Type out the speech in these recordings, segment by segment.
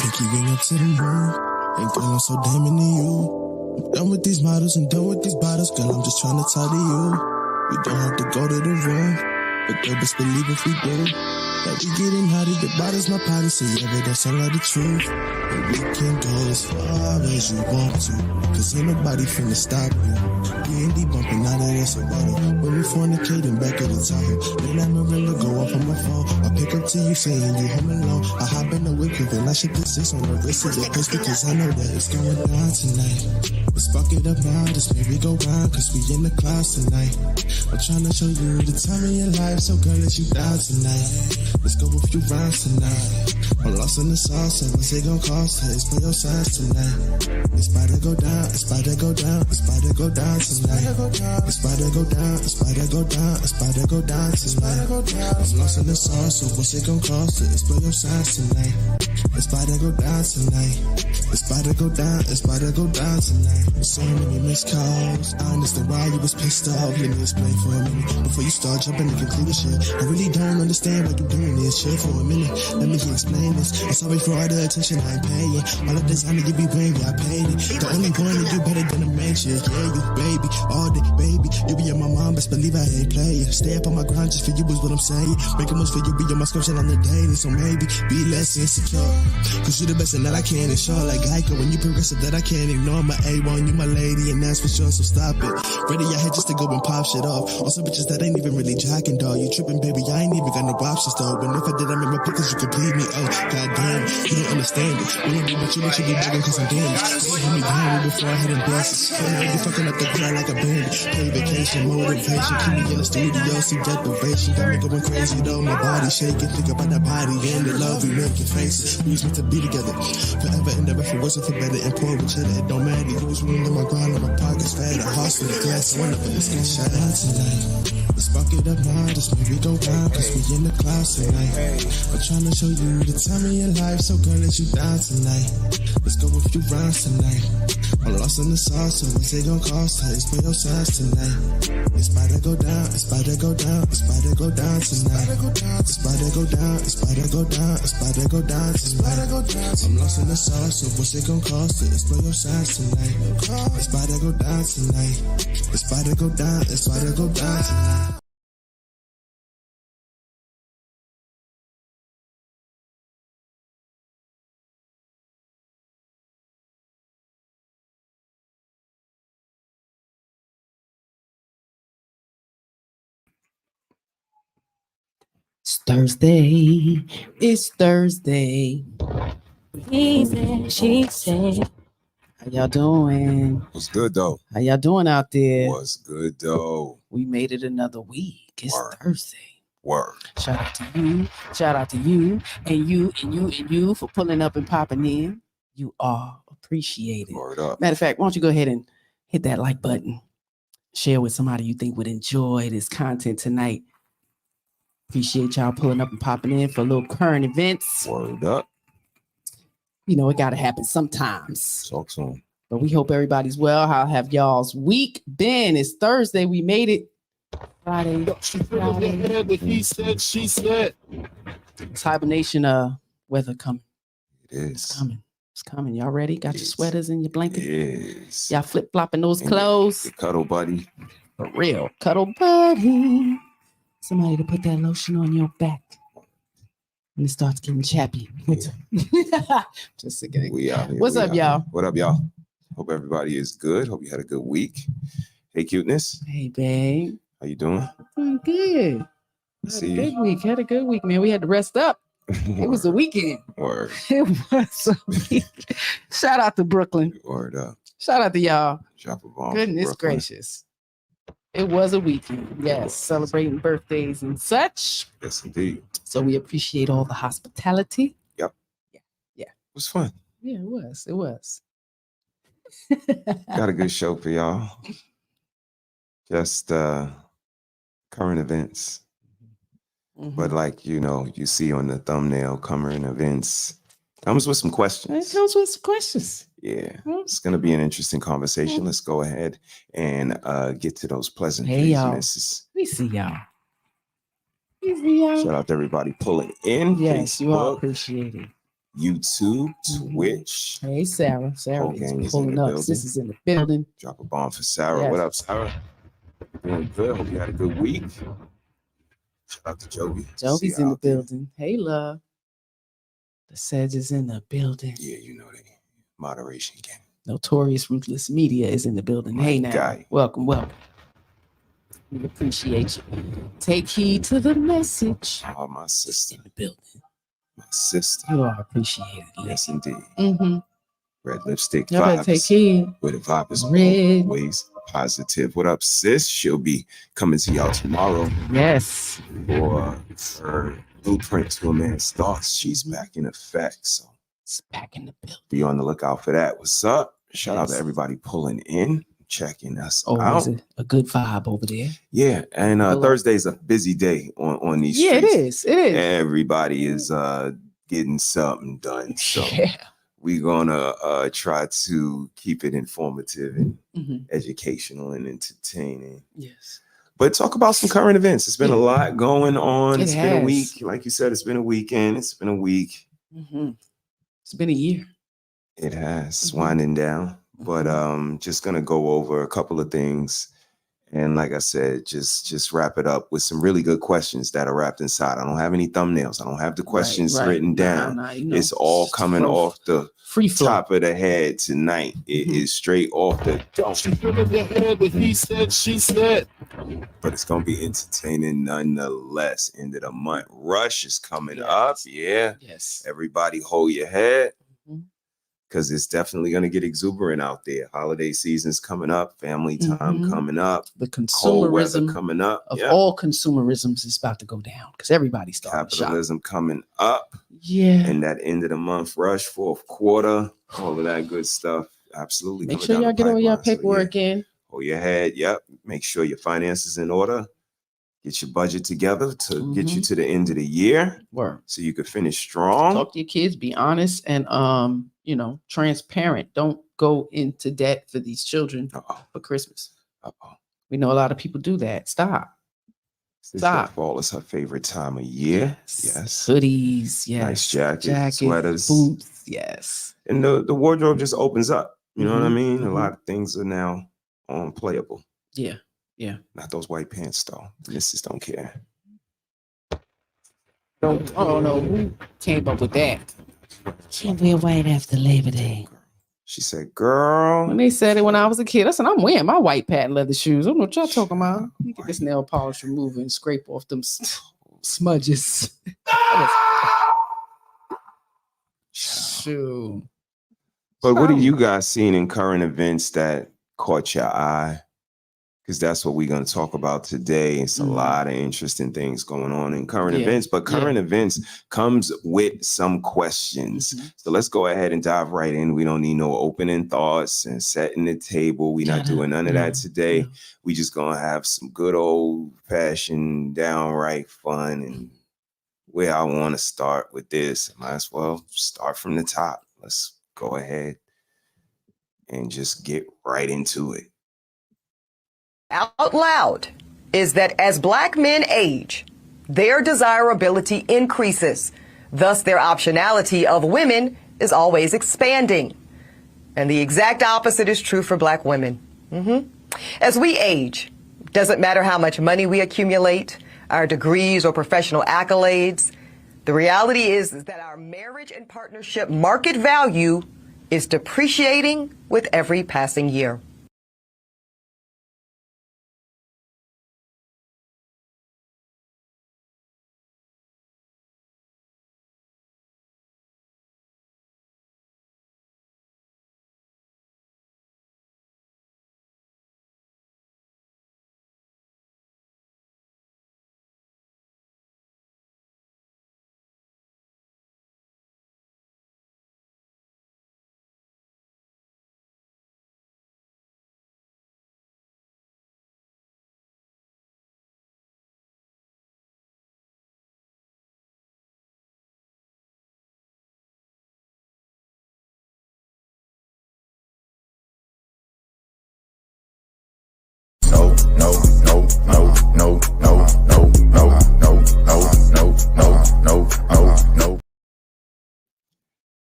Can't keep getting up to the moon. And girl, I'm so damn into you. I'm done with these models and done with these bottles. Girl, I'm just trying to talk to you. We don't have to go to the room, but girl, best believe if we do. That we getting hotty, the bottle's my party, so yeah, but don't sound like the truth. And we can go as far as you want to, cause ain't nobody finna stop you. D&D bumping out of this water, when we fornicating back at the Tahoe. Then I November go off on my phone, I pick up to you saying you home alone. I hop in the whip and I shake the 6 on the wrist of the post because I know that it's going down tonight. Let's fuck it up now, this maybe go round, cause we in the clouds tonight. I'm trying to show you the time in your life, so girl, let you down tonight. Let's go a few rounds tonight. I'm lost in the sauce, and what's it gon' cost? Hey, it's for your size tonight. It's about to go down, it's about to go down, it's about to go down tonight. It's about to go down, it's about to go down, it's about to go down tonight. I'm lost in the sauce, so what's it gon' cost? It's for your size tonight. It's about to go down tonight. It's about to go down, it's about to go down tonight. So many missed calls, I understand why you was pissed off. Let me explain for a minute before you start jumping to conclusion. I really don't understand why you doing this. Chill for a minute, let me explain this. I'm sorry for all the attention I ain't paying. All of this honor you be bringing, I paid it. The only one that do better than a man shit. Yeah, you baby, all day, baby. You be in my mind, best believe I ain't playing. Stay up on my grind just for you is what I'm saying. Make a move for you, be on my scripture on the daily. So maybe be less insecure, cause you the best and that I can't ensure. Like Geico, when you progressive that I can't ignore. My A1, you my lady, and that's for sure, so stop it. Ready your head just to go and pop shit off. Also bitches that ain't even really jacking, dog. You tripping, baby, I ain't even got no options, though. But if I did, I'm in my pictures, you could bleed me. Oh, goddamn, you don't understand it. When I do what you be begging cause I'm damaged. So hold me down before I hit and bless it. Don't know you fucking up the ground like a bandit. Play vacation, motivation, keep me in the studio, see deprivation. Got me going crazy though, my body shaking. Think about that body and the love we making faces. We was meant to be together, forever and ever, for worse or for better. And pour with each other, it don't matter. You was room in my grind, and my pockets fat. A horse with a glass, one of us get shut out tonight. Let's fuck it up now, just maybe go round, cause we in the clouds tonight. I'm trying to show you the time in your life, so girl, let you down tonight. Let's go a few rounds tonight. I'm lost in the sauce, so what's it gon' cost? Hey, it's for your size tonight. It's about to go down, it's about to go down, it's about to go down tonight. It's about to go down, it's about to go down, it's about to go down tonight. I'm lost in the sauce, so what's it gon' cost? It's for your size tonight. It's about to go down tonight. It's about to go down, it's about to go down tonight. It's Thursday. It's Thursday. He said, she said. How y'all doing? What's good though? How y'all doing out there? What's good though? We made it another week. It's Word. Thursday. Word. Shout out to you. Shout out to you and you and you and you for pulling up and popping in. You are appreciated. Word up. Matter of fact, why don't you go ahead and hit that like button? Share with somebody you think would enjoy this content tonight. Appreciate y'all pulling up and popping in for little current events. Word up. You know, it got to happen sometimes. Talk soon. But we hope everybody's well. How have y'all's week been? It's Thursday. We made it. Friday. He said, she said. It's hibernation weather coming. It is. It's coming. It's coming. Y'all ready? Got your sweaters and your blanket? Yes. Y'all flip-flopping those clothes? The cuddle buddy. For real. Cuddle buddy. Somebody to put that lotion on your back. And it starts getting chappy. Yeah. Just kidding. We out here. What's up, y'all? What up, y'all? Hope everybody is good. Hope you had a good week. Hey, cuteness. Hey, babe. How you doing? Doing good. Had a good week, man. We had to rest up. It was a weekend. Word. It was a week. Shout out to Brooklyn. Word up. Shout out to y'all. Drop a bomb. Goodness gracious. It was a weekend. Yes. Celebrating birthdays and such. Yes, indeed. So we appreciate all the hospitality. Yep. Yeah. It was fun. Yeah, it was. It was. Got a good show for y'all. Just current events. Mm-hmm. But like, you know, you see on the thumbnail, current events comes with some questions. It comes with some questions. Yeah, it's going to be an interesting conversation. Let's go ahead and get to those pleasant Hey, y'all. misses. We see y'all. We see y'all. Shout out to everybody pulling in. Yes, you are Facebook, appreciated. YouTube, Mhm. Twitch. Hey, Sarah. Sarah Whole gang is is in pulling the up. building. Sis is in the building. Drop a bomb for Sarah. Yes. What up, Sarah? Doing good. Hope you had a good week. Shout out to Jovi. Jovi's See in you the out there. building. Hey, love. The Sedge is in the building. Yeah, you know the moderation game. Notorious Ruthless Media is in the building. My Hey, now. guy. Welcome, welcome. We appreciate you. Take heed to the message. Oh, my sister. In the building. My sister. You are appreciated. Yes, indeed. Mm-hmm. Red lipstick Y'all better take vibes. heed. Where the vibe is Red. always positive. What up, sis? She'll be coming to y'all tomorrow Yes. for her Blueprint to a Man's Thoughts. She's back in effect. So It's back in the building. be on the lookout for that. What's up? Shout out to Yes. everybody pulling in, checking us Oh, out. is it a good vibe over there? Yeah, and Hello. Thursday's a busy day on these Yeah, streets. it is. It is. Everybody is getting something done. So Yeah. we're gonna try to keep it informative and Mhm. educational and entertaining. Yes. But talk about some current events. It's been a lot going on. It's been a has. week. Like you said, it's been a weekend. It's been a week. Mhm. It's been a year. It has Mhm. winding down. But just gonna go over a couple of things. And like I said, just wrap it up with some really good questions that are wrapped inside. I don't have any thumbnails. I don't have the questions written down. Nah, you know, it's all coming off the free flow. top of the head tonight. It is straight off the dome. He said, she said. But it's gonna be entertaining nonetheless. End of the month. Rush is coming Yes. up. Yeah. Yes. Everybody hold your head. Mhm. Because it's definitely going to get exuberant out there. Holiday season's coming up, family time coming up, The cold weather consumerism coming up. of all consumerisms is about to go down because everybody's starting to shop. Capitalism coming up. Yeah. And that end of the month rush, fourth quarter, all of that good stuff. Absolutely. Make coming sure down y'all the get all your pipeline. paperwork in. Hold your head. Yep. Make sure your finances in order. Get your budget together to get you to the end of the year. Word. So you could finish strong. Talk to your kids, be honest and transparent. Don't go into debt for these children for Christmas. We know a lot of people do that. Stop. Fall is her favorite time of year. Yes. Hoodies, yes. Nice jackets, sweaters, boots, yes. And the wardrobe just opens up. You know what I mean? Mhm. A lot of things are now unplayable. Yeah. Yeah. Not those white pants though. Missus don't care. I don't know who came up with that. Can't wear white after Labor Day. She said, girl. When they said it when I was a kid, I said, I'm wearing my white patent leather shoes. I don't know what y'all talking about. Let me get this nail polish remover and scrape off them smudges. Shoot. But what are you guys seeing in current events that caught your eye? Because that's what we're going to talk about today. It's a lot of interesting things going on in current events, but current events comes with some questions. So let's go ahead and dive right in. We don't need no opening thoughts and setting the table. We're not doing none of that today. We just going to have some good old fashioned downright fun. And where I want to start with this, I might as well start from the top. Let's go ahead and just get right into it. Out loud is that as Black men age, their desirability increases. Thus, their optionality of women is always expanding. And the exact opposite is true for Black women. As we age, doesn't matter how much money we accumulate, our degrees or professional accolades, the reality is that our marriage and partnership market value is depreciating with every passing year.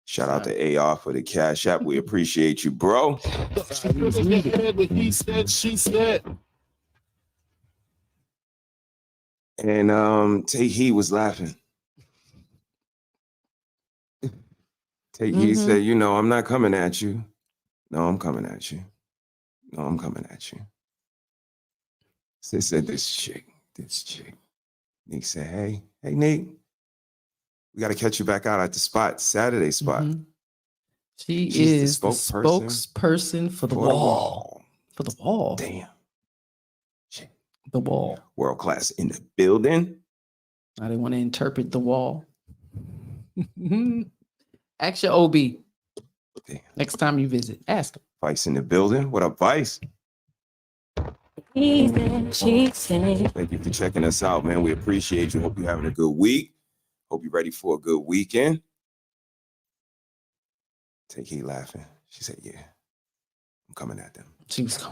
Shout out to AR for the Cash App. We appreciate you, bro. He said, she said. And Take Heat was laughing. Take Heat said, you know, I'm not coming at you. No, I'm coming at you. No, I'm coming at you. They said, this chick. Nick said, hey, Nick, we got to catch you back out at the spot, Saturday spot. She's is the spokesperson for the wall. For the wall. Damn. Shit. The wall. World class in the building. I didn't want to interpret the wall. Ask your OB. Damn. Next time you visit, ask him. Vice in the building. What up, Vice? Thank you for checking us out, man. We appreciate you. Hope you're having a good week. Hope you're ready for a good weekend. Take Heat laughing. She said, yeah, I'm coming at them. She was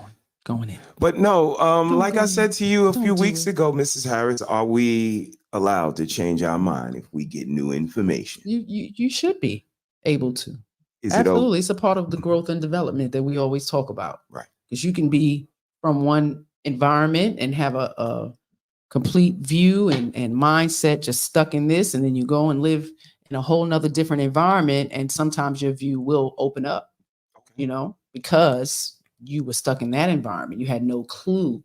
going in. But no, like I said to you a few weeks ago, Mrs. Harris, are we allowed to change our mind if we get new information? You should be able to. Absolutely. It's a part of the growth and development that we always talk about. Right. Because you can be from one environment and have a complete view and mindset just stuck in this, and then you go and live in a whole nother different environment, and sometimes your view will open up, you know, because you were stuck in that environment. You had no clue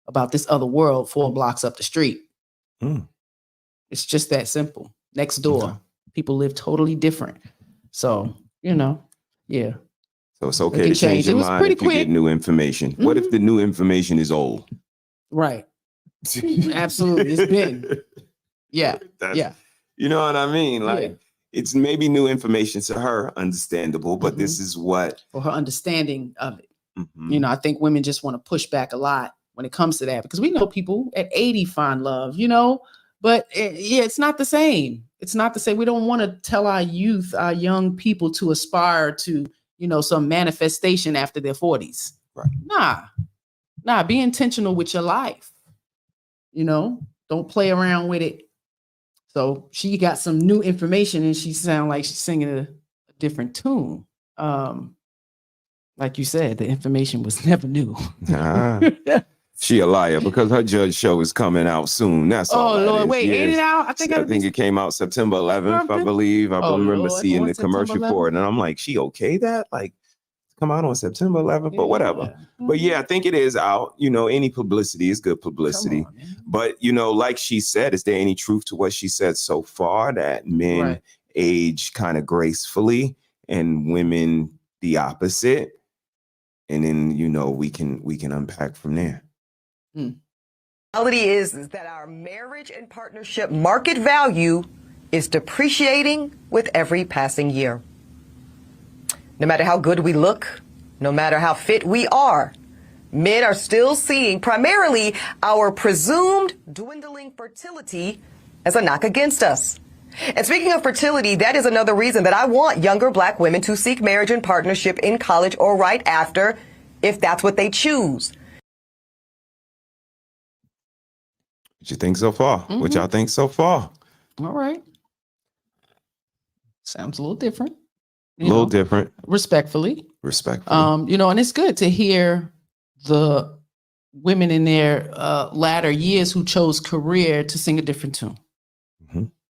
about this other world 4 blocks up the street. It's just that simple. Next door, people live totally different. So, you know, yeah. So it's okay to change your mind if you get new information. What if the new information is old? Right. Absolutely. It's been. Yeah. Yeah. You know what I mean? Like, it's maybe new information to her, understandable, but this is what. For her understanding of it. You know, I think women just want to push back a lot when it comes to that, because we know people at 80 find love, you know, but it's not the same. It's not the same. We don't want to tell our youth, our young people to aspire to, you know, some manifestation after their 40s. Right. Nah, be intentional with your life. You know, don't play around with it. So she got some new information and she sounded like she's singing a different tune. Like you said, the information was never new. She a liar because her judge show is coming out soon. That's all. Oh Lord, wait, ain't it out? I think it came out September 11th, I believe. I remember seeing the commercial for it, and I'm like, she okay that? Like, come out on September 11th, but whatever. But yeah, I think it is out. You know, any publicity is good publicity. On, but you know, like she said, is there any truth to what she said so far, that men age kind of gracefully and women the opposite? And then, you know, we can unpack from there. The reality is that our marriage and partnership market value is depreciating with every passing year. No matter how good we look, no matter how fit we are, men are still seeing primarily our presumed dwindling fertility as a knock against us. And speaking of fertility, that is another reason that I want younger Black women to seek marriage and partnership in college or right after, if that's what they choose. What you think so far? What y'all think so far? All right. Sounds a little different. A little different. Respectfully. Respectfully. You know, and it's good to hear the women in their latter years who chose career to sing a different tune.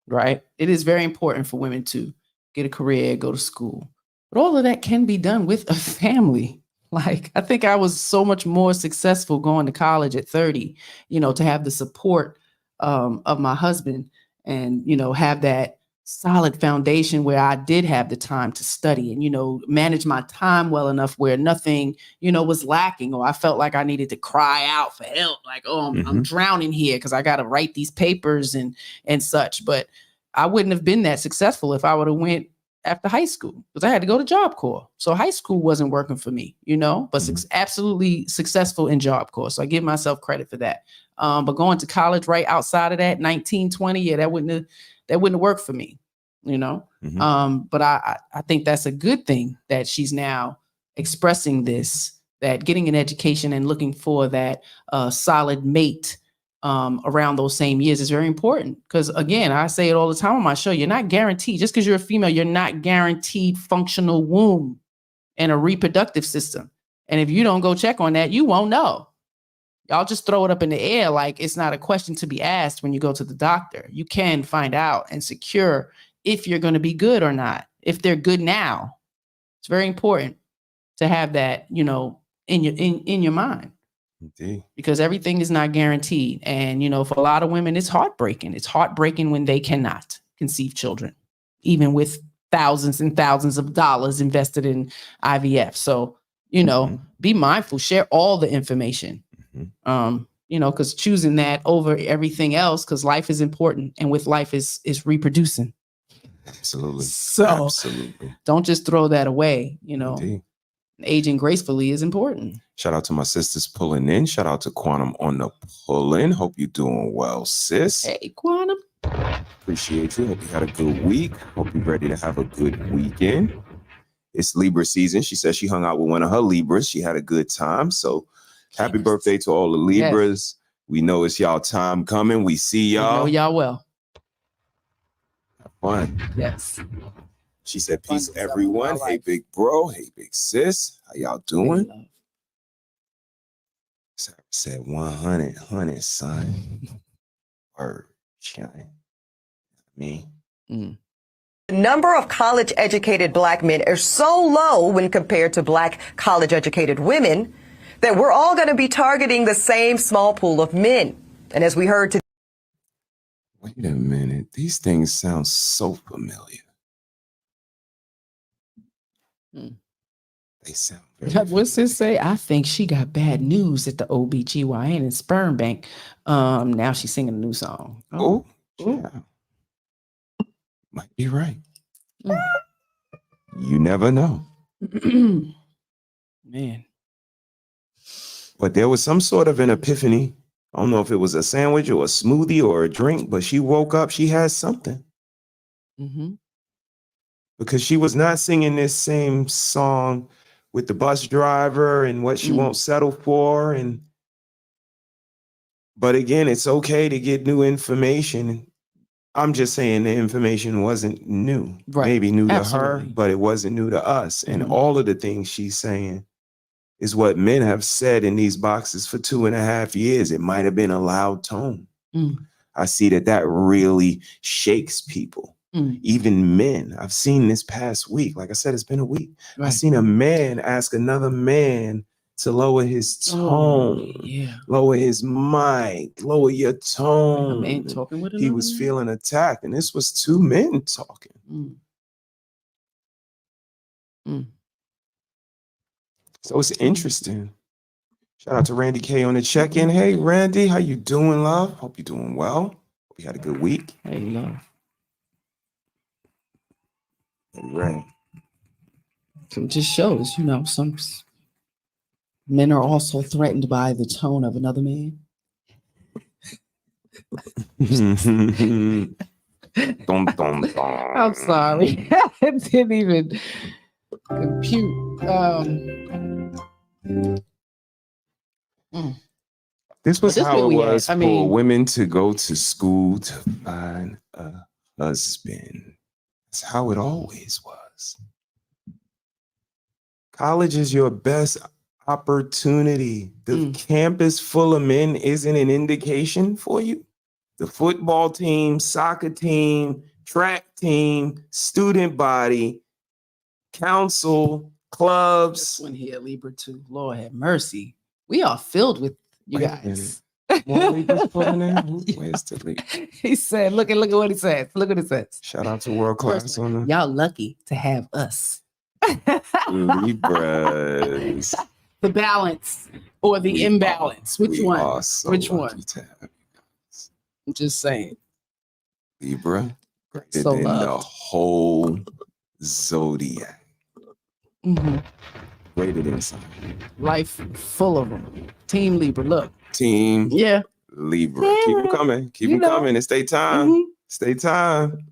Right? It is very important for women to get a career, go to school. But all of that can be done with a family. Like, I think I was so much more successful going to college at 30, you know, to have the support of my husband and, you know, have that solid foundation where I did have the time to study and, you know, manage my time well enough where nothing, you know, was lacking, or I felt like I needed to cry out for help. Like, oh, I'm drowning here because I got to write these papers and such. But I wouldn't have been that successful if I would have went after high school, because I had to go to Job Corps. So high school wasn't working for me, you know, but absolutely successful in Job Corps. So I give myself credit for that. But going to college right outside of that, 19, 20, yeah, that wouldn't have worked for me, you know. But I think that's a good thing that she's now expressing this, that getting an education and looking for that solid mate around those same years is very important. Because again, I say it all the time on my show, you're not guaranteed, just because you're a female, you're not guaranteed functional womb and a reproductive system. And if you don't go check on that, you won't know. Y'all just throw it up in the air like it's not a question to be asked when you go to the doctor. You can find out and secure if you're going to be good or not, if they're good now. It's very important to have that, you know, in your mind. Indeed. Because everything is not guaranteed. And, you know, for a lot of women, it's heartbreaking. It's heartbreaking when they cannot conceive children, even with thousands and thousands of dollars invested in IVF. So, you know, be mindful, share all the information, you know, because choosing that over everything else, because life is important. And with life is reproducing. Absolutely. So absolutely. Don't just throw that away, you know. Indeed. Aging gracefully is important. Shout out to my sisters pulling in. Shout out to Quantum on the pull-in. Hope you're doing well, sis. Hey, Quantum. Appreciate you. Hope you had a good week. Hope you're ready to have a good weekend. It's Libra season. She said she hung out with one of her Libras. She had a good time. So happy birthday to all the Libras. Yes. We know it's y'all time coming. We see y'all. We know y'all well. Have fun. Yes. She said, peace, everyone. Hey, big bro. Hey, big sis. How y'all doing? Said 100, son. Word. Shine. Me. The number of college-educated Black men is so low when compared to Black college-educated women that we're all going to be targeting the same small pool of men. And as we heard today. Wait a minute. These things sound so familiar. They sound very What's this say? I think she got bad news at the OBGYN and sperm bank. Now she's singing a new song. Oh, yeah. Might be right. You never know. Man. But there was some sort of an epiphany. I don't know if it was a sandwich or a smoothie or a drink, but she woke up, she had something. Because she was not singing this same song with the bus driver and what she won't settle for. But again, it's okay to get new information. I'm just saying the information wasn't new. Right. Maybe new to her, but it wasn't new to us. And all of the things she's saying is what men have said in these boxes for 2.5 years. It might have been a loud tone. I see that really shakes people. Even men. I've seen this past week. Like I said, it's been a week. Right. I've seen a man ask another man to lower his tone, lower his mic, lower your tone. A man talking with he was feeling attacked, and this was two men talking. So it's interesting. Shout out to Randy K on the check-in. Hey, Randy, how you doing, love? Hope you're doing well. Hope you had a good week. Hey, love. Right. So it just shows, you know, some men are also threatened by the tone of another man. I'm sorry. I didn't even compute. This was how it was for women to go to school to find a husband. That's how it always was. College is your best opportunity. The campus full of men isn't an indication for you. The football team, soccer team, track team, student body, council, clubs. This one here, Libra 2. Lord have mercy. We are filled with you guys. Where's the Libra? He said, look at what he says. Look what it says. Shout out to World Class on the. Y'all lucky to have us. Libras. The balance or the imbalance. Which one? Which one? I'm just saying. Libra. Greater than the whole zodiac. Greater than something. Life full of them. Team Libra. Look. Team. Yeah. Libra. Yeah. Keep them coming. Keep them coming. It's their time. It's their time.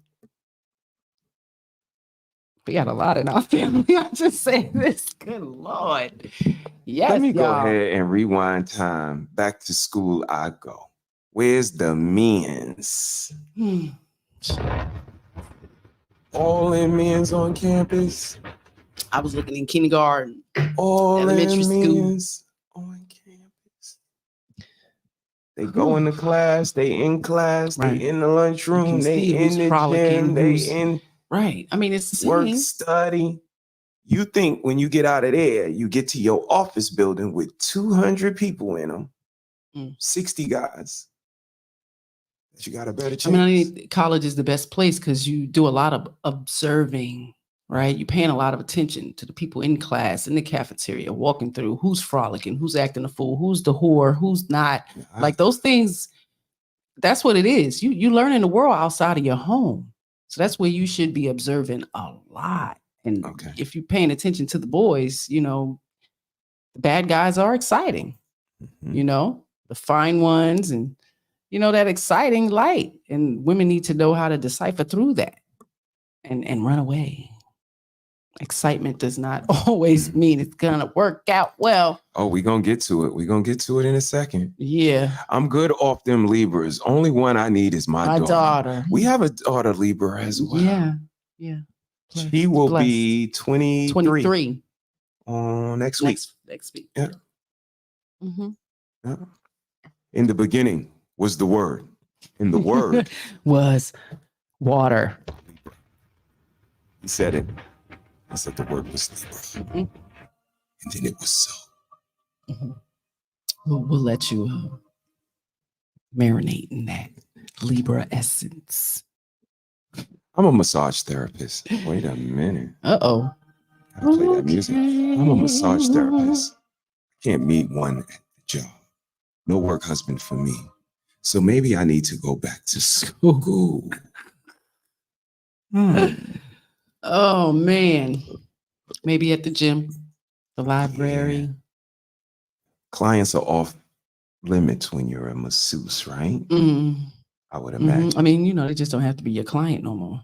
We got a lot in our family. I'm just saying this. Good Lord. Yes. Let me go ahead and rewind time. Back to school I go. Where's the men's? All in men's on campus. I was looking in kindergarten, All elementary in school. men's on campus. They go into class. They in class. Right. They in the lunchroom. They in the gym. They in right. I mean, it's the work, same. study. You think when you get out of there, you get to your office building with 200 people in them, 60 guys, that you got a better chance. I mean, college is the best place because you do a lot of observing, right? You're paying a lot of attention to the people in class, in the cafeteria, walking through who's frolicking, who's acting a fool, who's the whore, who's not. Like those things, that's what it is. You learn in the world outside of your home. So that's where you should be observing a lot. And if you're paying attention to the boys, you know, the bad guys are exciting, you know, the fine ones and, you know, that exciting light. And women need to know how to decipher through that and run away. Excitement does not always mean it's going to work out well. Oh, we're going to get to it. We're going to get to it in a second. Yeah. I'm good off them Libras. Only one I need is my daughter. We have a daughter Libra as well. Yeah. Yeah. She will be 23 on next week. Next week. Yeah. Yeah. In the beginning was the Word. And the Word was water. He said it. I said the Word was Libra. And then it was so. We'll let you marinate in that Libra essence. I'm a massage therapist. Wait a minute. Uh-oh. I gotta play that music. I'm a massage therapist. Can't meet one at the job. No work husband for me. So maybe I need to go back to school. Oh, man. Maybe at the gym, the library. Yeah. Clients are off limits when you're a masseuse, right? I would imagine. I mean, you know, they just don't have to be your client no more.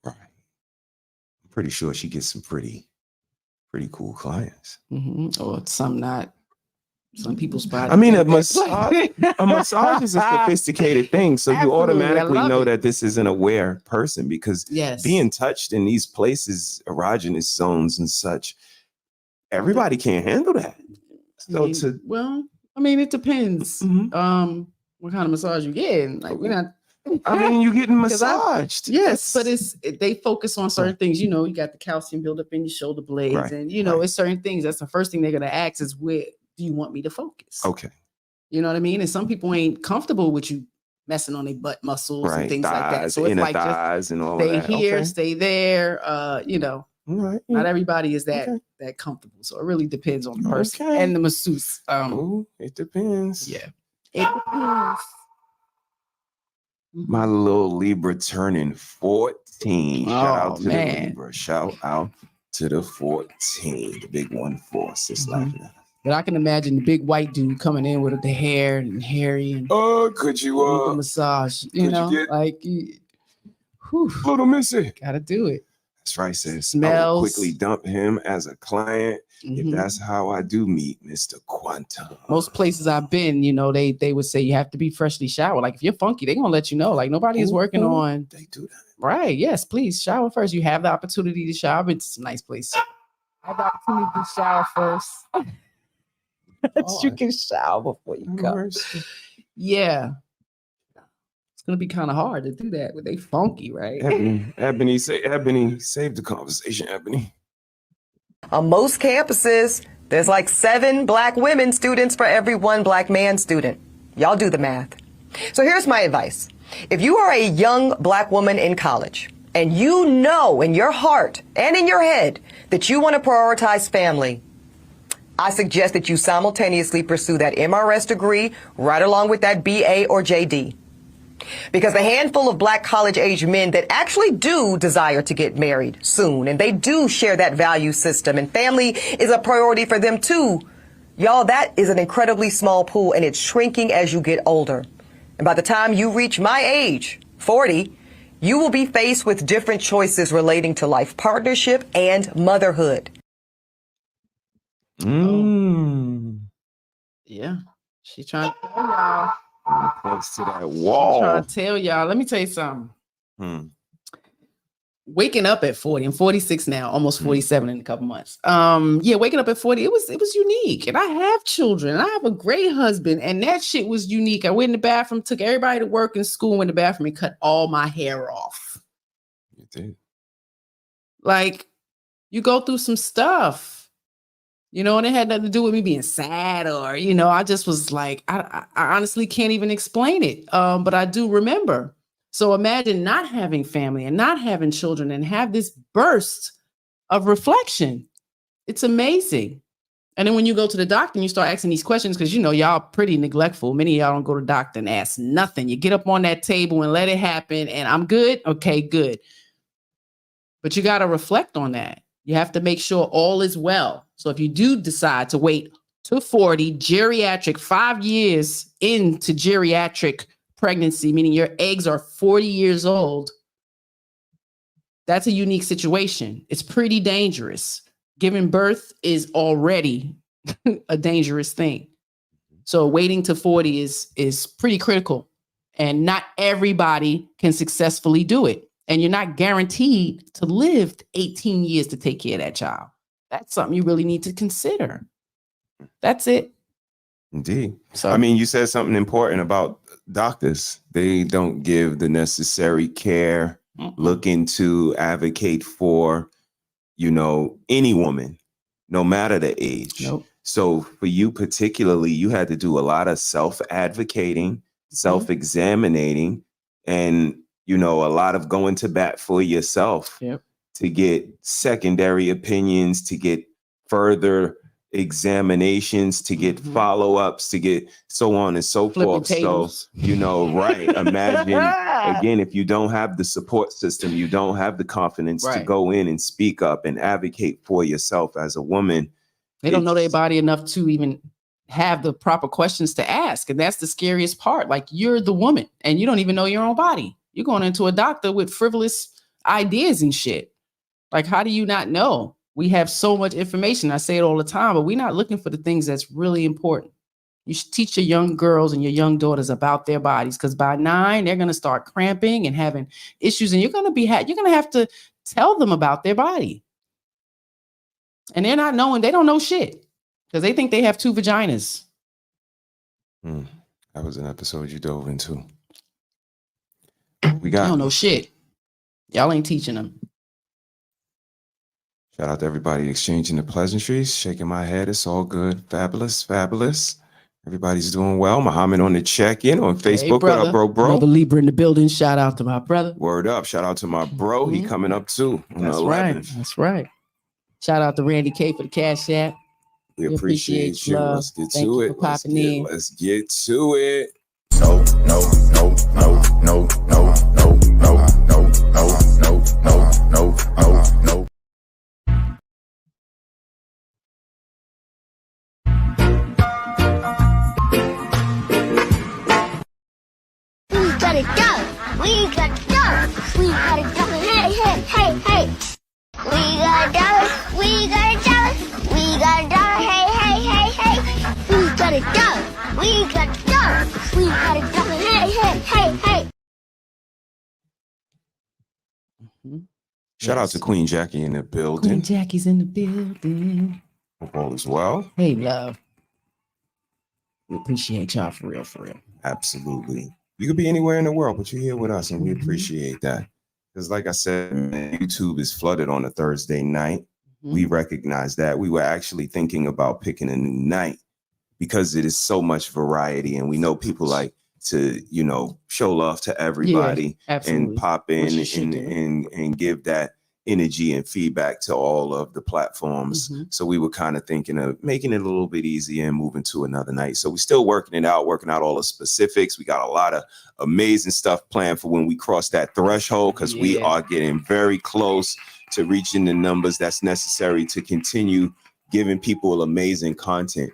Right. I'm pretty sure she gets some pretty cool clients. Or some people's body. I mean, a massage is a sophisticated thing. So you automatically know that this is an aware person because being touched in these places, erogenous zones and such, everybody can't handle that. So I mean, it depends. What kind of massage you get. Like we're not. I mean, you're getting massaged. Yes, but they focus on certain things. You know, you got the calcium buildup in your shoulder blades, and you know, it's certain things. That's the first thing they're gonna ask is where do you want me to focus? Okay. You know what I mean? And some people ain't comfortable with you messing on their butt muscles and things like that. So it's like just and all stay that. here, stay there. You know, not everybody is that comfortable. So it really depends on the person and the masseuse. It depends. Yeah. It depends. My little Libra turning 14. Shout out to the Libra. Shout out to the 14. The big 1-4. Sis laughing at us. But I can imagine the big white dude coming in with the hair and hairy and could you the massage, you know, little missy. Gotta do it. That's right, sis. Smells. I will quickly dump him as a client if that's how I do meet Mr. Quantum. Most places I've been, you know, they would say you have to be freshly showered. Like if you're funky, they're gonna let you know. Like nobody is working on. They do that. Right. Yes, please shower first. You have the opportunity to shower. It's a nice place. Have the opportunity to shower first. You can shower before you come. Yeah. It's gonna be kind of hard to do that, but they funky, right? Ebony, save the conversation, Ebony. On most campuses, there's like 7 black women students for every 1 black man student. Y'all do the math. So here's my advice. If you are a young black woman in college and you know in your heart and in your head that you want to prioritize family, I suggest that you simultaneously pursue that MRS degree right along with that BA or JD. Because the handful of black college-age men that actually do desire to get married soon, and they do share that value system, and family is a priority for them too, y'all, that is an incredibly small pool, and it's shrinking as you get older. And by the time you reach my age, 40, you will be faced with different choices relating to life partnership and motherhood. Yeah. She's trying to tell y'all. Close to that I'm wall. trying to tell y'all. Let me tell you something. Waking up at 40, I'm 46 now, almost 47 in a couple months. Waking up at 40, it was unique. And I have children, and I have a great husband, and that shit was unique. I went in the bathroom, took everybody to work and school, went in the bathroom and cut all my hair off. You did. Like, you go through some stuff, and it had nothing to do with me being sad or, I just was like, I honestly can't even explain it. But I do remember. So imagine not having family and not having children and have this burst of reflection. It's amazing. And then when you go to the doctor and you start asking these questions, because, y'all pretty neglectful. Many of y'all don't go to the doctor and ask nothing. You get up on that table and let it happen. And I'm good. Okay, good. But you got to reflect on that. You have to make sure all is well. So if you do decide to wait to 40, geriatric, 5 years into geriatric pregnancy, meaning your eggs are 40 years old, that's a unique situation. It's pretty dangerous. Giving birth is already a dangerous thing. So waiting to 40 is pretty critical. And not everybody can successfully do it. And you're not guaranteed to live 18 years to take care of that child. That's something you really need to consider. That's it. Indeed. So, I mean, you said something important about doctors. They don't give the necessary care, looking to advocate for, any woman, no matter the age. Nope. So for you particularly, you had to do a lot of self-advocating, self-examining, and, a lot of going to bat for yourself to get secondary opinions, to get further examinations, to get follow-ups, to get so on and so forth. Tables. So, right. Imagine, again, if you don't have the support system, you don't have the confidence to go in and speak up and advocate for yourself as a woman. They don't know their body enough to even have the proper questions to ask. And that's the scariest part. Like, you're the woman and you don't even know your own body. You're going into a doctor with frivolous ideas and shit. Like, how do you not know? We have so much information. I say it all the time, but we're not looking for the things that's really important. You should teach your young girls and your young daughters about their bodies, because by 9, they're going to start cramping and having issues, and you're going to have to tell them about their body. And they're not knowing, they don't know shit because they think they have 2 vaginas. That was an episode you dove into. I don't know shit. Y'all ain't teaching them. Shout out to everybody exchanging the pleasantries, shaking my head. It's all good. Fabulous, fabulous. Everybody's doing well. Muhammad on the check-in on Facebook. Hey, brother. What up, bro? Brother Libra in the building. Shout out to my brother. Word up. Shout out to my bro. He coming up too. That's right. That's right. Shout out to Randy K for the Cashapp. We appreciate you. Love. Let's get Thank to you it. for popping in. Let's get to it. No. We gotta go. We gotta go. Hey. We gotta go. We gotta go. Hey. We gotta go. We gotta go. Hey. Shout out to Queen Jackie in the building. Queen Jackie's in the building. Hope all is well. Hey, love. We appreciate y'all for real. Absolutely. You could be anywhere in the world, but you're here with us, and we appreciate that. Because like I said, YouTube is flooded on a Thursday night. We recognize that. We were actually thinking about picking a new night because it is so much variety, and we know people like to, show love to everybody and pop in and give that energy and feedback to all of the platforms. So we were kind of thinking of making it a little bit easier and moving to another night. So we're still working out all the specifics. We got a lot of amazing stuff planned for when we cross that threshold, because we are getting very close to reaching the numbers that's necessary to continue giving people amazing content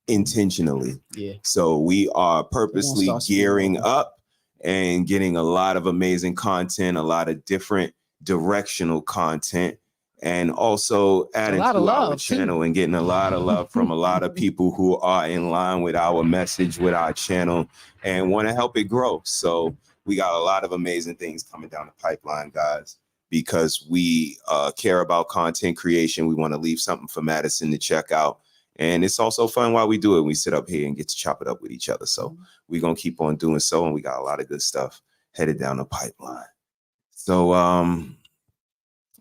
intentionally. So we are purposely gearing up and getting a lot of amazing content, a lot of different directional content, and also adding to our channel and getting a lot of love from a lot of people who are in line with our message, with our channel, and want to help it grow. So we got a lot of amazing things coming down the pipeline, guys, because we care about content creation. We want to leave something for Madison to check out. And it's also fun while we do it. We sit up here and get to chop it up with each other. So we're going to keep on doing so. And we got a lot of good stuff headed down the pipeline. So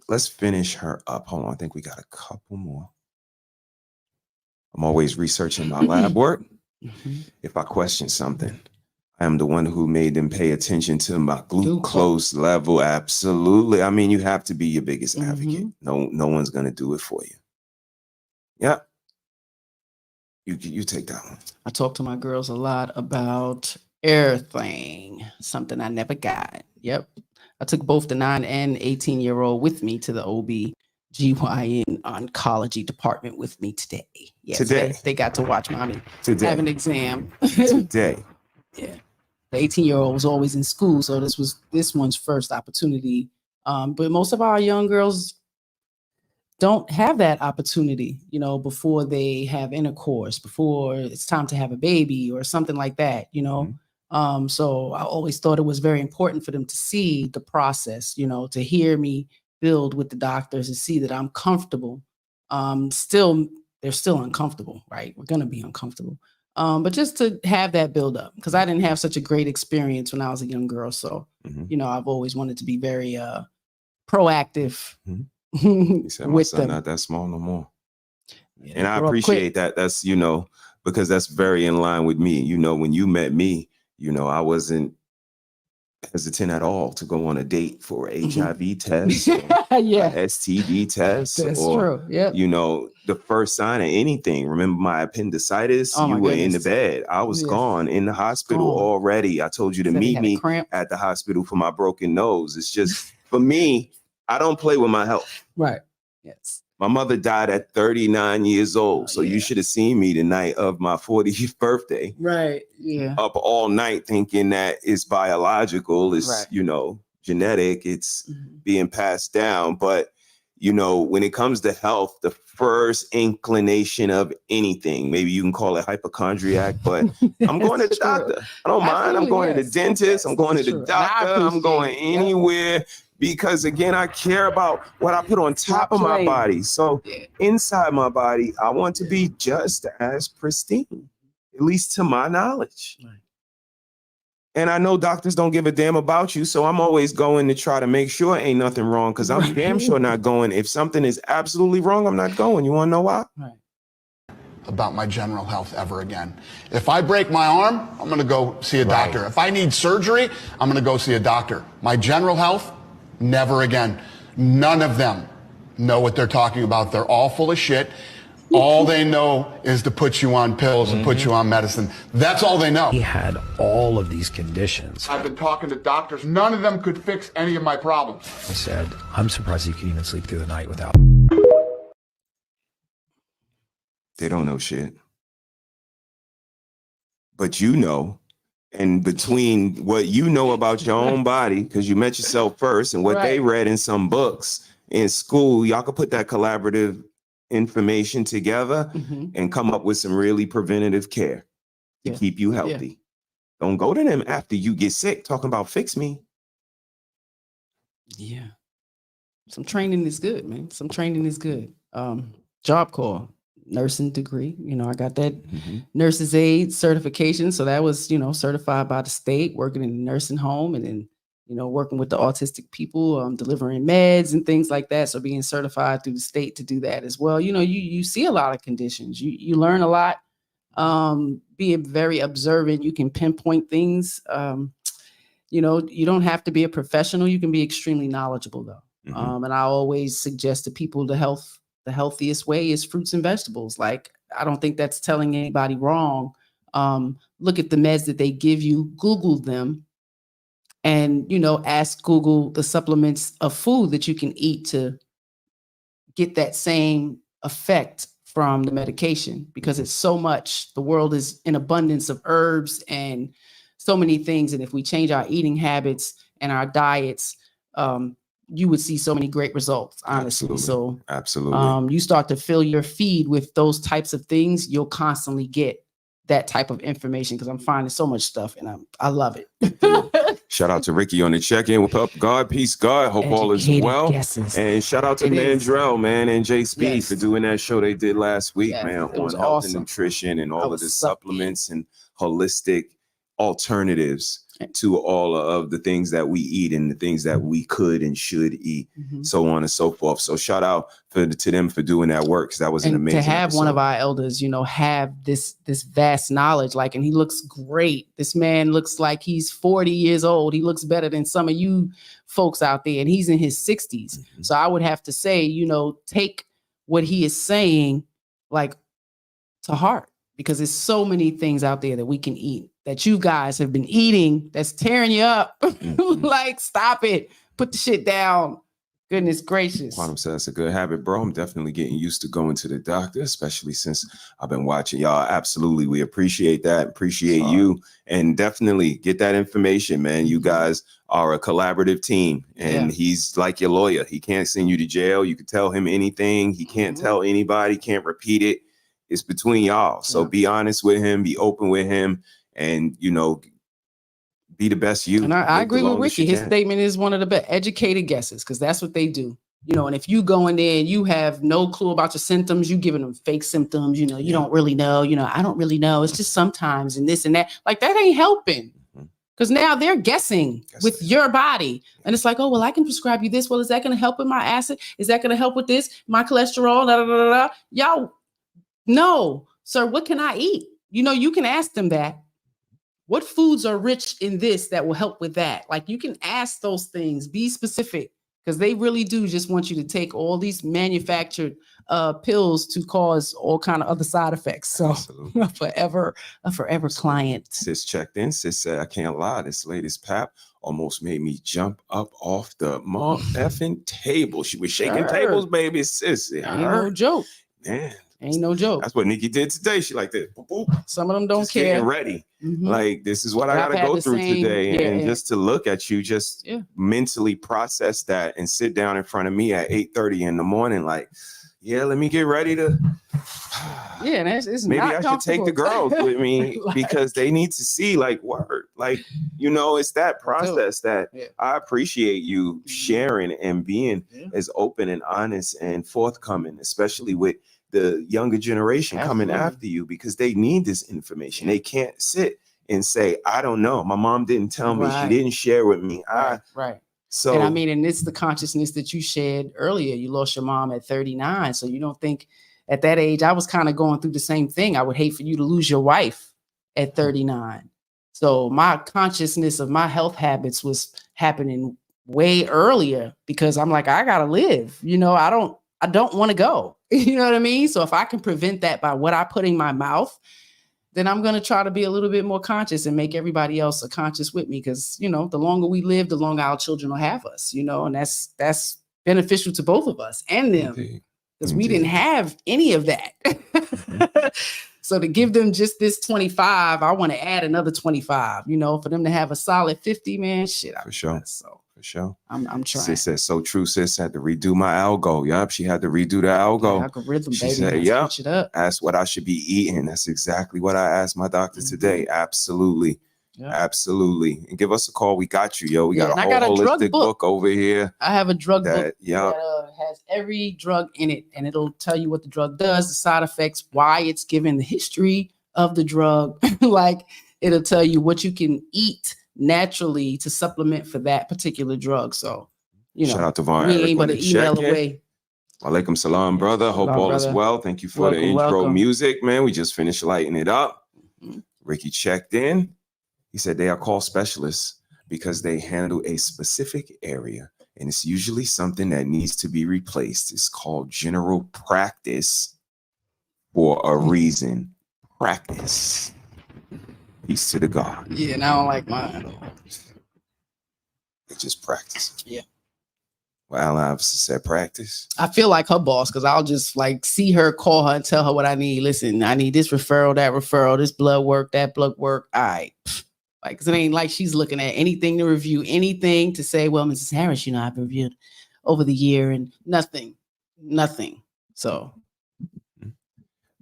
let's finish her up. Hold on. I think we got a couple more. I'm always researching my lab work. If I question something, I am the one who made them pay attention to my glucose level. Absolutely. I mean, you have to be your biggest advocate. No one's going to do it for you. Yeah. You take that one. I talk to my girls a lot about everything, something I never got. Yep. I took both the 9 and 18-year-old with me to the OB/GYN oncology department with me today. Yes, today. They got to watch mommy have an exam. Today. Yeah. The 18-year-old was always in school, so this was this one's first opportunity. But most of our young girls don't have that opportunity, you know, before they have intercourse, before it's time to have a baby or something like that, you know. So I always thought it was very important for them to see the process, you know, to hear me build with the doctors and see that I'm comfortable. They're still uncomfortable, right? We're going to be uncomfortable. But just to have that build up, because I didn't have such a great experience when I was a young girl. So, you know, I've always wanted to be very proactive. He said, my with son them. not that small no more. Yeah, and I appreciate that. That's, you know, because that's very in line with me. You know, when you met me, you know, I wasn't hesitant at all to go on a date for HIV test, STD test, that's or, true. Yep. you know, the first sign of anything. Remember my appendicitis? Oh, you my were in goodness. the bed. I was gone in the hospital already. I told you to Said he meet had a me cramp. at the hospital for my broken nose. It's just, for me, I don't play with my health. Right. Yes. My mother died at 39 years old. So you should have seen me the night of my 40th birthday. Right. Yeah. Up all night thinking that it's biological, it's, you know, genetic, it's being passed down. But, you know, when it comes to health, the first inclination of anything, maybe you can call it hypochondriac, but I'm going to the doctor. I don't mind. I'm going to the dentist. I'm going to the doctor. I'm going anywhere. Because again, I care about what I put on top of my body. So inside my body, I want to be just as pristine, at least to my knowledge. And I know doctors don't give a damn about you. So I'm always going to try to make sure ain't nothing wrong, because I'm damn sure not going. If something is absolutely wrong, I'm not going. You want to know why? About my general health ever again. If I break my arm, I'm going to go see a doctor. If I need surgery, I'm going to go see a doctor. My general health, never again. None of them know what they're talking about. They're all full of shit. All they know is to put you on pills and put you on medicine. That's all they know. He had all of these conditions. I've been talking to doctors. None of them could fix any of my problems. I said, I'm surprised you can even sleep through the night without. They don't know shit. But you know. And between what you know about your own body, because you met yourself first, and what they read in some books in school, y'all could put that collaborative information together and come up with some really preventative care to keep you healthy. Don't go to them after you get sick talking about fix me. Yeah. Some training is good, man. Some training is good. Job Corps. Nursing degree, you know, I got that nurse's aid certification. So that was, you know, certified by the state, working in a nursing home, and then, you know, working with the autistic people, delivering meds and things like that. So being certified through the state to do that as well. You know, you see a lot of conditions. You learn a lot. Being very observant, you can pinpoint things. You know, you don't have to be a professional. You can be extremely knowledgeable though. And I always suggest to people the healthiest way is fruits and vegetables. Like, I don't think that's telling anybody wrong. Look at the meds that they give you, Google them, and, you know, ask Google the supplements of food that you can eat to get that same effect from the medication, because it's so much. The world is in abundance of herbs and so many things. And if we change our eating habits and our diets, you would see so many great results, honestly. Absolutely. So Absolutely. you start to fill your feed with those types of things, you'll constantly get that type of information, because I'm finding so much stuff and I love it. Shout out to Ricky on the check-in. What's up, God? Peace, God. Hope all is Educated well. guesses. And shout out to It is. Mandrell, man, and J Speed Yes. for doing that show they did last week, Yes, man, it was on health awesome. and nutrition and I all of was the sucked in. supplements and holistic alternatives to all of the things that we eat and the things that we could and should eat, so on and so forth. So shout out to them for doing that work, because that was an amazing to have episode. one of our elders, have this vast knowledge, like, and he looks great. This man looks like he's 40 years old. He looks better than some of you folks out there, and he's in his 60s. So I would have to say, take what he is saying like to heart, because there's so many things out there that we can eat that you guys have been eating that's tearing you up. Like, stop it. Put the shit down. Goodness gracious. Quantum says it's a good habit, bro. I'm definitely getting used to going to the doctor, especially since I've been watching y'all. Absolutely. We appreciate that. Appreciate you. And definitely get that information, man. You guys are a collaborative team, and he's like your lawyer. He can't send you to jail. You can tell him anything. He can't tell anybody, can't repeat it. It's between y'all. So be honest with him, be open with him, and, be the best you. And I agree with Ricky. His statement is one of the best. Educated guesses, because that's what they do. And if you go in there and you have no clue about your symptoms, you giving them fake symptoms, you don't really know, I don't really know. It's just sometimes and this and that. Like, that ain't helping. Because now they're guessing with your body. And it's like, oh, well, I can prescribe you this. Well, is that going to help with my acid? Is that going to help with this? My cholesterol? Da, da, da, da, da. Y'all, no. Sir, what can I eat? You can ask them that. What foods are rich in this that will help with that? Like, you can ask those things, be specific, because they really do just want you to take all these manufactured pills to cause all kind of other side effects. So a forever client. Sis checked in. Sis said, I can't lie. This latest pap almost made me jump up off the effing table. She was shaking tables, baby. Sis, it ain't no joke. Man. Ain't no joke. That's what Nikki did today. She like this. Boop, boop. Some of them don't care. Getting ready. Like, this is what I got to go through today. And just to look at you, just mentally process that and sit down in front of me at 8:30 in the morning. Like, let me get ready to. It's maybe not I should take the girls with me because they need to see, like, word. Like, it's that process that I appreciate you sharing and being as open and honest and forthcoming, especially with the younger generation coming after you, because they need this information. They can't sit and say, I don't know. My mom didn't tell me. She didn't share with me. Right. So, and I mean, and it's the consciousness that you shared earlier. You lost your mom at 39. So you don't think at that age, I was kind of going through the same thing. I would hate for you to lose your wife at 39. So my consciousness of my health habits was happening way earlier, because I'm like, I gotta live. I don't want to go. You know what I mean? So if I can prevent that by what I put in my mouth, then I'm going to try to be a little bit more conscious and make everybody else conscious with me. Because, the longer we live, the longer our children will have us, and that's beneficial to both of us and them, because we didn't have any of that. So to give them just this 25, I want to add another 25, for them to have a solid 50, man, shit. For sure. So. For sure. I'm trying. Sis said, so true. Sis had to redo my algo. Yup. She had to redo the algo. Algorithm, she baby. said, yup. Switch it up. Ask what I should be eating. That's exactly what I asked my doctor today. Absolutely. Yep. Absolutely. And give us a call. We got you, yo. We got a whole holistic book over here. I have a drug book that has every drug in it, and it'll tell you what the drug does, the side effects, why it's given, the history of the drug. Like, it'll tell you what you can eat naturally to supplement for that particular drug. So, shout out to Vaughn. We ain't but an email away. Walaikum salam, brother. Hope all is well. Thank you for the intro music, man. We just finished lighting it up. Ricky checked in. He said they are called specialists because they handle a specific area, and it's usually something that needs to be replaced. It's called general practice for a reason. Practice. Peace to the God. Yeah, and I don't like mine. They just practice. Yeah. Well, L.I.A said practice. I feel like her boss, because I'll just like see her, call her, and tell her what I need. Listen, I need this referral, that referral, this blood work, that blood work. All right. Like, 'cause it ain't like she's looking at anything to review, anything to say, well, Mrs. Harris, I've reviewed over the year and nothing. So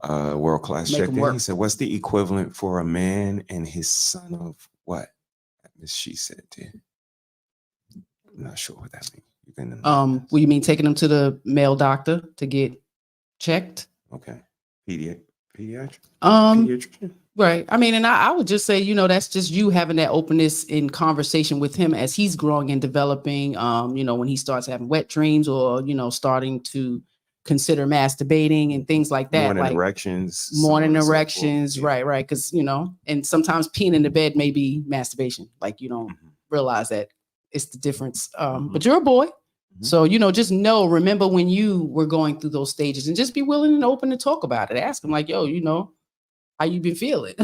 World Class Make checked 'em in. work. He said, what's the equivalent for a man and his son of what? Miss She said there. I'm not sure what that means. You can what do you mean taking them to the male doctor to get checked? Okay. Pediatric? Right. I mean, and I would just say, that's just you having that openness in conversation with him as he's growing and developing, when he starts having wet dreams or, starting to consider masturbating and things like that. Morning like erections. Morning so on and so forth. erections. Yeah. Right. Because, and sometimes peeing in the bed may be masturbation. Like you don't realize that it's the difference. But you're a boy. So, just remember when you were going through those stages and just be willing and open to talk about it. Ask him like, yo, how you been feeling?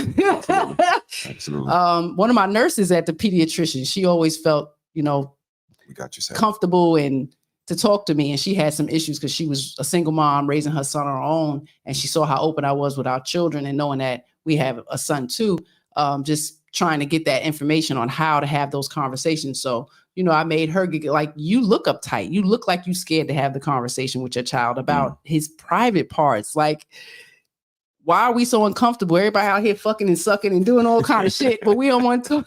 Absolutely. One of my nurses at the pediatrician, she always felt, We got you set. comfortable and to talk to me. And she had some issues because she was a single mom raising her son on her own. And she saw how open I was with our children and knowing that we have a son too, just trying to get that information on how to have those conversations. So, I made her get like, you look uptight. You look like you scared to have the conversation with your child about his private parts. Like, why are we so uncomfortable? Everybody out here fucking and sucking and doing all kind of shit, but we don't want to.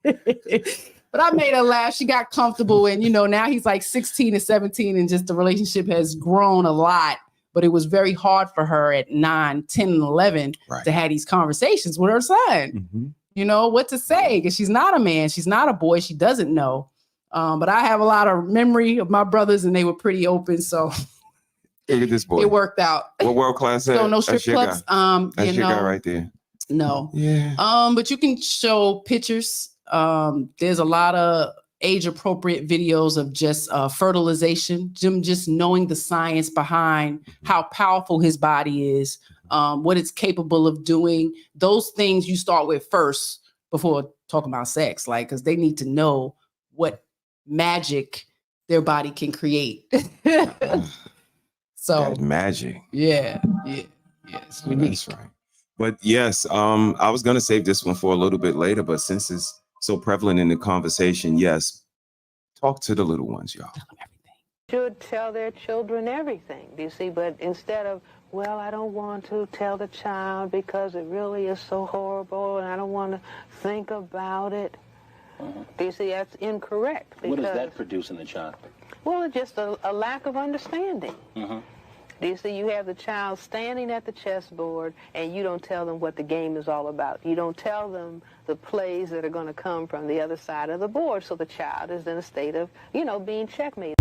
But I made her laugh. She got comfortable. And, now he's like 16 and 17 and just the relationship has grown a lot. But it was very hard for her at 9, 10, and 11 to have these conversations with her son. What to say, because she's not a man. She's not a boy. She doesn't know. But I have a lot of memory of my brothers and they were pretty open. So look at this boy. it worked out. What World Class So no strip clubs. That's your guy right there. No. Yeah. But you can show pictures. There's a lot of age appropriate videos of just fertilization, just knowing the science behind how powerful his body is, what it's capable of doing. Those things you start with first before talking about sex, like, because they need to know what magic their body can create. So that magic. Yeah. It's unique. That's right. But yes, I was gonna save this one for a little bit later, but since it's so prevalent in the conversation, yes, talk to the little ones, y'all. Should tell their children everything, do you see? But instead of, well, I don't want to tell the child because it really is so horrible and I don't want to think about it. Do you see? That's incorrect. What does that produce in the child? Well, it's just a lack of understanding. Do you see? You have the child standing at the chessboard and you don't tell them what the game is all about. You don't tell them the plays that are going to come from the other side of the board. So the child is in a state of, being checkmated.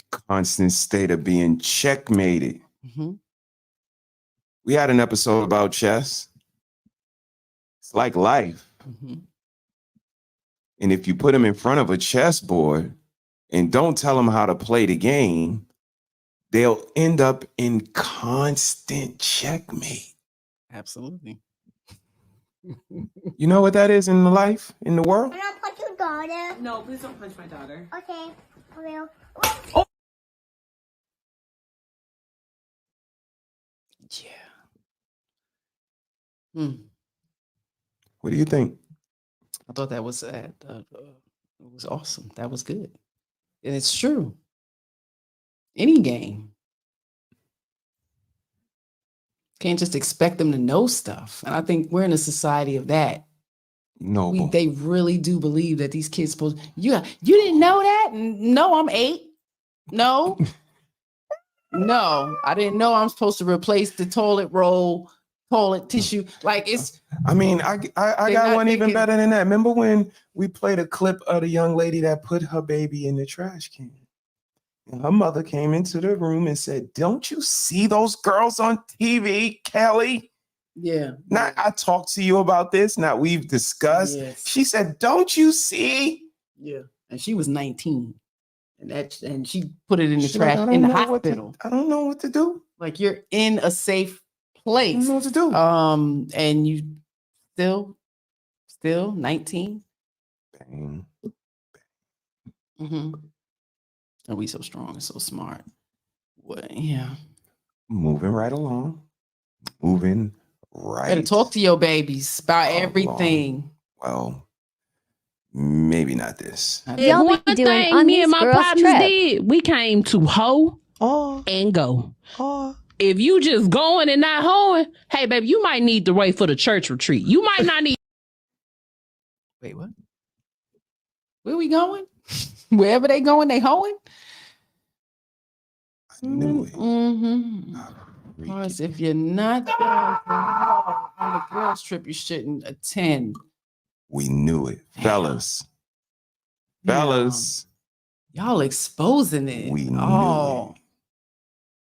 Constant state of being checkmated. We had an episode about chess. It's like life. And if you put them in front of a chessboard and don't tell them how to play the game, they'll end up in constant checkmate. Absolutely. You know what that is in the life, in the world? I'm gonna punch your daughter. No, please don't punch my daughter. Okay. I will. Oh. Yeah. What do you think? I thought that was it was awesome. That was good. And it's true. Any game. Can't just expect them to know stuff. And I think we're in a society of that. No. They really do believe that these kids supposed you didn't know that? No, I'm 8. No. No, I didn't know I'm supposed to replace the toilet roll, toilet tissue. Like it's I mean, I got one even better than that. Remember when we played a clip of the young lady that put her baby in the trash can? And her mother came into the room and said, "Don't you see those girls on TV, Kelly?" Yeah. Now I talked to you about this. Now we've discussed. Yes. She said, "Don't you see?" Yeah. And she was 19. And she put it in the She's trash like, in the hospital. I don't know what to do. Like you're in a safe place. I don't know what to do. And you still 19. Bang. Are we so strong and so smart? What? Yeah. Moving right along. Moving right. Better talk to your babies about everything. Well, Maybe not this. Y'all One be doing thing on me these and my girls' partners trip. did, we came to hoe and go. If you just going and not hoeing, hey, baby, you might need to wait for the church retreat. You might not need. Wait, what? Where we going? Wherever they going, they hoeing? I knew it. Because if you're not down on the girls' trip, you shouldn't attend. We knew it. Fellas. Y'all exposing it. We knew it.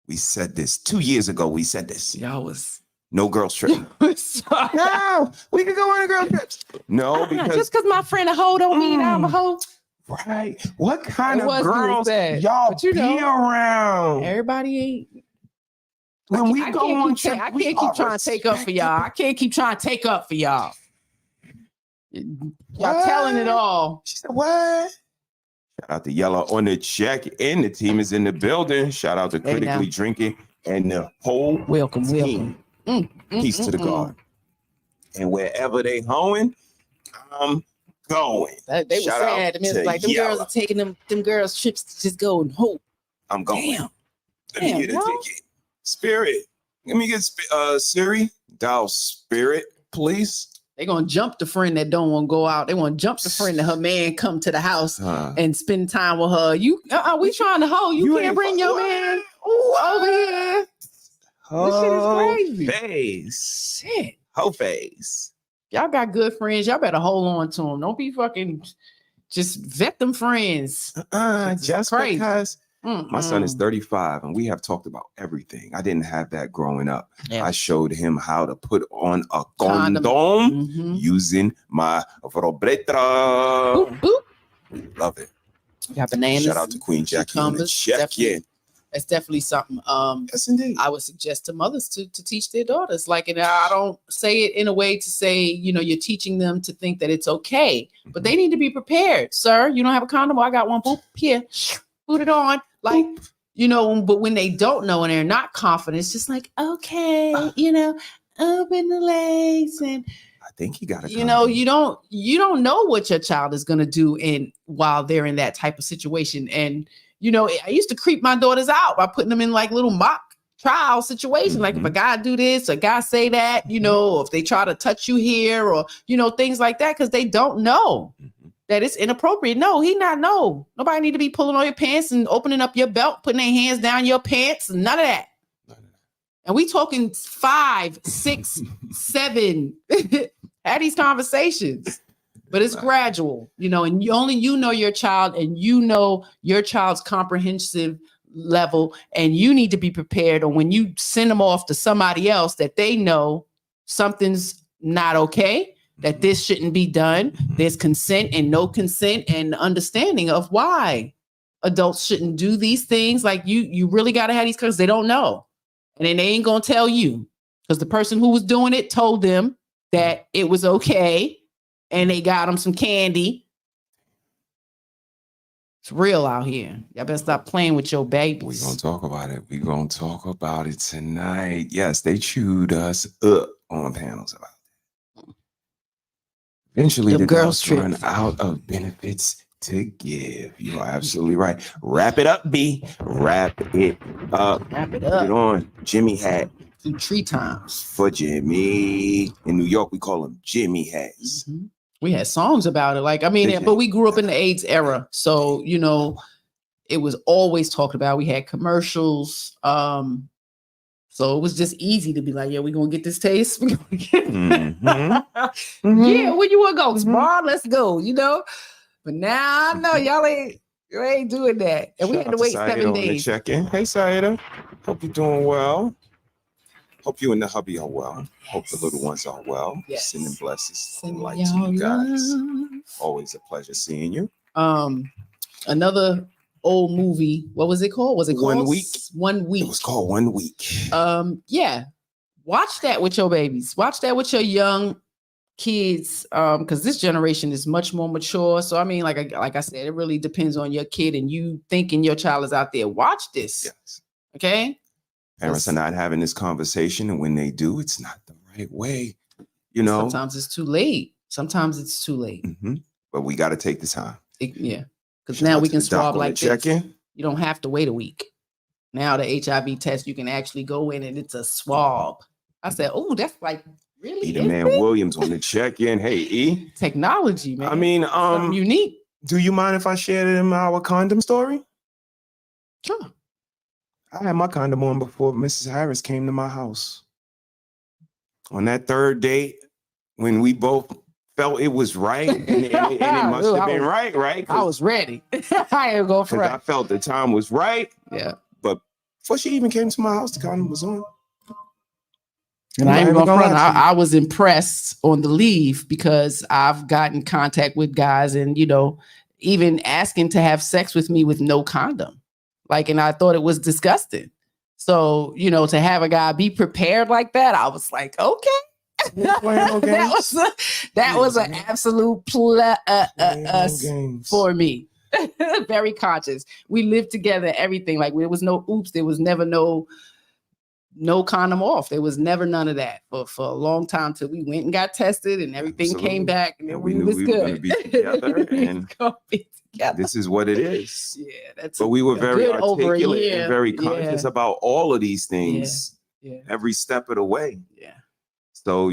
We said this 2 years ago. We said this. Y'all was no girls trip. No, we can go on a girl trip. No, because just because my friend a hoe don't mean I'm a hoe. Right. What kind It of was girls sad, y'all but you be know, around? Everybody ain't. When we go on trip, trip, I can't keep trying to take up for y'all. I can't keep trying to take up for y'all. Y'all telling it all. She said, what? Shout out to Yella on the check, and the team is in the building. Shout out to Critically Drinking and the whole team. Peace to the guard. And wherever they hoeing, I'm going. They were sad to me. It's like them girls are taking them girls trips to just go and hope. I'm going. Let me get a no? ticket. Spirit. Let me get Siri. Dial Spirit, please. They're gonna jump the friend that don't want to go out. They want to jump the friend that her man come to the house and spend time with her. We trying to hoe. You can't bring your man over here. This shit is crazy. Face. Shit. Hoe face. Y'all got good friends. Y'all better hold on to them. Don't be fucking just vet them friends. Just crazy. Because my son is 35 and we have talked about everything. I didn't have that growing up. I showed him how to put on a condom using my Robretra. Love it. Got bananas. Shout out to Queen Jackie on the check. That's definitely something. Yes, indeed. I would suggest to mothers to teach their daughters. Like, and I don't say it in a way to say, you're teaching them to think that it's okay, but they need to be prepared. Sir, you don't have a condom? I got one. Boop, here. Put it on. Like, but when they don't know and they're not confident, it's just like, okay, open the legs. And I think he got a you don't know what your child is going to do while they're in that type of situation. And I used to creep my daughters out by putting them in like little mock trial situations. Like if a guy do this, a guy say that, if they try to touch you here or, things like that, because they don't know that it's inappropriate. No, nobody need to be pulling on your pants and opening up your belt, putting their hands down your pants, and none of that. And we talking 5, 6, 7, had these conversations. But it's gradual, and you know your child and your child's comprehensive level, and you need to be prepared. Or when you send them off to somebody else, that they know something's not okay, that this shouldn't be done. There's consent and no consent and understanding of why adults shouldn't do these things. Like you really got to have these because they don't know. And then they ain't going to tell you because the person who was doing it told them that it was okay. And they got them some candy. It's real out here. Y'all better stop playing with your babies. We're going to talk about it. We're going to talk about it tonight. Yes, they chewed us up on panels about it. Eventually, the girls run out of benefits to give. You are absolutely right. Wrap it up, B. Wrap it up. Wrap it up. Put it on. Jimmy hat. 2, 3 times. For Jimmy. In New York, we call them Jimmy hats. We had songs about it. But we grew up in the AIDS era. So, it was always talked about. We had commercials. So it was just easy to be like, yeah, we're going to get this taste. Yeah, where you want to go? Smart, let's go, But now I know y'all ain't doing that. And we had to wait 7 days. Check in. Hey, Saida. Hope you're doing well. Hope you and the hubby are well. Yes. Hope the little ones are well. Yes. Sending blessings and light to you guys. Always a pleasure seeing you. Another old movie. What was it called? Was it called 1 Week? 1 Week. It was called 1 Week. Yeah. Watch that with your babies. Watch that with your young kids. Because this generation is much more mature. So like I said, it really depends on your kid and you thinking your child is out there. Watch this. Yes. Okay. Parents are not having this conversation, and when they do, it's not the right way. Sometimes it's too late. but we got to take the time. Because now we can swab like this. Check-in. You don't have to wait a week. Now the HIV test, you can actually go in and it's a swab. I said, oh, that's like really Man Williams on the check-in. Hey, E. Technology, man. I mean, something unique. Do you mind if I share it in our condom story? Sure. I had my condom on before Mrs. Harris came to my house. On that third date, when we both felt it was right, and it must have been right? I was ready. I ain't go for it. I felt the time was right. Yeah. But before she even came to my house, the condom was on. And I ain't gonna front. I was impressed on the leave because I've gotten contact with guys and, even asking to have sex with me with no condom. And I thought it was disgusting. So, to have a guy be prepared like that, I was like, okay. that was an absolute plus for me. Very conscious. We lived together, everything. There was no oops. There was never no condom off. There was never none of that for a long time till we went and got tested and everything came back and we knew we were going to be together. And this is what it is. Yeah, but we were very articulate and very conscious about all of these things every step of the way. Yeah. So,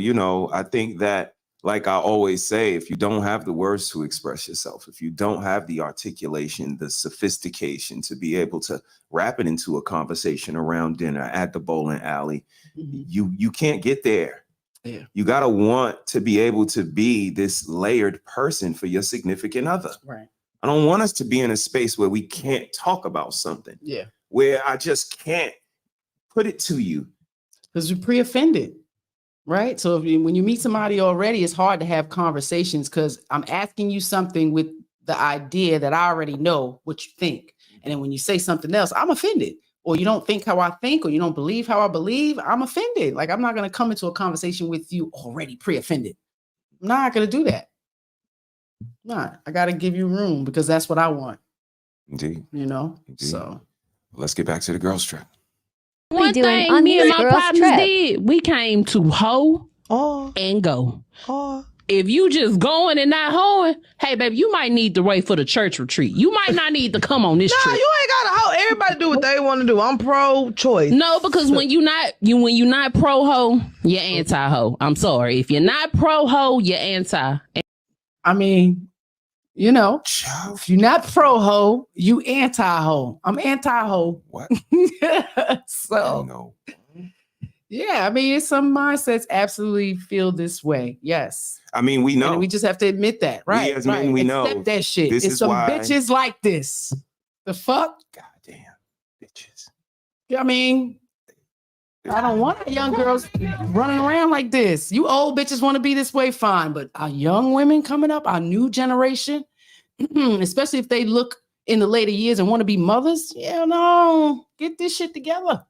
I think that, like I always say, if you don't have the words to express yourself, if you don't have the articulation, the sophistication to be able to wrap it into a conversation around dinner at the bowling alley, you can't get there. Yeah. You got to want to be able to be this layered person for your significant other. Right. I don't want us to be in a space where we can't talk about something. Yeah. Where I just can't put it to you. Because you're pre-offended. Right. So when you meet somebody already, it's hard to have conversations because I'm asking you something with the idea that I already know what you think. And then when you say something else, I'm offended. Or you don't think how I think, or you don't believe how I believe, I'm offended. I'm not going to come into a conversation with you already pre-offended. I'm not going to do that. Nah, I got to give you room because that's what I want. Indeed. Indeed. So let's get back to the girls trip. One thing me and my partners did, we came to hoe and go. If you just going and not hoeing, hey, baby, you might need to wait for the church retreat. You might not need to come on this trip. You ain't got to hoe. Everybody do what they want to do. I'm pro-choice. No, because when you not pro-hoe, you're anti-hoe. I'm sorry. If you're not pro-hoe, you're anti. I mean, if you're not pro-hoe, you anti-hoe. I'm anti-hoe. What? So, yeah, I mean, some mindsets absolutely feel this way. Yes. I mean, we know. And we just have to admit that, right? We as men, we know. Accept that shit. It's some bitches like this. The fuck? Goddamn bitches. I mean, I don't want young girls running around like this. You old bitches want to be this way, fine. But our young women coming up, our new generation, especially if they look in the later years and want to be mothers, get this shit together.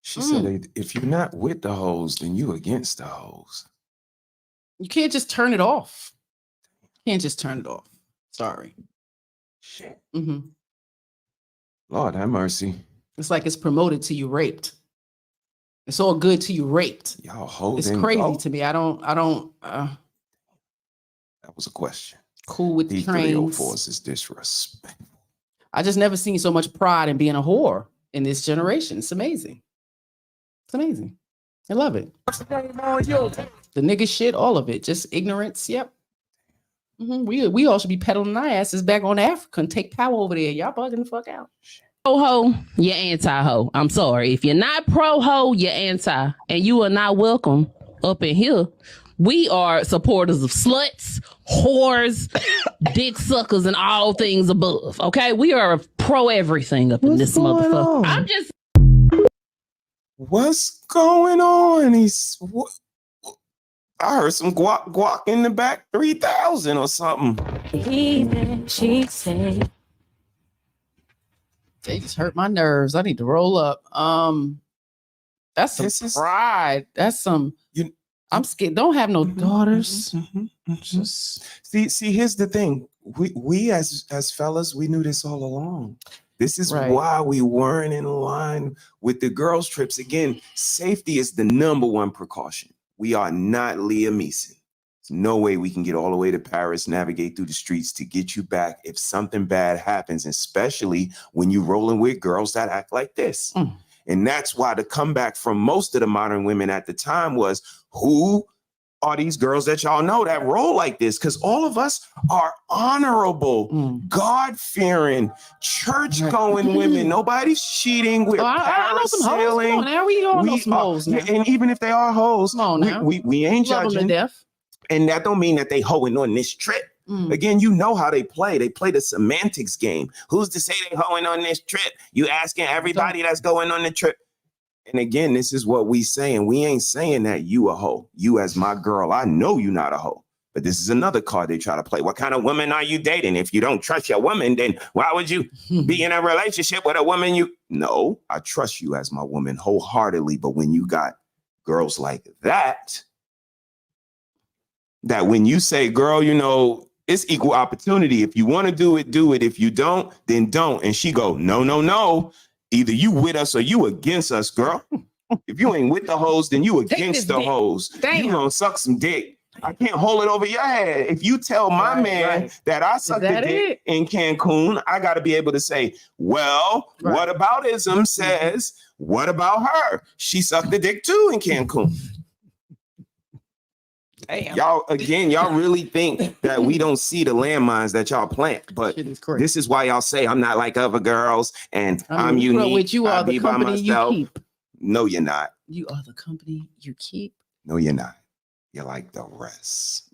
She said, if you're not with the hoes, then you against the hoes. You can't just turn it off. Sorry. Shit. Mm-hmm. Lord have mercy. It's like it's promoted till you raped. It's all good till you raped. Y'all holding. It's crazy to me. I don't. That was a question. Cool with the trains. 304s is disrespectful. I just never seen so much pride in being a whore in this generation. It's amazing. It's amazing. I love it. The nigga shit, all of it. Just ignorance. Yep. Mm-hmm. We all should be peddling our asses back on Africa and take power over there. Y'all bugging the fuck out. Pro-ho, you're anti-ho. I'm sorry. If you're not pro-ho, you're anti. And you are not welcome up in here. We are supporters of sluts, whores, dick suckers, and all things above. Okay? We are pro everything up in this motherfucker. I'm just... What's going on? I heard some guac in the back, 3,000 or something. She said. They just hurt my nerves. I need to roll up. That's some pride. That's some. I'm scared. Don't have no daughters. Just see. Here's the thing. We as fellas, we knew this all along. This is why we weren't in line with the girls' trips. Again, safety is the number one precaution. We are not Liam Neeson. no way we can get all the way to Paris, navigate through the streets to get you back if something bad happens, especially when you're rolling with girls that act like this. And that's why the comeback from most of the modern women at the time was, who are these girls that y'all know that roll like this? Because all of us are honorable, God-fearing, church-going women. Nobody's cheating. We're parasailing. Now we all know some hoes now. And even if they are hoes, we ain't Love them judging. to death. And that don't mean that they hoeing on this trip. Again, you know how they play. They play the semantics game. Who's to say they hoeing on this trip? You asking everybody that's going on the trip. And again, this is what we saying. We ain't saying that you a hoe. You as my girl, I know you not a hoe. But this is another card they try to play. What kind of woman are you dating? If you don't trust your woman, then why would you be in a relationship with a woman you... No, I trust you as my woman wholeheartedly. But when you got girls like that when you say, girl, you know, it's equal opportunity. If you want to do it, do it. If you don't, then don't. And she go, no, no, no. Either you with us or you against us, girl. If you ain't with the hoes, then you against the hoes. You gonna suck some dick. I can't hold it over your head. If you tell my man that I sucked the dick in Cancun, I got to be able to say, well, what aboutism says, what about her? She sucked the dick too in Cancun. Damn. Y'all really think that we don't see the landmines that y'all plant, but this is why y'all say I'm not like other girls and I'm unique. Which you are the company you keep. No, you're not. You are the company you keep. No, you're not. You're like the rest.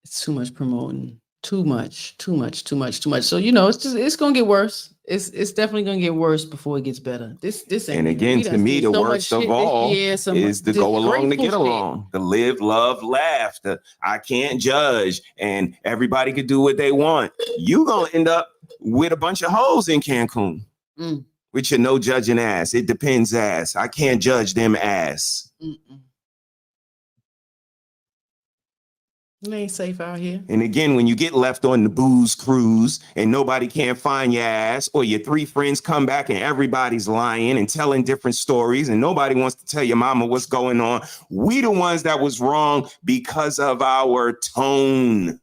It's too much promoting. Too much. So it's gonna get worse. It's definitely gonna get worse before it gets better. This and again, to me, the worst of all is to go along to get along, to live, love, laugh. I can't judge, and everybody could do what they want. You gonna end up with a bunch of hoes in Cancun with your no judging ass. It depends ass. I can't judge them ass. It ain't safe out here. And again, when you get left on the booze cruise and nobody can find your ass, or your three friends come back and everybody's lying and telling different stories and nobody wants to tell your mama what's going on, we the ones that was wrong because of our tone.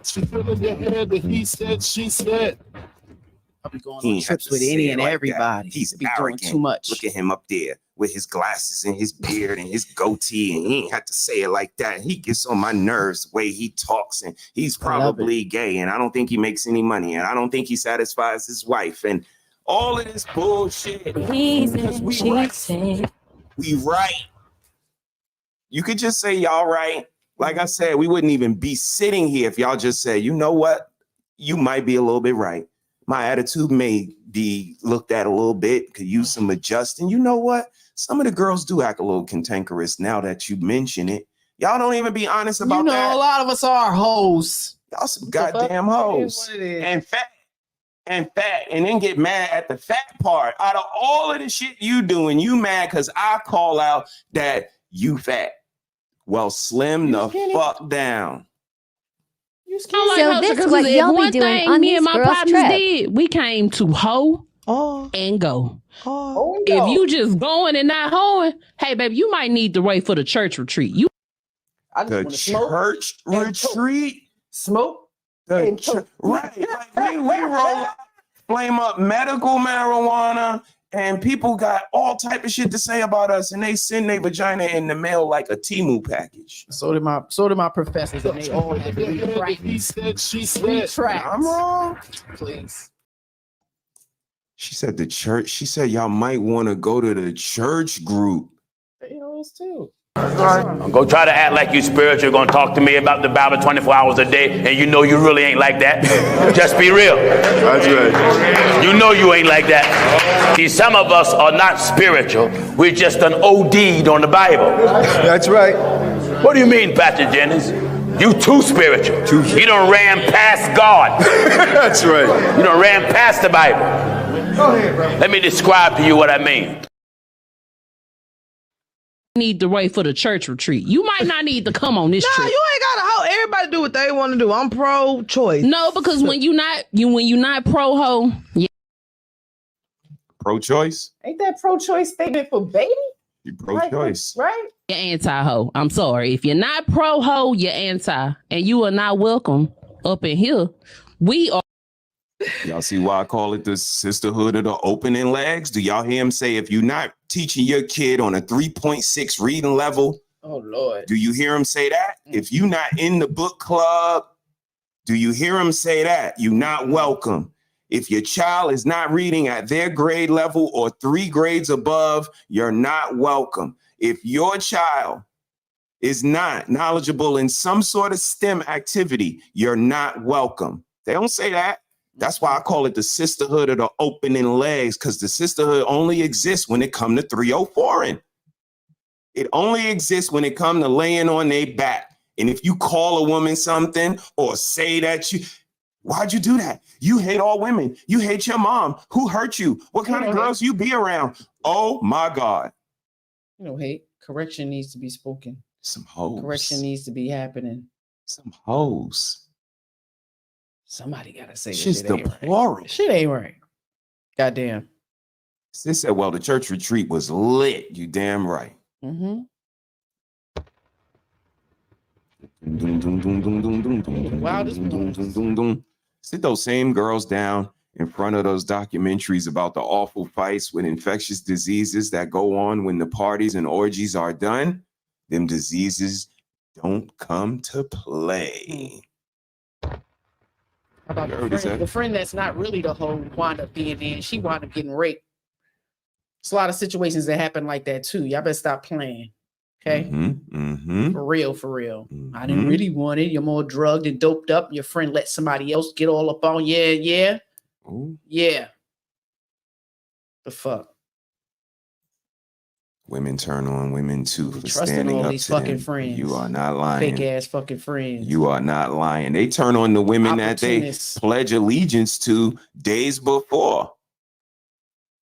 She feeling your head that he said, she said. I'll be going on trips with any and everybody. He's be arrogant. Doing too much. Look at him up there with his glasses and his beard and his goatee, and he ain't have to say it like that. He gets on my nerves the way he talks, and he's probably gay, and I don't think he makes any money, and I don't think he satisfies his wife, and all of this bullshit. Because we right. We right. You could just say y'all right. Like I said, we wouldn't even be sitting here if y'all just said, you know what? You might be a little bit right. My attitude may be looked at a little bit, could use some adjusting. You know what? Some of the girls do act a little cantankerous now that you mention it. Y'all don't even be honest about that. A lot of us are hoes. Y'all some goddamn hoes. And fat. And then get mad at the fat part. Out of all of the shit you doing, you mad because I call out that you fat. Well, slim the fuck down. So this is what y'all be doing on these girls' trip. We came to hoe and go. If you just going and not hoeing, hey, baby, you might need to wait for the church retreat. The church retreat? Smoke? Right. Like we roll up, flame up medical marijuana, and people got all type of shit to say about us, and they send their vagina in the mail like a Temu package. So did my professors, and they all had to retract. He said, she said. I'm wrong. Please. She said the church. She said y'all might want to go to the church group. They hoes too. Go try to act like you spiritual. You're going to talk to me about the Bible 24 hours a day, and you know you really ain't like that. Just be real. That's right. You know you ain't like that. See, some of us are not spiritual. We're just an OD'd on the Bible. That's right. What do you mean, Pastor Jennings? You too spiritual. You done ran past God. That's right. You done ran past the Bible. Go ahead, bro. Let me describe to you what I mean. Need to wait for the church retreat. You might not need to come on this trip. You ain't gotta hoe. Everybody do what they want to do. I'm pro-choice. No, because when you not pro-ho, Pro-choice? Ain't that pro-choice statement for baby? You're pro-choice. Right? You're anti-ho. I'm sorry. If you're not pro-ho, you're anti. And you are not welcome up in here. We are. Y'all see why I call it the sisterhood of the opening legs? Do y'all hear him say, if you're not teaching your kid on a 3.6 reading level, oh Lord, do you hear him say that? If you're not in the book club, do you hear him say that? You're not welcome. If your child is not reading at their grade level or 3 grades above, you're not welcome. If your child is not knowledgeable in some sort of STEM activity, you're not welcome. They don't say that. That's why I call it the sisterhood of the opening legs, because the sisterhood only exists when it comes to 304ing. It only exists when it comes to laying on their back. And if you call a woman something or say that why'd you do that? You hate all women. You hate your mom. Who hurt you? What kind of girls you be around? Oh my God. You know, hate. Correction needs to be spoken. Some hoes. Correction needs to be happening. Some hoes. Somebody gotta say shit's shit ain't deplorable. right. Shit ain't right. Goddamn. They said, well, the church retreat was lit. You damn right. Mm-hmm. Sit those same girls down in front of those documentaries about the awful fights with infectious diseases that go on when the parties and orgies are done. Them diseases don't come to play. How about the friend that's not really the hoe wound up being there, and she wound up getting raped. It's a lot of situations that happen like that too. Y'all better stop playing. Okay? For real, for real. I didn't really want it. You're more drugged and doped up. Your friend let somebody else get all up on. Yeah. Ooh. Yeah. The fuck? Women turn on women too for standing all up these to fucking them. friends. You are not lying. Fake ass fucking friends. You are not lying. They turn on the women that they pledge allegiance to days before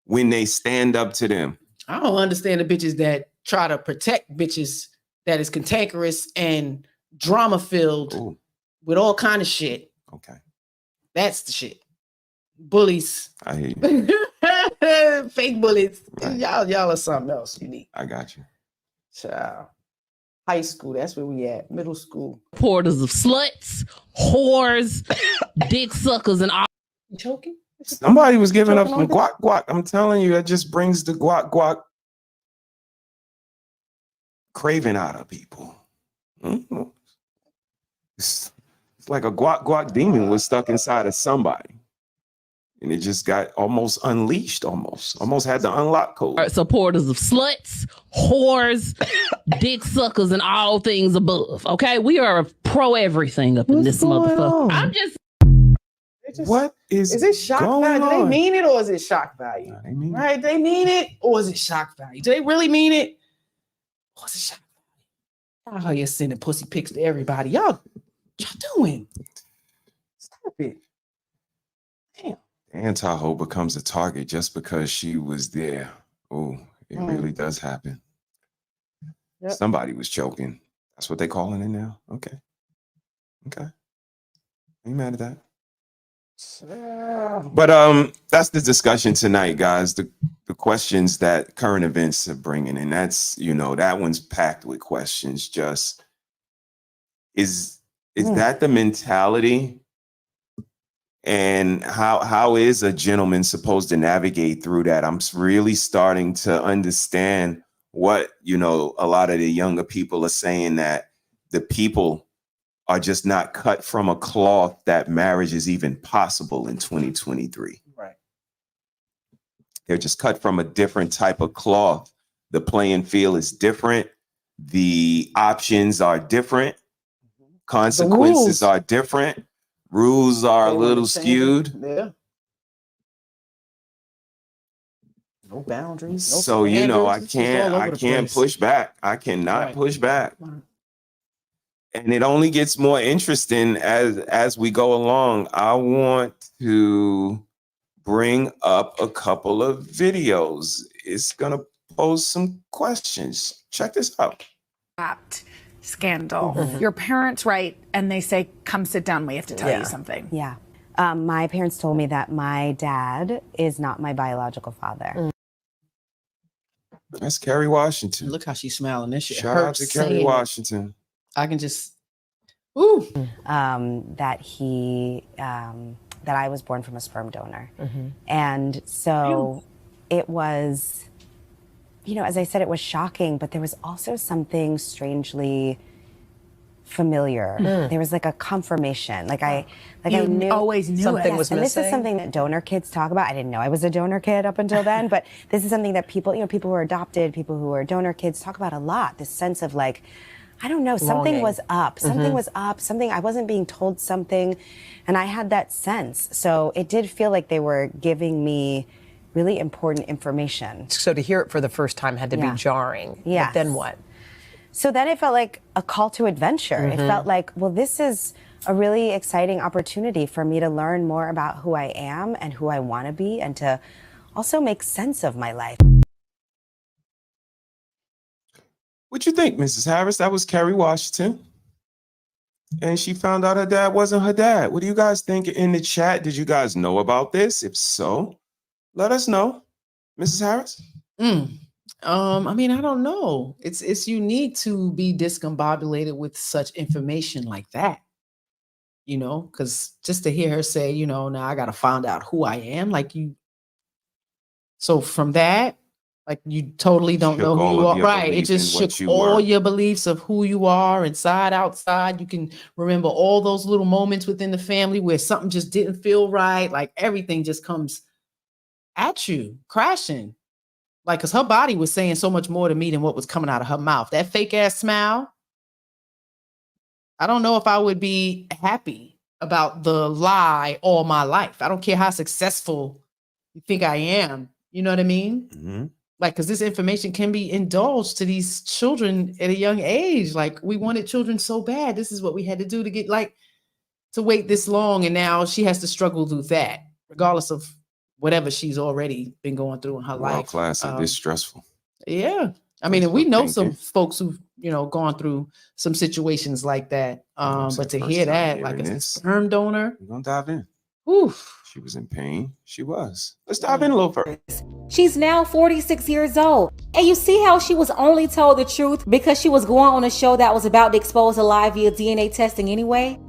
when they stand up to them. I don't understand the bitches that try to protect bitches that is cantankerous and drama filled with all kind of shit. Okay. That's the shit. Bullies. I hear you. Fake bullies. Right. Y'all are something else unique. I got you. Child. High school, that's where we at. Middle school. Porters of sluts, whores, dick suckers, and all. You choking? Somebody was giving up some guac. I'm telling you, that just brings the guac craving out of people. Mm-hmm. It's like a guac demon was stuck inside of somebody. And it just got almost unleashed, almost had the unlock code. Supporters of sluts, whores, dick suckers, and all things above. Okay, we are pro everything up in this motherfucker. I'm just. What is it shock value? Do they mean it or is it shock value? They mean right? They mean it or is it shock value? Do they really mean it? Or is it shock value? Oh, you're sending pussy pics to everybody. Y'all doing? Stop it. Damn. Anti-ho becomes a target just because she was there. Oh, it really does happen. Yep. Somebody was choking. That's what they calling it now. Okay. Ain't mad at that. But that's the discussion tonight, guys. The questions that current events are bringing, and that's, that one's packed with questions. Just is that the mentality? And how is a gentleman supposed to navigate through that? I'm really starting to understand what, a lot of the younger people are saying, that the people are just not cut from a cloth that marriage is even possible in 2023. Right. They're just cut from a different type of cloth. The playing field is different. The options are different. Consequences are different. Rules are a little skewed. Yeah. No boundaries. No so I can't push back. I cannot push back. Right. And it only gets more interesting as we go along. I want to bring up a couple of videos. It's gonna pose some questions. Check this out. Scandal. Your parents write and they say, come sit down, we have to tell you something. Yeah. My parents told me that my dad is not my biological father. That's Kerry Washington. Look how she's smiling. This shit Shout out hurts to Kerry saying it. Washington. I can just, ooh. That I was born from a sperm donor. And so it was, you know, as I said, it was shocking, but there was also something strangely familiar. There was like a confirmation. I knew always knew something it. was and this is missing. something that donor kids talk about. I didn't know I was a donor kid up until then, but this is something that people, you know, people who are adopted, people who are donor kids talk about a lot. This sense of like, I don't know, something Longing. was up. Something was up. Something, I wasn't being told something. And I had that sense. So it did feel like they were giving me really important information. So to hear it for the first time had to be jarring. Yes. But then what? So then it felt like a call to adventure. It felt like, well, this is a really exciting opportunity for me to learn more about who I am and who I want to be, and to also make sense of my life. What you think, Mrs. Harris? That was Kerry Washington. And she found out her dad wasn't her dad. What do you guys think in the chat? Did you guys know about this? If so, let us know. Mrs. Harris? I mean, I don't know. It's unique to be discombobulated with such information like that. You know, because just to hear her say, you know, now I got to find out who I am. Like you. So from that, like you totally don't know who you are. Right. It just shook all your beliefs of who you are inside, outside. You can remember all those little moments within the family where something just didn't feel right. Like everything just comes at you, crashing. Like, because her body was saying so much more to me than what was coming out of her mouth. That fake ass smile. I don't know if I would be happy about the lie all my life. I don't care how successful you think I am. You know what I mean? Like, because this information can be indulged to these children at a young age. Like, we wanted children so bad. This is what we had to do to get, like, to wait this long. And now she has to struggle through that, regardless of whatever she's already been going through in her life. Classic. This stressful. Yeah. I mean, and we know some folks who've, you know, gone through some situations like that. But to hear that, like a sperm donor. We're going to dive in. Oof. She was in pain. She was. Let's dive in a little further. She's now 46 years old. And you see how she was only told the truth because she was going on a show that was about to expose a lie via DNA testing anyway?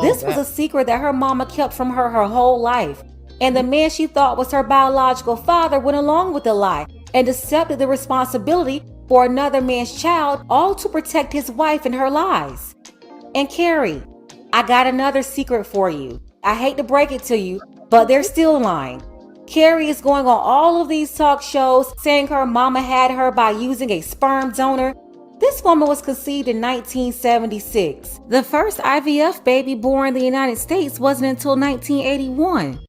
This was a secret that her mama kept from her whole life. And the man she thought was her biological father went along with the lie and accepted the responsibility for another man's child, all to protect his wife and her lies. And Carrie, I got another secret for you. I hate to break it to you, but they're still lying. Carrie is going on all of these talk shows saying her mama had her by using a sperm donor. This woman was conceived in 1976. The first IVF baby born in the United States wasn't until 1981.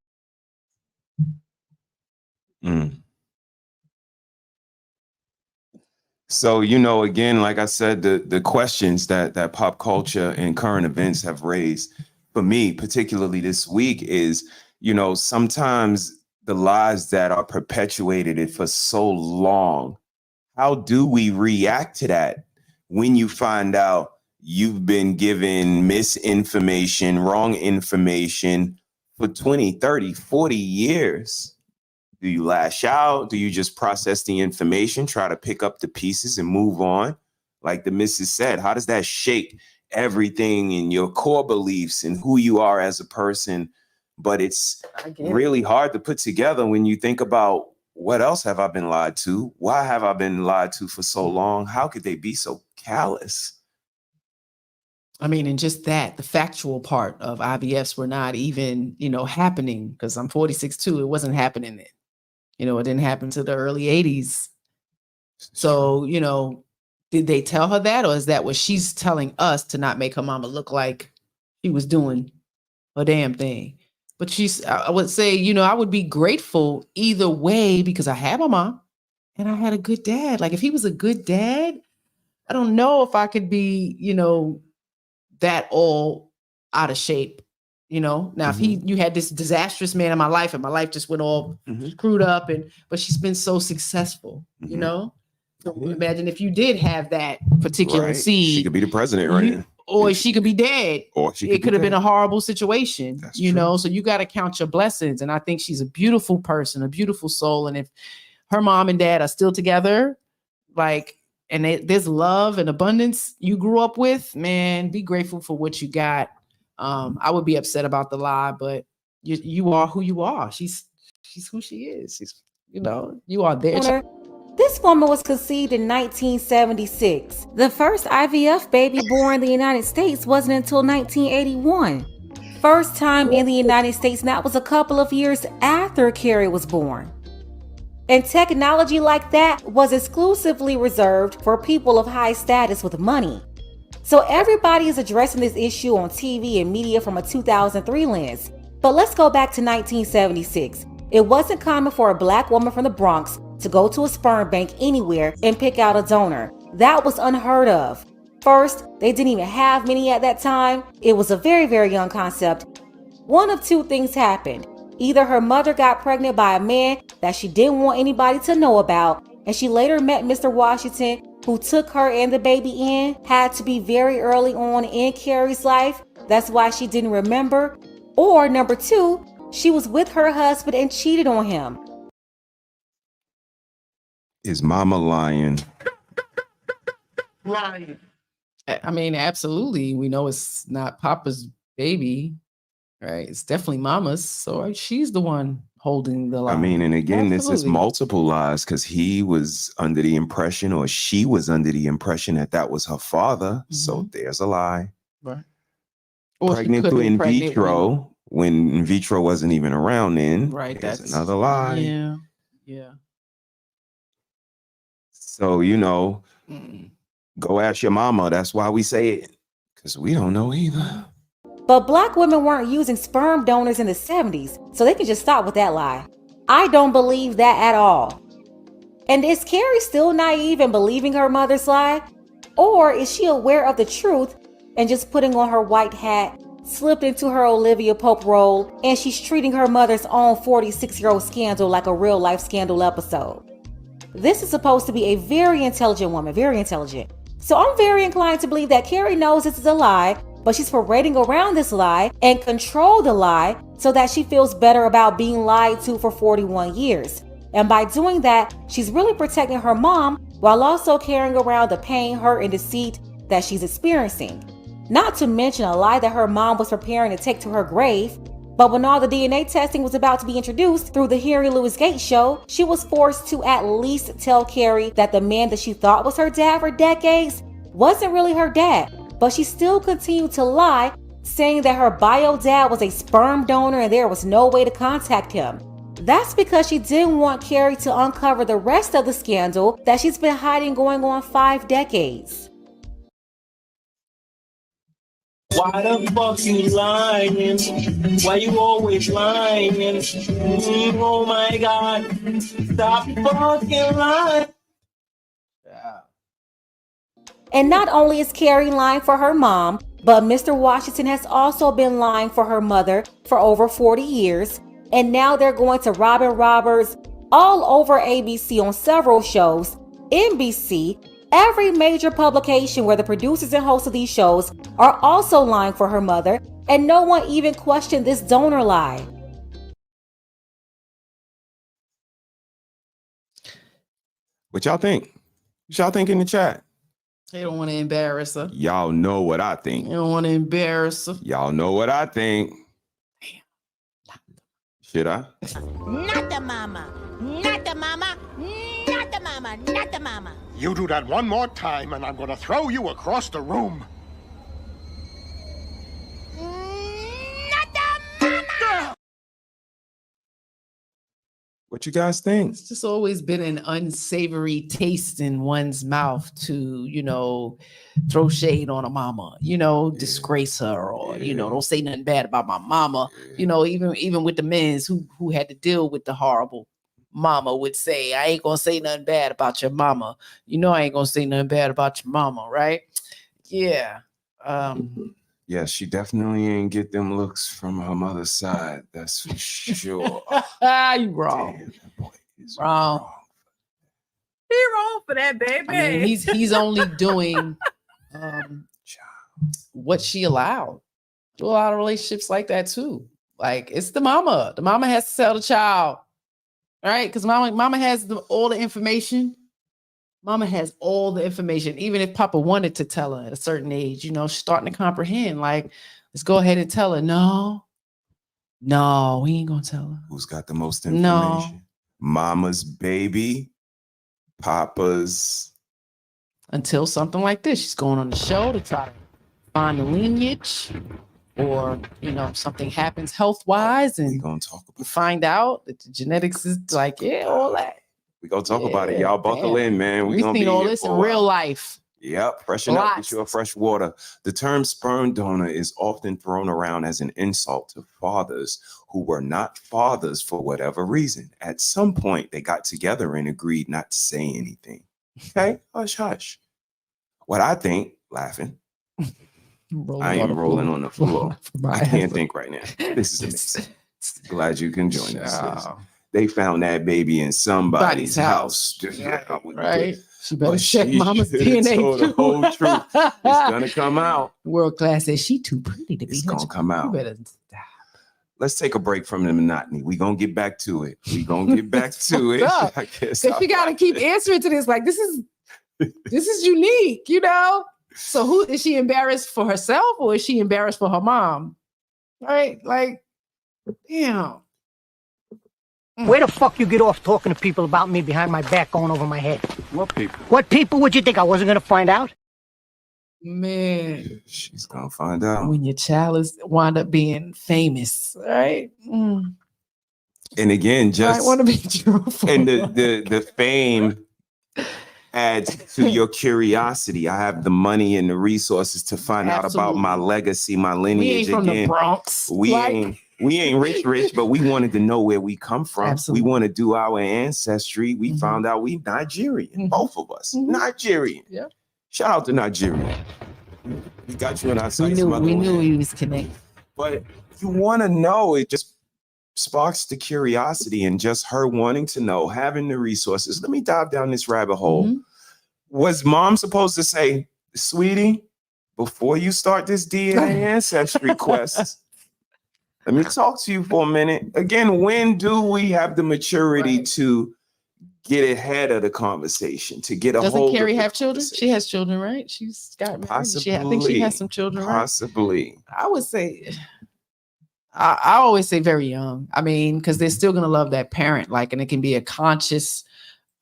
So, you know, again, like I said, the questions that pop culture and current events have raised for me, particularly this week, is, you know, sometimes the lies that are perpetuated for so long, how do we react to that when you find out you've been given misinformation, wrong information for 20, 30, 40 years? Do you lash out? Do you just process the information, try to pick up the pieces and move on? Like the missus said, how does that shake everything in your core beliefs and who you are as a person? But it's really hard to put together when you think about, what else have I been lied to? Why have I been lied to for so long? How could they be so callous? I mean, and just that, the factual part of IVFs were not even, you know, happening, because I'm 46 too. It wasn't happening then. You know, it didn't happen to the early 80s. So, you know, did they tell her that? Or is that what she's telling us to not make her mama look like she was doing a damn thing? But I would say, you know, I would be grateful either way, because I had my mom and I had a good dad. Like, if he was a good dad, I don't know if I could be, you know, that all out of shape. You know, now if you had this disastrous man in my life and my life just went all screwed up, but she's been so successful, you know. So imagine if you did have that particular seed. She could be the president right now. Or she could be dead. Or it could have been a horrible situation. That's you know, so you got to count your blessings. And I think she's a beautiful person, a beautiful soul. And if her mom and dad are still together, like, and there's love and abundance you grew up with, man, be grateful for what you got. I would be upset about the lie, but you are who you are. She's who she is. She's, you are there. This woman was conceived in 1976. The first IVF baby born in the United States wasn't until 1981. First time in the United States, and that was a couple of years after Carrie was born. And technology like that was exclusively reserved for people of high status with money. So everybody is addressing this issue on TV and media from a 2003 lens. But let's go back to 1976. It wasn't common for a black woman from the Bronx to go to a sperm bank anywhere and pick out a donor. That was unheard of. First, they didn't even have many at that time. It was a very, very young concept. One of two things happened. Either her mother got pregnant by a man that she didn't want anybody to know about, and she later met Mr. Washington, who took her and the baby in. Had to be very early on in Carrie's life. That's why she didn't remember. Or number two, she was with her husband and cheated on him. Is mama lying? Lying. I mean, absolutely. We know it's not Papa's baby, right? It's definitely mama's. So she's the one holding the lie. I mean, and again, Absolutely. This is multiple lies because he was under the impression, or she was under the impression that was her father. Mm-hmm. So there's a lie. Right. Or pregnant through in vitro when in vitro wasn't even around then. Right. That's That's another lie. Yeah. Yeah. So, go ask your mama. That's why we say it, because we don't know either. But black women weren't using sperm donors in the 70s, so they can just stop with that lie. I don't believe that at all. And is Carrie still naive and believing her mother's lie? Or is she aware of the truth and just putting on her white hat, slipped into her Olivia Pope role, and she's treating her mother's own 46-year-old scandal like a real-life scandal episode? This is supposed to be a very intelligent woman, very intelligent. So I'm very inclined to believe that Carrie knows this is a lie, but she's parading around this lie and control the lie so that she feels better about being lied to for 41 years. And by doing that, she's really protecting her mom while also carrying around the pain, hurt, and deceit that she's experiencing. Not to mention a lie that her mom was preparing to take to her grave. But when all the DNA testing was about to be introduced through the Henry Louis Gates show, she was forced to at least tell Carrie that the man that she thought was her dad for decades wasn't really her dad. But she still continued to lie, saying that her bio dad was a sperm donor and there was no way to contact him. That's because she didn't want Carrie to uncover the rest of the scandal that she's been hiding going on 5 decades. Why the fuck you lying? Why you always lying? Oh my God. Stop fucking lying. Yeah. And not only is Carrie lying for her mom, but Mr. Washington has also been lying for her mother for over 40 years. And now they're going to Robin Roberts all over ABC on several shows, NBC, every major publication where the producers and hosts of these shows are also lying for her mother, and no one even questioned this donor lie. What y'all think? What y'all think in the chat? They don't want to embarrass her. Y'all know what I think. They don't want to embarrass her. Y'all know what I think. Should I? Not the mama. Not the mama. Not the mama. Not the mama. You do that one more time and I'm going to throw you across the room. Not the mama. What you guys think? It's just always been an unsavory taste in one's mouth to, throw shade on a mama, disgrace her, or, don't say nothing bad about my mama. Even with the men who had to deal with the horrible mama would say, I ain't gonna say nothing bad about your mama. I ain't gonna say nothing bad about your mama, right? Yeah. Yeah, she definitely ain't get them looks from her mother's side. That's for sure. You wrong. Damn, that boy is wrong. He wrong for that, baby. I mean, he's only doing what she allowed. Do a lot of relationships like that too. Like, it's the mama. The mama has to tell the child, right? Because mama has all the information. Mama has all the information, even if Papa wanted to tell her at a certain age, you know, she's starting to comprehend. Like, let's go ahead and tell her. No, we ain't gonna tell her. Who's got the most information? No. Mama's baby, Papa's. Until something like this, she's going on the show to try to find the lineage, or you know, something happens health-wise, and we gonna talk about find out that the genetics is like, all that. We gonna talk about it. Y'all buckle in, man. We've seen all this in real life. Yep, freshen up, get you a fresh water. The term sperm donor is often thrown around as an insult to fathers who were not fathers for whatever reason. At some point, they got together and agreed not to say anything. Okay, hush, hush. What I think, laughing, I am rolling on the floor. I can't think right now. This is amazing. Glad you can join us. They found that baby in somebody's house. Right? She better check Mama's DNA. Told the whole truth. It's gonna come out. World class says she too pretty to be. It's gonna come out. You better stop. Let's take a break from the monotony. We're gonna get back to it. I guess because you gotta keep answering to this. Like, this is unique, you know? So who is she embarrassed for herself, or is she embarrassed for her mom? Right? Like, damn. Where the fuck you get off talking to people about me behind my back, going over my head? What people? What people would you think I wasn't gonna find out? Man, she's gonna find out when your child is wind up being famous, right? And again, just I want to be truthful. And the fame adds to your curiosity. I have the money and the resources to find out about my legacy, my lineage. We ain't from the Bronx. We ain't rich, but we wanted to know where we come from. Absolutely. We want to do our ancestry. We found out we Nigerian, both of us. Nigerian. Yeah. Shout out to Nigeria. We got you in our sights. We knew he was connected. But you want to know, it just sparks the curiosity, and just her wanting to know, having the resources. Let me dive down this rabbit hole. Was mom supposed to say, sweetie, before you start this DNA ancestry quest, let me talk to you for a minute. Again, when do we have the maturity to get ahead of the conversation, to get a hold of Doesn't Carrie have children? She has children, right? She's got married. Possibly. I think she has some children, right? Possibly. I would say, I always say very young. I mean, because they're still going to love that parent, like, and it can be a conscious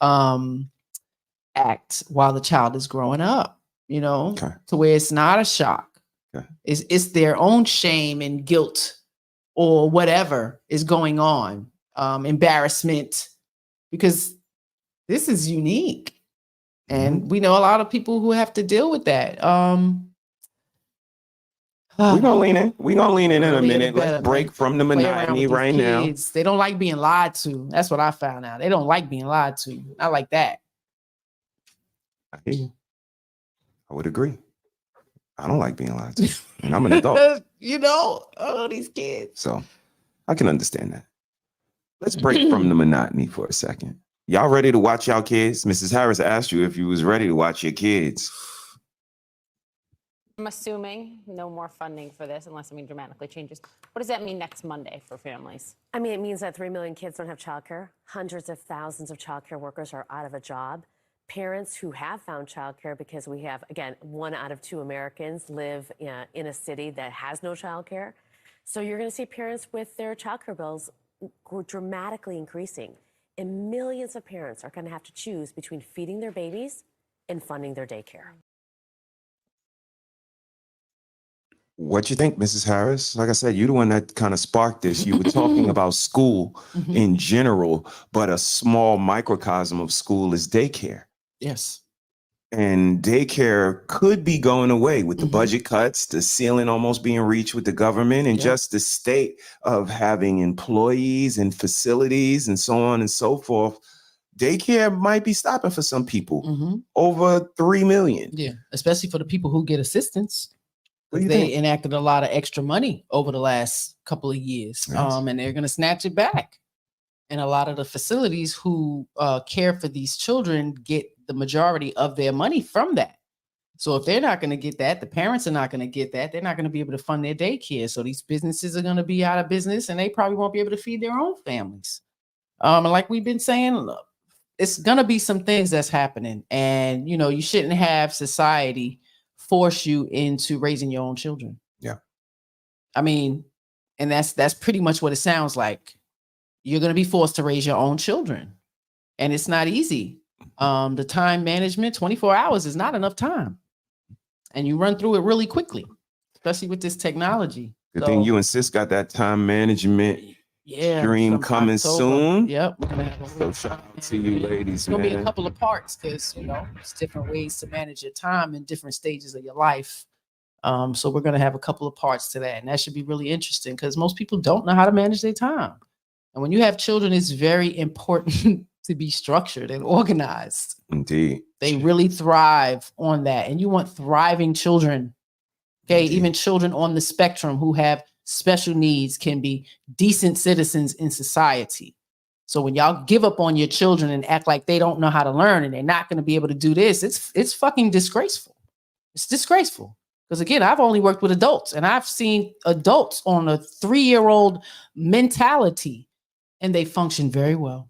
act while the child is growing up, you know, to where it's not a shock. It's their own shame and guilt or whatever is going on, embarrassment, because this is unique. And we know a lot of people who have to deal with that. We're gonna lean in. We're gonna lean in a minute. Let's break from the monotony right now. They don't like being lied to. That's what I found out. They don't like being lied to. Not like that. I hear you. I would agree. I don't like being lied to. And I'm an adult. You know, these kids. So I can understand that. Let's break from the monotony for a second. Y'all ready to watch y'all kids? Mrs. Harris asked you if you was ready to watch your kids. I'm assuming no more funding for this unless something dramatically changes. What does that mean next Monday for families? I mean, it means that 3 million kids don't have childcare. Hundreds of thousands of childcare workers are out of a job. Parents who have found childcare, because we have, again, 1 out of 2 Americans live in a city that has no childcare. So you're going to see parents with their childcare bills dramatically increasing. And millions of parents are going to have to choose between feeding their babies and funding their daycare. What you think, Mrs. Harris? Like I said, you're the one that kind of sparked this. You were talking about school in general, but a small microcosm of school is daycare. Yes. And daycare could be going away with the budget cuts, the ceiling almost being reached with the government, and just the state of having employees and facilities and so on and so forth. Daycare might be stopping for some people. Over 3 million. Yeah, especially for the people who get assistance. What do you They think? enacted a lot of extra money over the last couple of years, and they're going to snatch it back. And a lot of the facilities who care for these children get the majority of their money from that. So if they're not going to get that, the parents are not going to get that. They're not going to be able to fund their daycare. So these businesses are going to be out of business, and they probably won't be able to feed their own families. And like we've been saying, look, it's gonna be some things that's happening, and you know, you shouldn't have society force you into raising your own children. Yeah. I mean, and that's pretty much what it sounds like. You're gonna be forced to raise your own children, and it's not easy. The time management, 24 hours is not enough time, and you run through it really quickly, especially with this technology. Good thing you and Sis got that time management stream coming October. soon. Yep. We're gonna have So shout out to you ladies, it's gonna be a man. couple of parts because you know there's different ways to manage your time in different stages of your life. So we're gonna have a couple of parts to that, and that should be really interesting because most people don't know how to manage their time. And when you have children, it's very important to be structured and organized. Indeed. They really thrive on that, and you want thriving children. Okay, even children on the spectrum who have special needs can be decent citizens in society. So when y'all give up on your children and act like they don't know how to learn and they're not going to be able to do this, it's fucking disgraceful. It's disgraceful. Because again, I've only worked with adults, and I've seen adults on a 3-year-old mentality, and they function very well.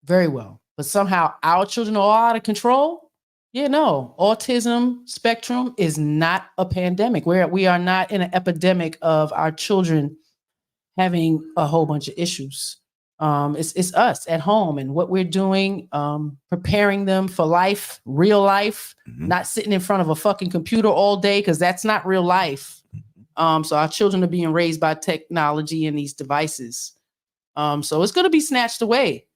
Very well. But somehow our children are all out of control. Yeah, no, autism spectrum is not a pandemic. We are not in an epidemic of our children having a whole bunch of issues. It's us at home and what we're doing, preparing them for life, real life, not sitting in front of a fucking computer all day because that's not real life. So our children are being raised by technology and these devices. So it's going to be snatched away.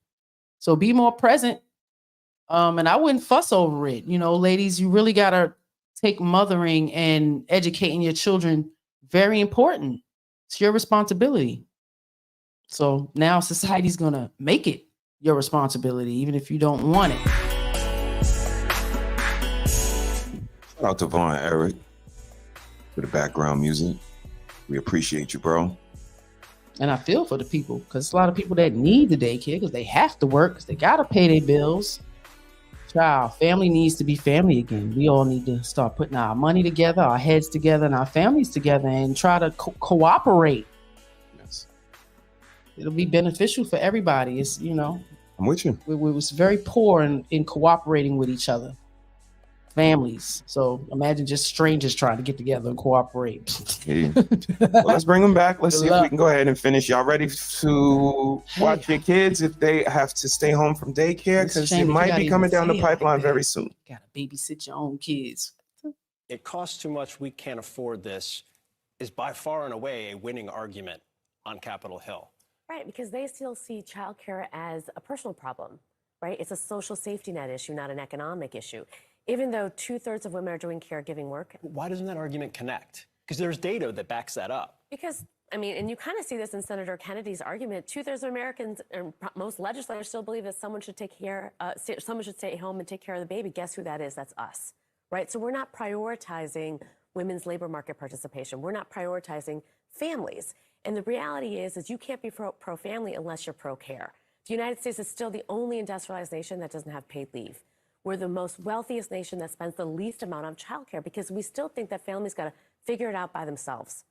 So be more present. And I wouldn't fuss over it. You know, ladies, you really got to take mothering and educating your children very important. It's your responsibility. So now society's going to make it your responsibility, even if you don't want it. Shout out to Vaughn Eric for the background music. We appreciate you, bro. And I feel for the people because a lot of people that need the daycare because they have to work because they got to pay their bills. Child, family needs to be family again. We all need to start putting our money together, our heads together, and our families together and try to cooperate. Yes. It'll be beneficial for everybody. It's, you know, I'm with you. We was very poor in cooperating with each other. Families. So imagine just strangers trying to get together and cooperate. Hey. Well, let's bring them back. Let's see if we can go ahead and finish. Y'all ready to watch your kids if they have to stay home from daycare? Because it might be coming down the pipeline very soon. Gotta babysit your own kids. It costs too much, we can't afford this, is by far and away a winning argument on Capitol Hill. Right, because they still see childcare as a personal problem, right? It's a social safety net issue, not an economic issue. Even though 2/3 of women are doing caregiving work. Why doesn't that argument connect? Because there's data that backs that up. Because, I mean, and you kind of see this in Senator Kennedy's argument. 2/3 of Americans, and most legislators still believe that someone should someone should stay home and take care of the baby. Guess who that is? That's us, right? So we're not prioritizing women's labor market participation. We're not prioritizing families. And the reality is you can't be pro-family unless you're pro-care. The United States is still the only industrialized nation that doesn't have paid leave. We're the most wealthiest nation that spends the least amount on childcare because we still think that families got to figure it out by themselves.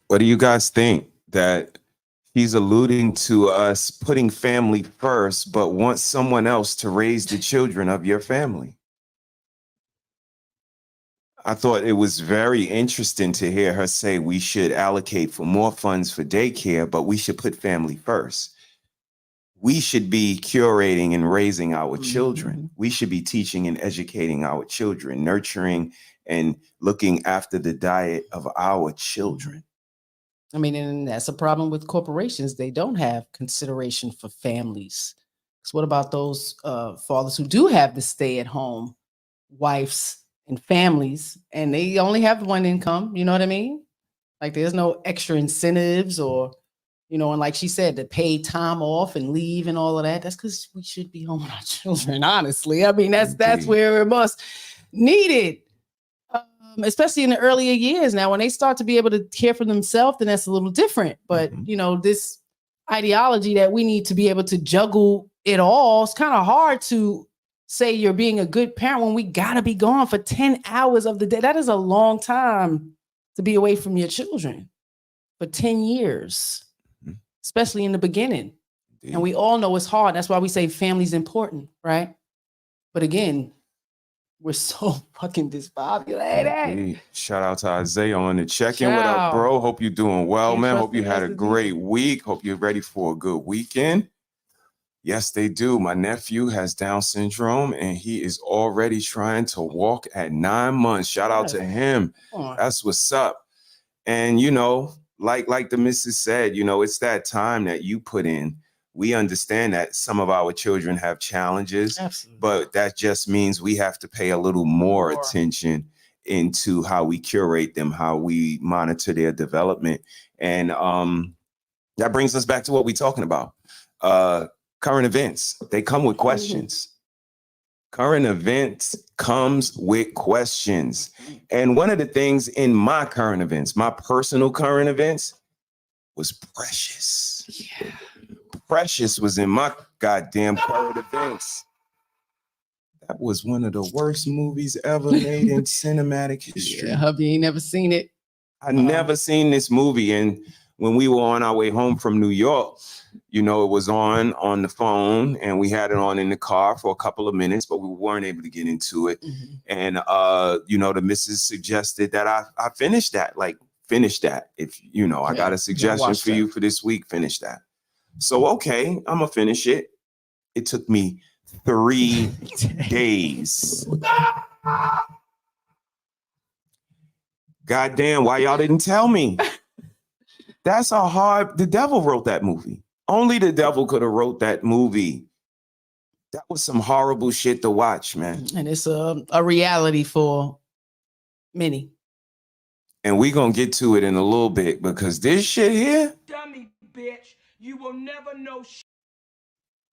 What do you guys think? That he's alluding to us putting family first, but want someone else to raise the children of your family? I thought it was very interesting to hear her say we should allocate for more funds for daycare, but we should put family first. We should be curating and raising our children. We should be teaching and educating our children, nurturing and looking after the diet of our children. I mean, and that's a problem with corporations. They don't have consideration for families. So what about those fathers who do have the stay-at-home wives and families, and they only have one income? You know what I mean? Like there's no extra incentives or, you know, and like she said, to pay time off and leave and all of that. That's because we should be home with our children, honestly. I mean, that's where it must need it. Especially in the earlier years. Now, when they start to be able to care for themselves, then that's a little different. But, you know, this ideology that we need to be able to juggle it all, it's kind of hard to say you're being a good parent when we got to be gone for 10 hours of the day. That is a long time to be away from your children for 10 years, especially in the beginning. And we all know it's hard. That's why we say family's important, right? But again, we're so fucking discombobulated. Indeed. Shout out to Isaiah on the check-in. What up, bro? Hope you're doing well, man. Hope you had a great week. Hope you're ready for a good weekend. Yes, they do. My nephew has Down syndrome, and he is already trying to walk at 9 months. Shout out to him. That's what's up. And, you know, like the missus said, you know, it's that time that you put in. We understand that some of our children have challenges, but that just means we have to pay a little more attention into how we curate them, how we monitor their development. And that brings us back to what we're talking about. Current events, they come with questions. Current events comes with questions. And one of the things in my current events, my personal current events, was Precious. Yeah. Precious was in my goddamn current events. That was one of the worst movies ever made in cinematic history. Yeah, hubby ain't never seen it. I never seen this movie. And when we were on our way home from New York, you know, it was on the phone, and we had it on in the car for a couple of minutes, but we weren't able to get into it. And, you know, the missus suggested that I finish that, like finish that. If, you know, I got a suggestion for you for this week, finish that. So, okay, I'm gonna finish it. It took me 3 days. Goddamn, why y'all didn't tell me? That's how hard the devil wrote that movie. Only the devil could have wrote that movie. That was some horrible shit to watch, man. And it's a reality for many. And we're going to get to it in a little bit, because this shit here. Dummy, bitch. You will never know shit.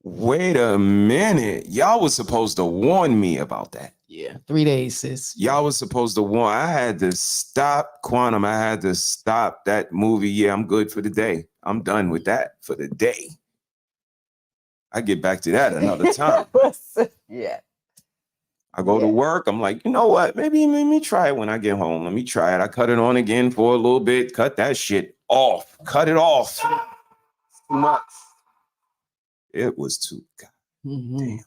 Wait a minute. Y'all was supposed to warn me about that. Yeah, 3 days, sis. Y'all was supposed to warn. I had to stop Quantum. I had to stop that movie. Yeah, I'm good for the day. I'm done with that for the day. I get back to that another time. Yeah. I go to work. I'm like, you know what? Maybe let me try it when I get home. Let me try it. I cut it on again for a little bit. Cut that shit off. Cut it off. Too much. It was too goddamn.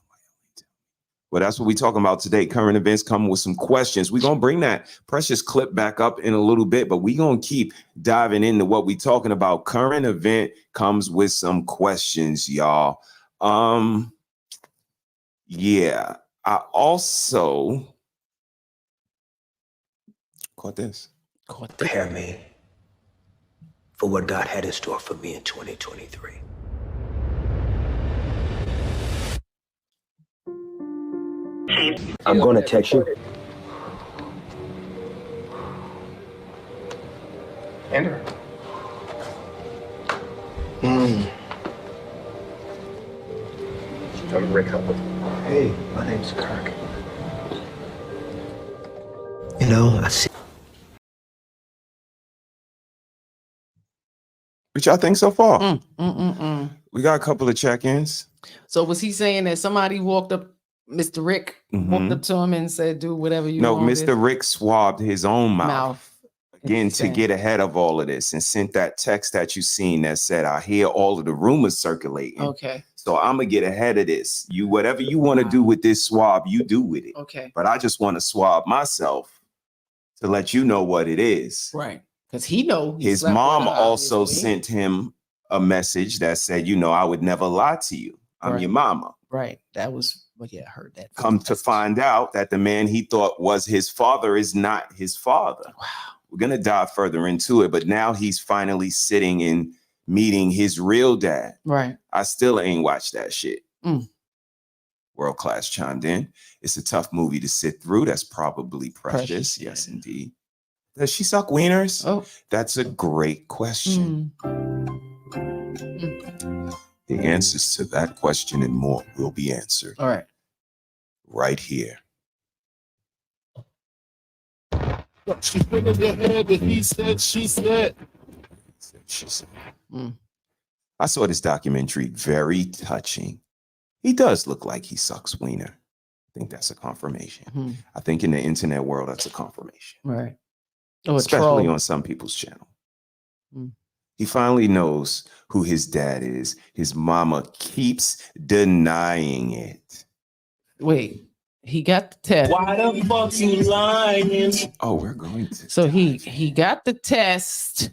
Well, that's what we're talking about today. Current events come with some questions. We're going to bring that Precious clip back up in a little bit, but we're going to keep diving into what we're talking about. Current event comes with some questions, y'all. Yeah. I also caught this. Prepare me for what God had in store for me in 2023. I'm going to text you. Enter. I'm Rick Hubbard. Hey, my name's Kirk. You know, I see. What y'all think so far? We got a couple of check-ins. So was he saying that somebody walked up, Mr. Rick walked up to him and said, do whatever you want? No, Mr. Rick swabbed his own mouth. Again, to get ahead of all of this, and sent that text that you seen that said, I hear all of the rumors circulating. Okay. So I'm going to get ahead of this. You, whatever you want to do with this swab, you do with it. Okay. But I just want to swab myself to let you know what it is. Right. Because he know his mom also sent him a message that said, you know, I would never lie to you. I'm your mama. Right. That was, well, yeah, I heard that. Come to find out that the man he thought was his father is not his father. Wow. We're going to dive further into it, but now he's finally sitting and meeting his real dad. Right. I still ain't watched that shit. World Class chimed in. It's a tough movie to sit through. That's probably Precious. Yes, indeed. Does she suck wieners? Oh, that's a great question. The answers to that question and more will be answered. All right. Right here. She put in your head that he said, she said. She said. I saw this documentary, very touching. He does look like he sucks wiener. I think that's a confirmation. I think in the internet world, that's a confirmation. Right. Oh, especially on some people's channel. He finally knows who his dad is. His mama keeps denying it. Wait, he got the test. Why the fuck you lying? Oh, we're going to. So he got the test.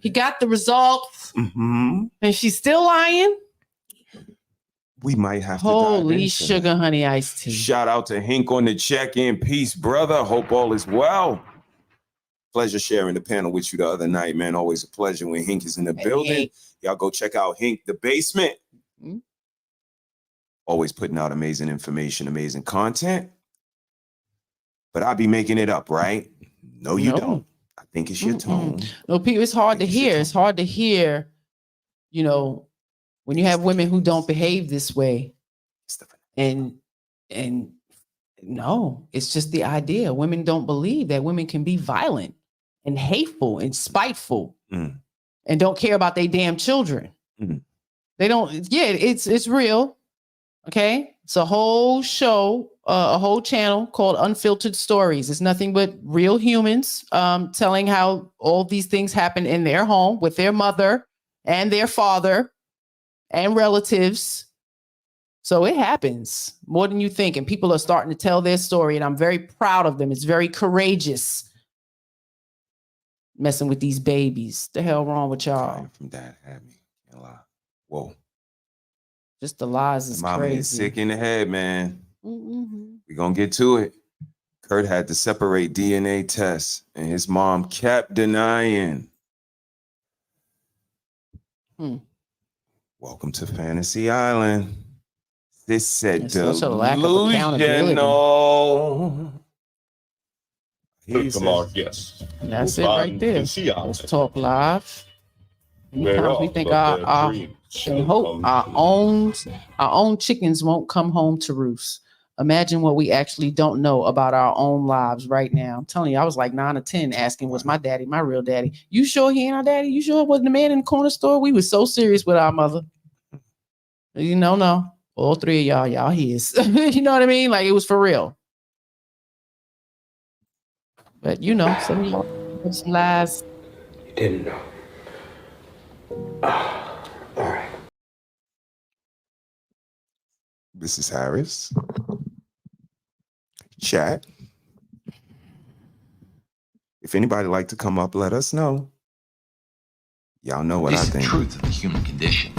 He got the results. Mm-hmm. And she's still lying? We might have to Holy dive into sugar that. honey iced tea. Shout out to Hink on the check-in. Peace, brother. Hope all is well. Pleasure sharing the panel with you the other night, man. Always a pleasure when Hink is in the building. Hey. Y'all go check out Hink the Basement. Mm-hmm. Always putting out amazing information, amazing content. But I be making it up, right? No, you don't. I think it's your tone. No, people, it's hard to hear. It's hard to hear, you know, when you have women who don't behave this way. And no, it's just the idea. Women don't believe that women can be violent and hateful and spiteful and don't care about their damn children. They don't, it's real. Okay. It's a whole show, a whole channel called Unfiltered Stories. It's nothing but real humans telling how all these things happen in their home with their mother and their father and relatives. So it happens more than you think. And people are starting to tell their story. And I'm very proud of them. It's very courageous. Messing with these babies. The hell wrong with y'all? From that had me. Can't lie. Whoa. Just the lies is Mama crazy. is sick in the head, man. Mm-hmm. We're going to get to it. Kurt had to separate DNA tests, and his mom kept denying. Welcome to Fantasy Island. This said delusional. That's it right there. Let's talk live. Sometimes we think our own chickens won't come home to roost. Imagine what we actually don't know about our own lives right now. I'm telling you, I was like 9 or 10 asking, was my daddy my real daddy? You sure he ain't our daddy? You sure it wasn't the man in the corner store? We were so serious with our mother. You know, no. All three of y'all his. You know what I mean? Like, it was for real. But you know, some of y'all have some lies. You didn't know. All right. Mrs. Harris. Chat. If anybody like to come up, let us know. Y'all know what I think. It's the truth of the human condition.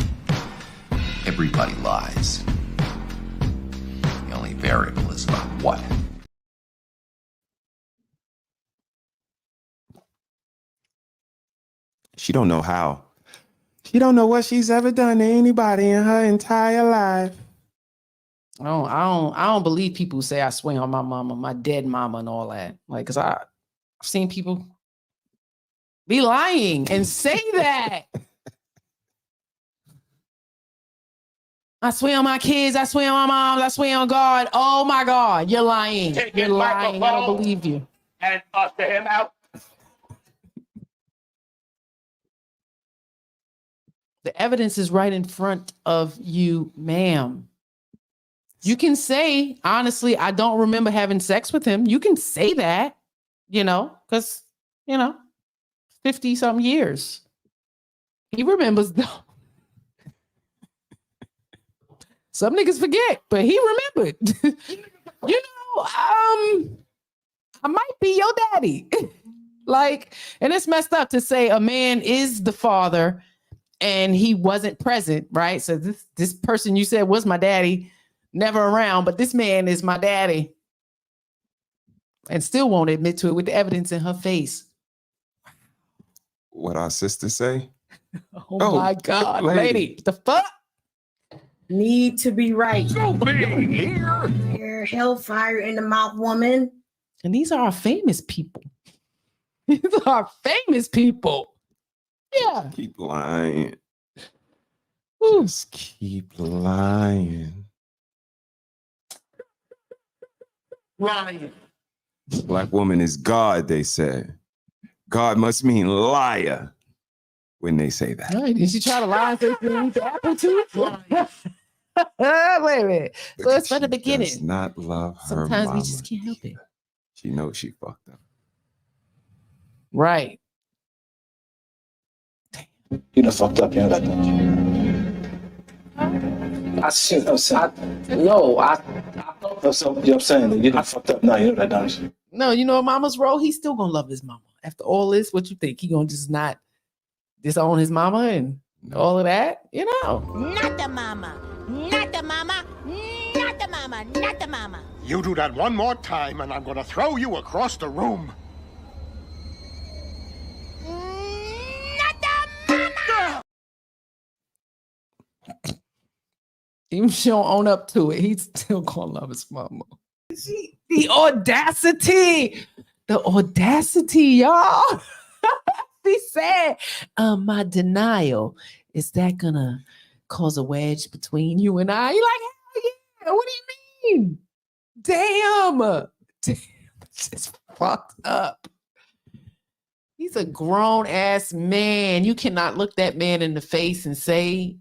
Everybody lies. The only variable is about what. She don't know how. She don't know what she's ever done to anybody in her entire life. I don't believe people who say I swear on my mama, my dead mama, and all that. Like, cause I've seen people be lying and say that. I swear on my kids, I swear on my mom, I swear on God. Oh my God, you're lying. You're lying. I don't believe you. And usher him out. The evidence is right in front of you, ma'am. You can say, honestly, I don't remember having sex with him. You can say that, you know, because, you know, 50-something years. He remembers, though. Some niggas forget, but he remembered. You know, I might be your daddy. Like, and it's messed up to say a man is the father and he wasn't present, right? So this person you said was my daddy, never around, but this man is my daddy. And still won't admit to it with the evidence in her face. What our sister say? Oh my God, lady, the fuck? Need to be right. Here, hellfire in the mouth, woman. And these are our famous people. These are famous people. Yeah. Keep lying. Ooh. Just keep lying. Lying. Black woman is God, they said. God must mean liar when they say that. Right. Did she try to lie and say she eat the apple too? Wait a minute. So it's from the beginning. Does not love her Sometimes mama. we just can't help it. She knows she fucked up. Right. Damn. You done fucked up, you know that, don't you? I see what I'm saying. I thought of something, you know what I'm saying? That you done fucked up now, you know that, don't you? No, you know what mama's role? He's still gonna love his mama. After all this, what you think? He gonna just not disown his mama and all of that? You know. Not the mama. Not the mama. Not the mama. Not the mama. You do that one more time, and I'm gonna throw you across the room. Even if she don't own up to it, he's still gonna love his mama. The audacity, y'all. He said, my denial, is that gonna cause a wedge between you and I? You're like, hell yeah, what do you mean? Damn, it's fucked up. He's a grown ass man. You cannot look that man in the face and say,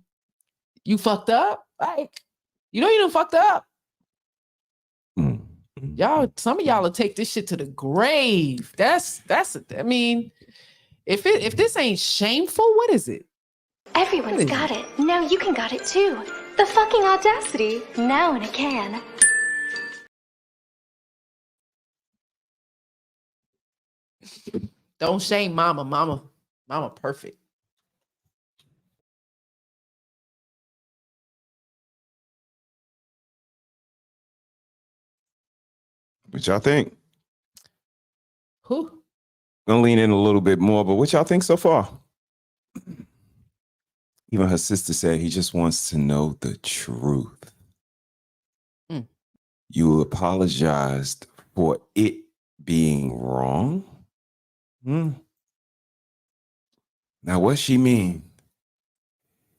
you fucked up. Like, you know you done fucked up. Y'all, some of y'all will take this shit to the grave. I mean, if this ain't shameful, what is it? Everyone's got it. Now you can got it too. The fucking audacity. Now in a can. Don't shame mama. Mama perfect. What y'all think? Who? Gonna lean in a little bit more, but what y'all think so far? Even her sister said he just wants to know the truth. You apologized for it being wrong? Now, what she mean?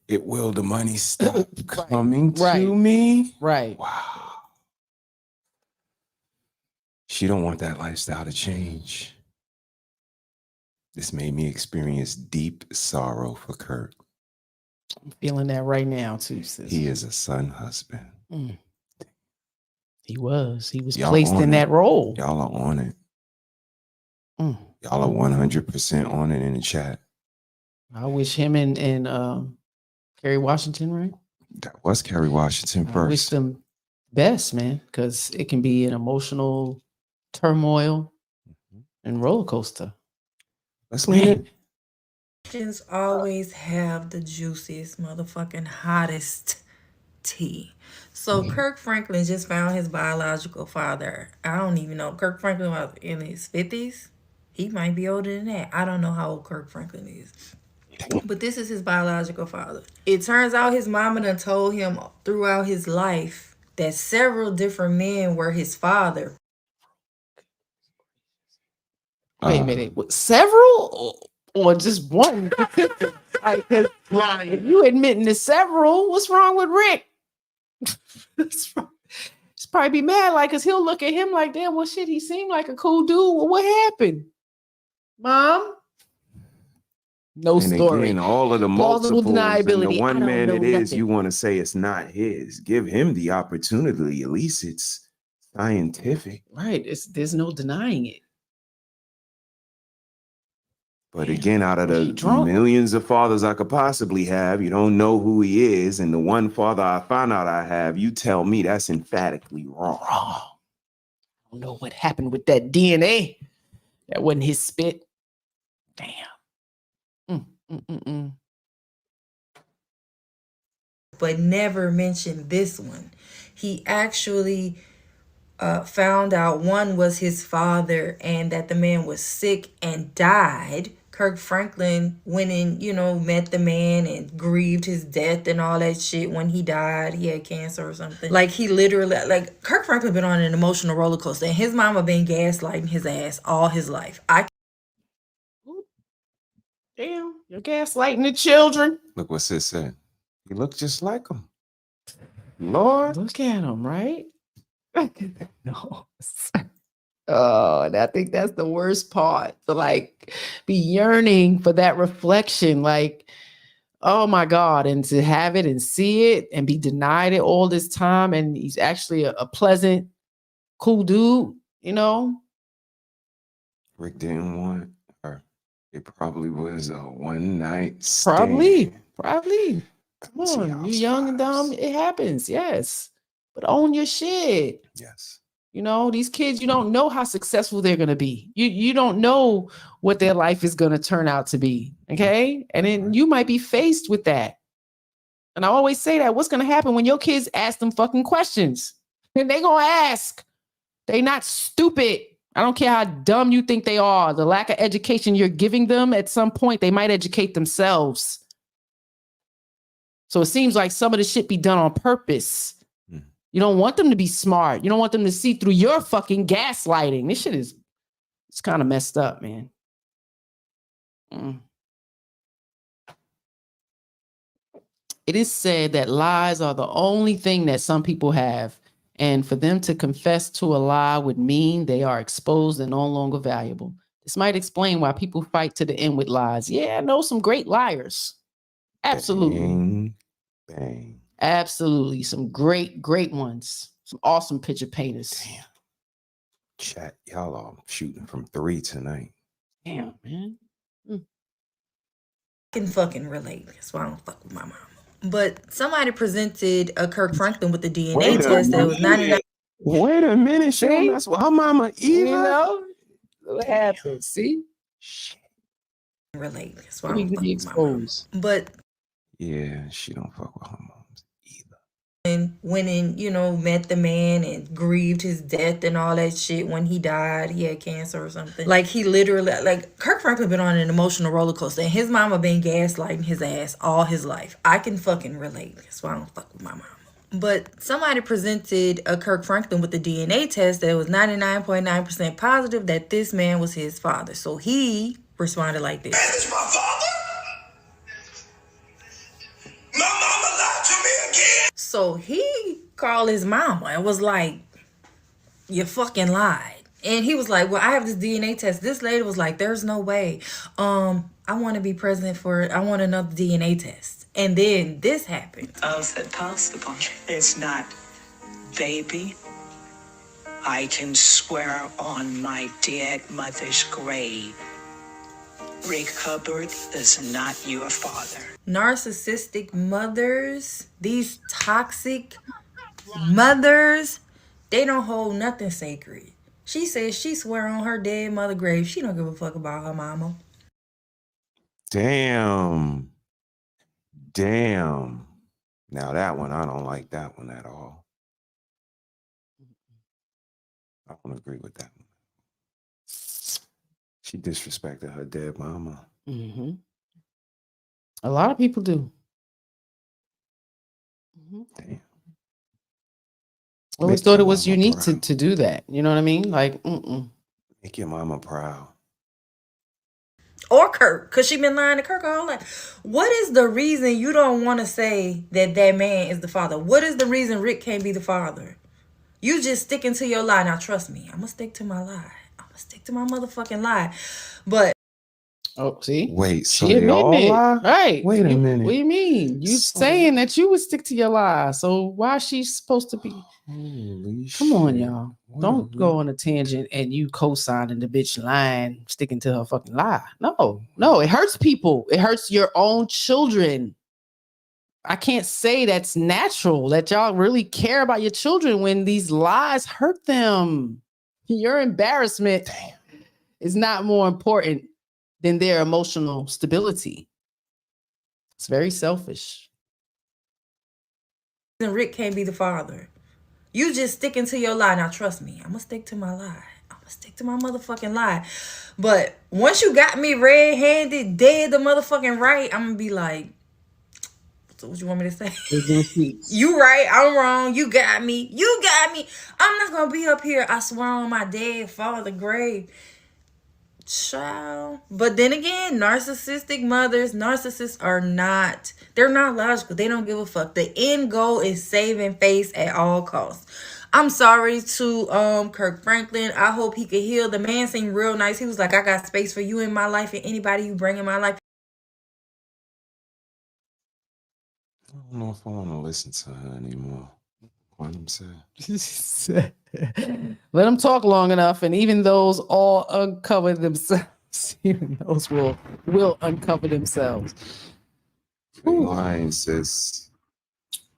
Will the money stop coming to me? Right. Wow. She don't want that lifestyle to change. This made me experience deep sorrow for Kurt. I'm feeling that right now too, sis. He is a son husband. He was Y'all placed on in it. that role. Y'all are on it. Y'all are 100% on it in the chat. I wish him and Kerry Washington, right? That was Kerry Washington I wish first. them best, man, because it can be an emotional turmoil and roller coaster. Let's lean in. Christians always have the juiciest, motherfucking hottest tea. So Kirk Franklin just found his biological father. I don't even know. Kirk Franklin was in his 50s. He might be older than that. I don't know how old Kirk Franklin is. But this is his biological father. It turns out his mama done told him throughout his life that several different men were his father. Wait a minute. Several or just one? Like, if you admitting to several, what's wrong with Rick? He's probably be mad, like, because he'll look at him like, damn, well, shit, he seemed like a cool dude. Well, what happened? Mom? No And story. again, all of the Plausible multiples and the deniability. I one don't man know it is, nothing. you want to say it's not his. Give him the opportunity. At least it's scientific. Right. There's no denying it. But again, out of the drunk? millions of fathers I could possibly have, you don't know who he is. And the one father I found out I have, you tell me that's emphatically wrong. I don't know what happened with that DNA. That wasn't his spit. Damn. But never mentioned this one. He actually found out one was his father and that the man was sick and died. Kirk Franklin went in, met the man and grieved his death and all that shit when he died. He had cancer or something. Like, he literally, Kirk Franklin been on an emotional roller coaster, and his mama been gaslighting his ass all his life. Damn, you're gaslighting the children. Look what sis said. He looked just like him. Lord. Look at him, right? No. Oh, and I think that's the worst part. To be yearning for that reflection, oh my God, and to have it and see it and be denied it all this time. And he's actually a pleasant, cool dude, Rick didn't want her. It probably was a one night stand. Probably. Come on, you're young and dumb. It happens, yes. But own your shit. Yes. You know, these kids, you don't know how successful they're gonna be. You don't know what their life is gonna turn out to be. Okay. And then you might be faced with that. And I always say that what's gonna happen when your kids ask them fucking questions? And they gonna ask. They not stupid. I don't care how dumb you think they are. The lack of education you're giving them, at some point, they might educate themselves. So it seems like some of the shit be done on purpose. You don't want them to be smart. You don't want them to see through your fucking gaslighting. This shit is, it's kind of messed up, man. It is said that lies are the only thing that some people have. And for them to confess to a lie would mean they are exposed and no longer valuable. This might explain why people fight to the end with lies. Yeah, I know some great liars. Absolutely. Bang. Absolutely. Some great, great ones. Some awesome picture painters. Damn. Chat, y'all are shooting from 3 tonight. Damn, man. I can fucking relate. That's why I don't fuck with my mom. But somebody presented a Kirk Franklin with the DNA test that was 99. Wait a minute, she don't mess with her mama either. You know what happened? See? Shit. Relate. That's why I don't fuck with my mom. But yeah, she don't fuck with her mom. And went in, you know, met the man and grieved his death and all that shit when he died. He had cancer or something. Like, he literally, like, Kirk Franklin been on an emotional roller coaster, and his mama been gaslighting his ass all his life. I can fucking relate. That's why I don't fuck with my mama. But somebody presented a Kirk Franklin with the DNA test that was 99.9% positive that this man was his father. So he responded like this. That is my father? My mama lied to me again. So he called his mama and was like, you fucking lied. And he was like, well, I have this DNA test. This lady was like, there's no way. I want to be present for it. I want another DNA test. And then this happened. How's that possible? It's not, baby. I can swear on my dead mother's grave. Rick Hubbard is not your father. Narcissistic mothers, these toxic mothers, they don't hold nothing sacred. She says she swear on her dead mother grave. She don't give a fuck about her mama. Damn. Now that one, I don't like that one at all. I don't agree with that one. She disrespected her dead mama. Mm-hmm. A lot of people do. Damn. I always thought it was unique to do that. You know what I mean? Like, Make your mama proud. Or Kirk, because she been lying to Kirk all life. What is the reason you don't want to say that that man is the father? What is the reason Rick can't be the father? You just sticking to your lie. Now, trust me, I'm going to stick to my lie. I'm going to stick to my motherfucking lie. But see? Wait, so she they all lie? Right. Wait a minute. What do you mean? You saying that you would stick to your lie. So why is she supposed to be? Come on, y'all. Don't go on a tangent and you co-signing the bitch lying, sticking to her fucking lie. No, it hurts people. It hurts your own children. I can't say that's natural, that y'all really care about your children when these lies hurt them. Your embarrassment is not more important than their emotional stability. It's very selfish. And Rick can't be the father. You just sticking to your lie. Now, trust me, I'm going to stick to my lie. I'm going to stick to my motherfucking lie. But once you got me red-handed, dead the motherfucking right, I'm going to be like, so what you want me to say? You right, I'm wrong. You got me. I'm not going to be up here, I swear on my dead father grave. Child. But then again, narcissistic mothers, narcissists are not, they're not logical. They don't give a fuck. The end goal is saving face at all costs. I'm sorry to Kirk Franklin. I hope he could heal. The man seemed real nice. He was like, I got space for you in my life and anybody you bring in my life. I don't know if I want to listen to her anymore. Let him say. Let them talk long enough, and even those all uncover themselves. Even those will uncover themselves. You ain't lying, sis.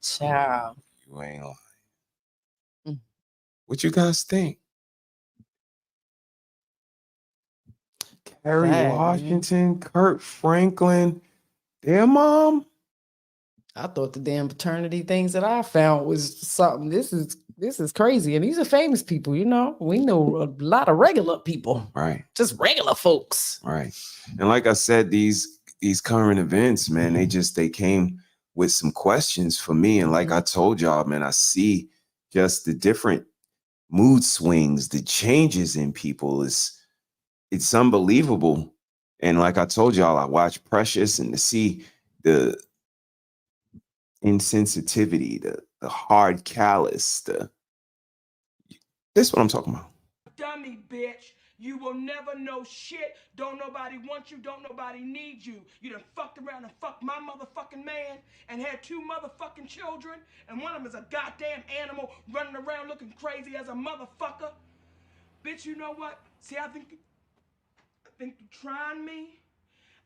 Child. You ain't lying. What you guys think? Kerry Washington, Kurt Franklin, their mom. I thought the damn paternity things that I found was something. This is crazy. And these are famous people, you know. We know a lot of regular people. Right. Just regular folks. Right. And like I said, these current events, man, they came with some questions for me. And like I told y'all, man, I see just the different mood swings, the changes in people. It's unbelievable. And like I told y'all, I watch Precious, and to see the insensitivity, the hard callous, this is what I'm talking about. Dummy, bitch. You will never know shit. Don't nobody want you. Don't nobody need you. You done fucked around and fucked my motherfucking man and had 2 motherfucking children, and one of them is a goddamn animal running around looking crazy as a motherfucker. Bitch, you know what? See, I think you trying me.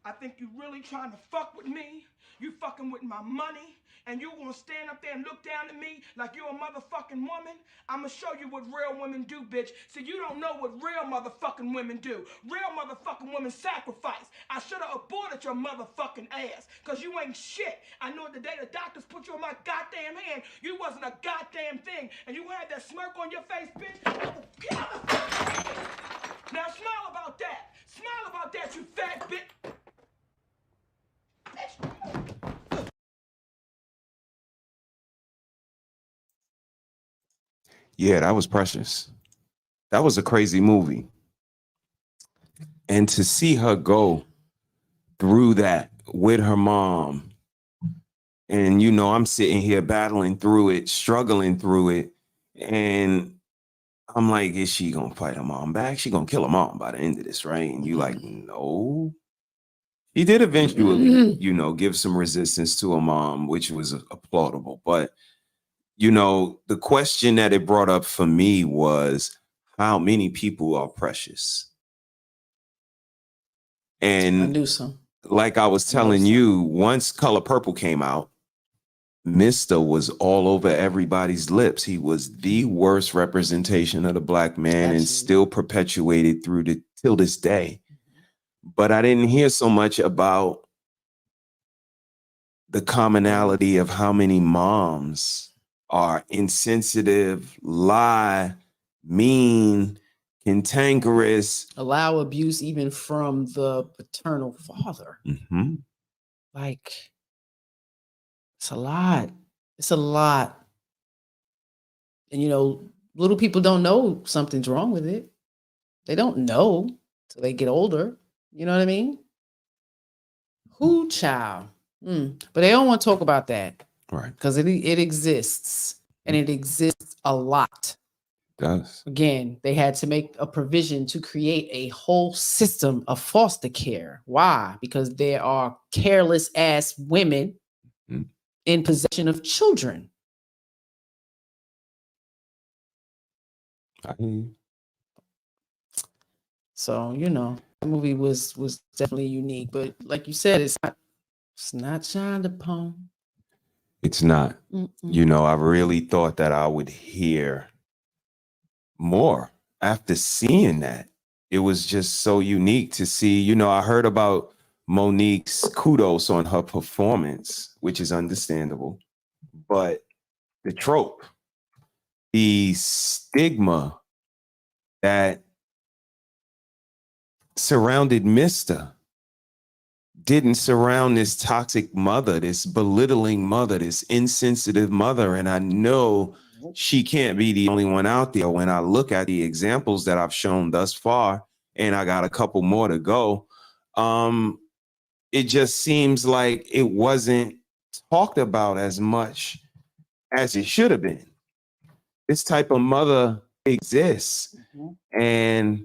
I think you really trying to fuck with me. You fucking with my money, and you gonna stand up there and look down at me like you're a motherfucking woman? I'ma show you what real women do, bitch. See, you don't know what real motherfucking women do. Real motherfucking women sacrifice. I should have aborted your motherfucking ass, cause you ain't shit. I know the day the doctors put you on my goddamn hand, you wasn't a goddamn thing, and you had that smirk on your face, bitch. Now smile about that. Smile about that, you fat bitch. Yeah, that was Precious. That was a crazy movie. And to see her go through that with her mom, and you know, I'm sitting here battling through it, struggling through it, and I'm like, is she gonna fight her mom back? She gonna kill her mom by the end of this, right? And you like, no. He did eventually, you know, give some resistance to her mom, which was applaudable. But, you know, the question that it brought up for me was, how many people are precious? And I knew some. Like I was telling you, once Color Purple came out, Mr. was all over everybody's lips. He was the worst representation of the black man. Absolutely. And still perpetuated till this day. But I didn't hear so much about the commonality of how many moms are insensitive, lie, mean, cantankerous. Allow abuse even from the paternal father. Mm-hmm. Like, it's a lot. It's a lot. And, you know, little people don't know something's wrong with it. They don't know till they get older. You know what I mean? Who child? But they don't want to talk about that. Right. Because it exists. And it exists a lot. It does. Again, they had to make a provision to create a whole system of foster care. Why? Because there are careless ass women in possession of children. So, you know, the movie was definitely unique, but like you said, it's not shined upon. It's not. You know, I really thought that I would hear more after seeing that. It was just so unique to see. You know, I heard about Monique's kudos on her performance, which is understandable, but the trope, the stigma that surrounded Mr. didn't surround this toxic mother, this belittling mother, this insensitive mother. And I know she can't be the only one out there. When I look at the examples that I've shown thus far, and I got a couple more to go, it just seems like it wasn't talked about as much as it should have been. This type of mother exists. And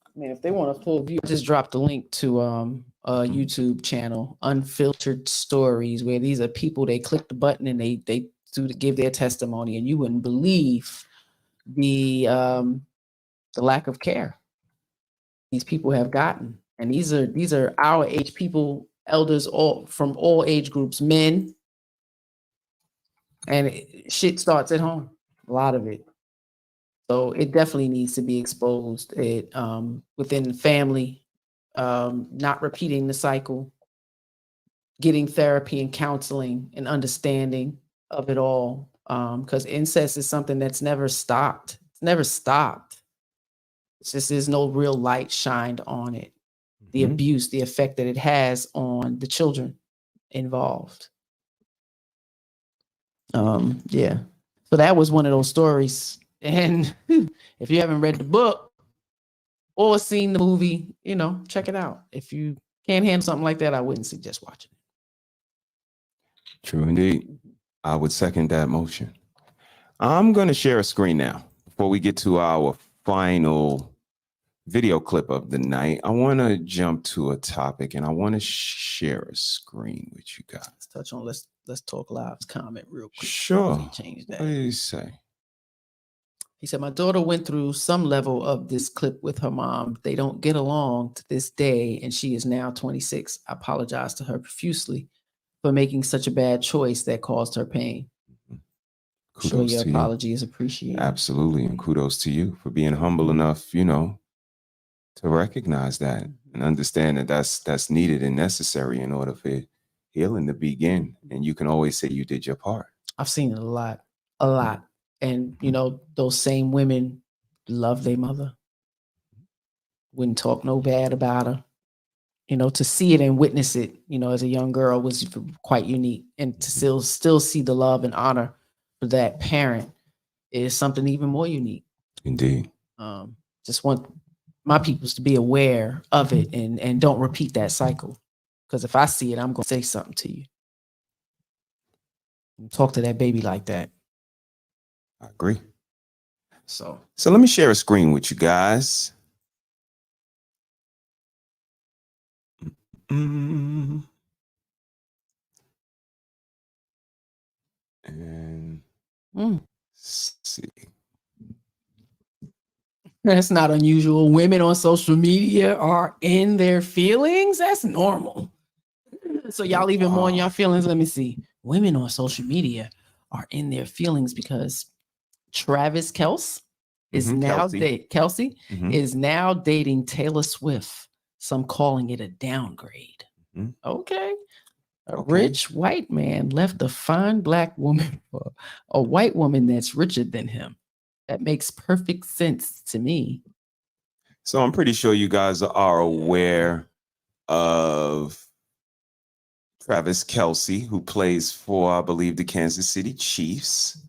I mean, if they want a full view, I just dropped a link to a YouTube channel, Unfiltered Stories, where these are people, they click the button and they give their testimony, and you wouldn't believe the lack of care these people have gotten. And these are our age people, elders, all from all age groups, men. And shit starts at home, a lot of it. So it definitely needs to be exposed within the family, not repeating the cycle, getting therapy and counseling and understanding of it all. Because incest is something that's never stopped. It's never stopped. It's just there's no real light shined on it. The abuse, the effect that it has on the children involved. Yeah. So that was one of those stories. And if you haven't read the book or seen the movie, check it out. If you can't handle something like that, I wouldn't suggest watching it. True indeed. I would second that motion. I'm going to share a screen now before we get to our final video clip of the night. I want to jump to a topic and I want to share a screen with you guys. Let's touch on let's talk live's comment real quick. Sure. Change that. What did he say? He said, my daughter went through some level of this clip with her mom. They don't get along to this day, and she is now 26. I apologize to her profusely for making such a bad choice that caused her pain. Kudos sure your to apology you. is appreciated. Absolutely. And kudos to you for being humble enough, to recognize that and understand that that's needed and necessary in order for healing to begin. And you can always say you did your part. I've seen it a lot. And, those same women love their mother. Wouldn't talk no bad about her. To see it and witness it, as a young girl was quite unique. And to still see the love and honor for that parent is something even more unique. Indeed. Just want my peoples to be aware of it and don't repeat that cycle. Because if I see it, I'm going to say something to you. Talk to that baby like that. I agree. So let me share a screen with you guys. And see. That's not unusual. Women on social media are in their feelings. That's normal. So y'all even more in your feelings. Let me see. Women on social media are in their feelings because Travis Kelce is now Kelsey is now dating Taylor Swift. Some calling it a downgrade. Okay. A rich white man left a fine black woman for a white woman that's richer than him. That makes perfect sense to me. So I'm pretty sure you guys are aware of Travis Kelce, who plays for, I believe, the Kansas City Chiefs.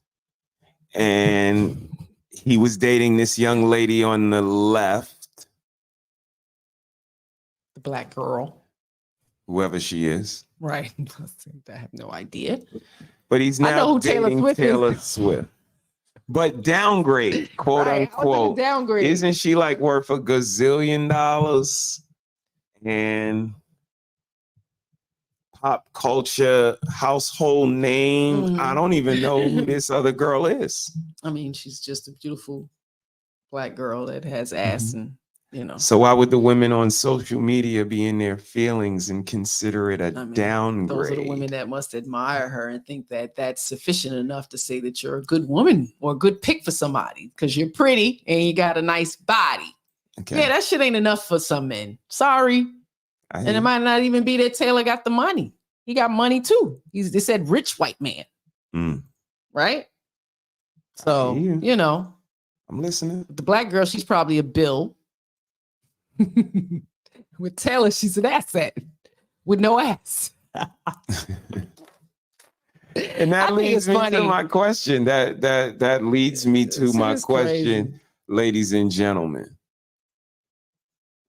And he was dating this young lady on the left. The black girl. Whoever she is. Right. I have no idea. But he's now dating Taylor Swift. But downgrade, quote unquote. Downgrade. Isn't she like worth $1 gazillion? And pop culture household name. I don't even know who this other girl is. I mean, she's just a beautiful black girl that has ass and So why would the women on social media be in their feelings and consider it a downgrade? Those are the women that must admire her and think that that's sufficient enough to say that you're a good woman or a good pick for somebody because you're pretty and you got a nice body. Okay. Yeah, that shit ain't enough for some men. Sorry. And it might not even be that Taylor got the money. He got money too. They said rich white man. Right? So, I'm listening. The black girl, she's probably a bill. With Taylor, she's an asset with no ass. And that leads me to my question. That leads me to my question, crazy. Ladies and gentlemen.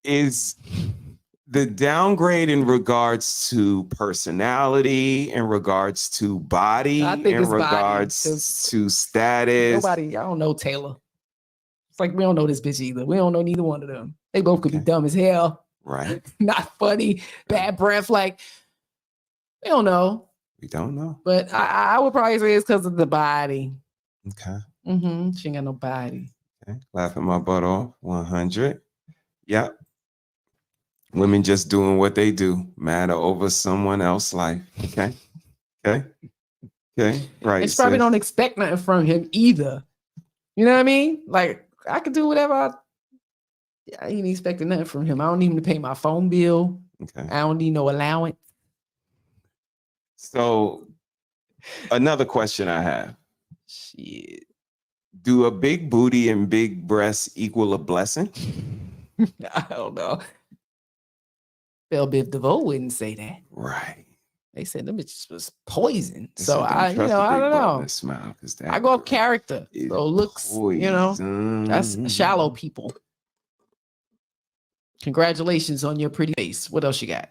Is the downgrade in regards to personality, in regards to body, in regards to status? I don't know Taylor. It's like we don't know this bitch either. We don't know neither one of them. They both could be dumb as hell. Right. Not funny, bad breath. Like, we don't know. We don't know. But I would probably say it's because of the body. Okay. She ain't got no body. Okay. Laughing my butt off. 100. Yep. Women just doing what they do, matter over someone else's life. Okay. Right. And she probably sis. don't expect nothing from him either. You know what I mean? Like, I could do whatever I ain't expecting nothing from him. I don't need him to pay my phone bill. Okay. I don't need no allowance. So another question I have. Shit. Do a big booty and big breasts equal a blessing? I don't know. Belle Biv DeVoe wouldn't say that. Right. They said them bitches was poison. They So said, I trust a don't big butt know. and a smile, 'cause that I go off character. is So looks, that's shallow people. Congratulations on your pretty face. What else you got?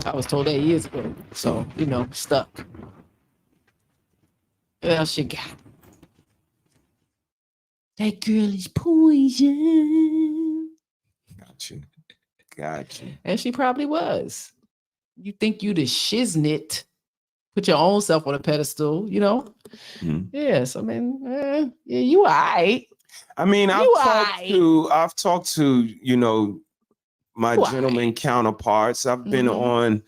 I was told that years ago. So, stuck. What else you got? That girl is poison. Got you. And she probably was. You think you the shiznit. Put your own self on a pedestal, Yes, I mean, yeah, you all right. I mean, I've talked to, my gentleman counterparts. I've been on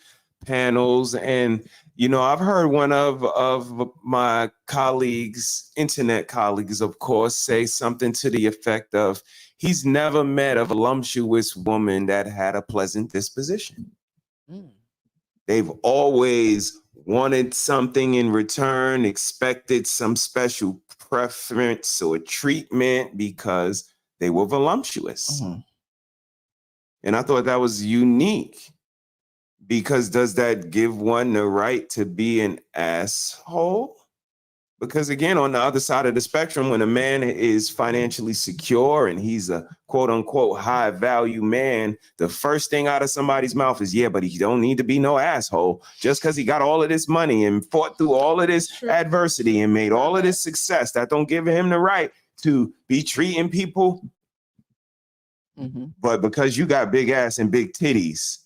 panels, and I've heard one of my colleagues, internet colleagues, of course, say something to the effect of, he's never met a voluptuous woman that had a pleasant disposition. They've always wanted something in return, expected some special preference or treatment because they were voluptuous. And I thought that was unique, because does that give one the right to be an asshole? Because again, on the other side of the spectrum, when a man is financially secure and he's a quote unquote high value man, the first thing out of somebody's mouth is, yeah, but he don't need to be no asshole. Just because he got all of this money and fought through all of this adversity and made all of this success, that don't give him the right to be treating people. But because you got big ass and big titties,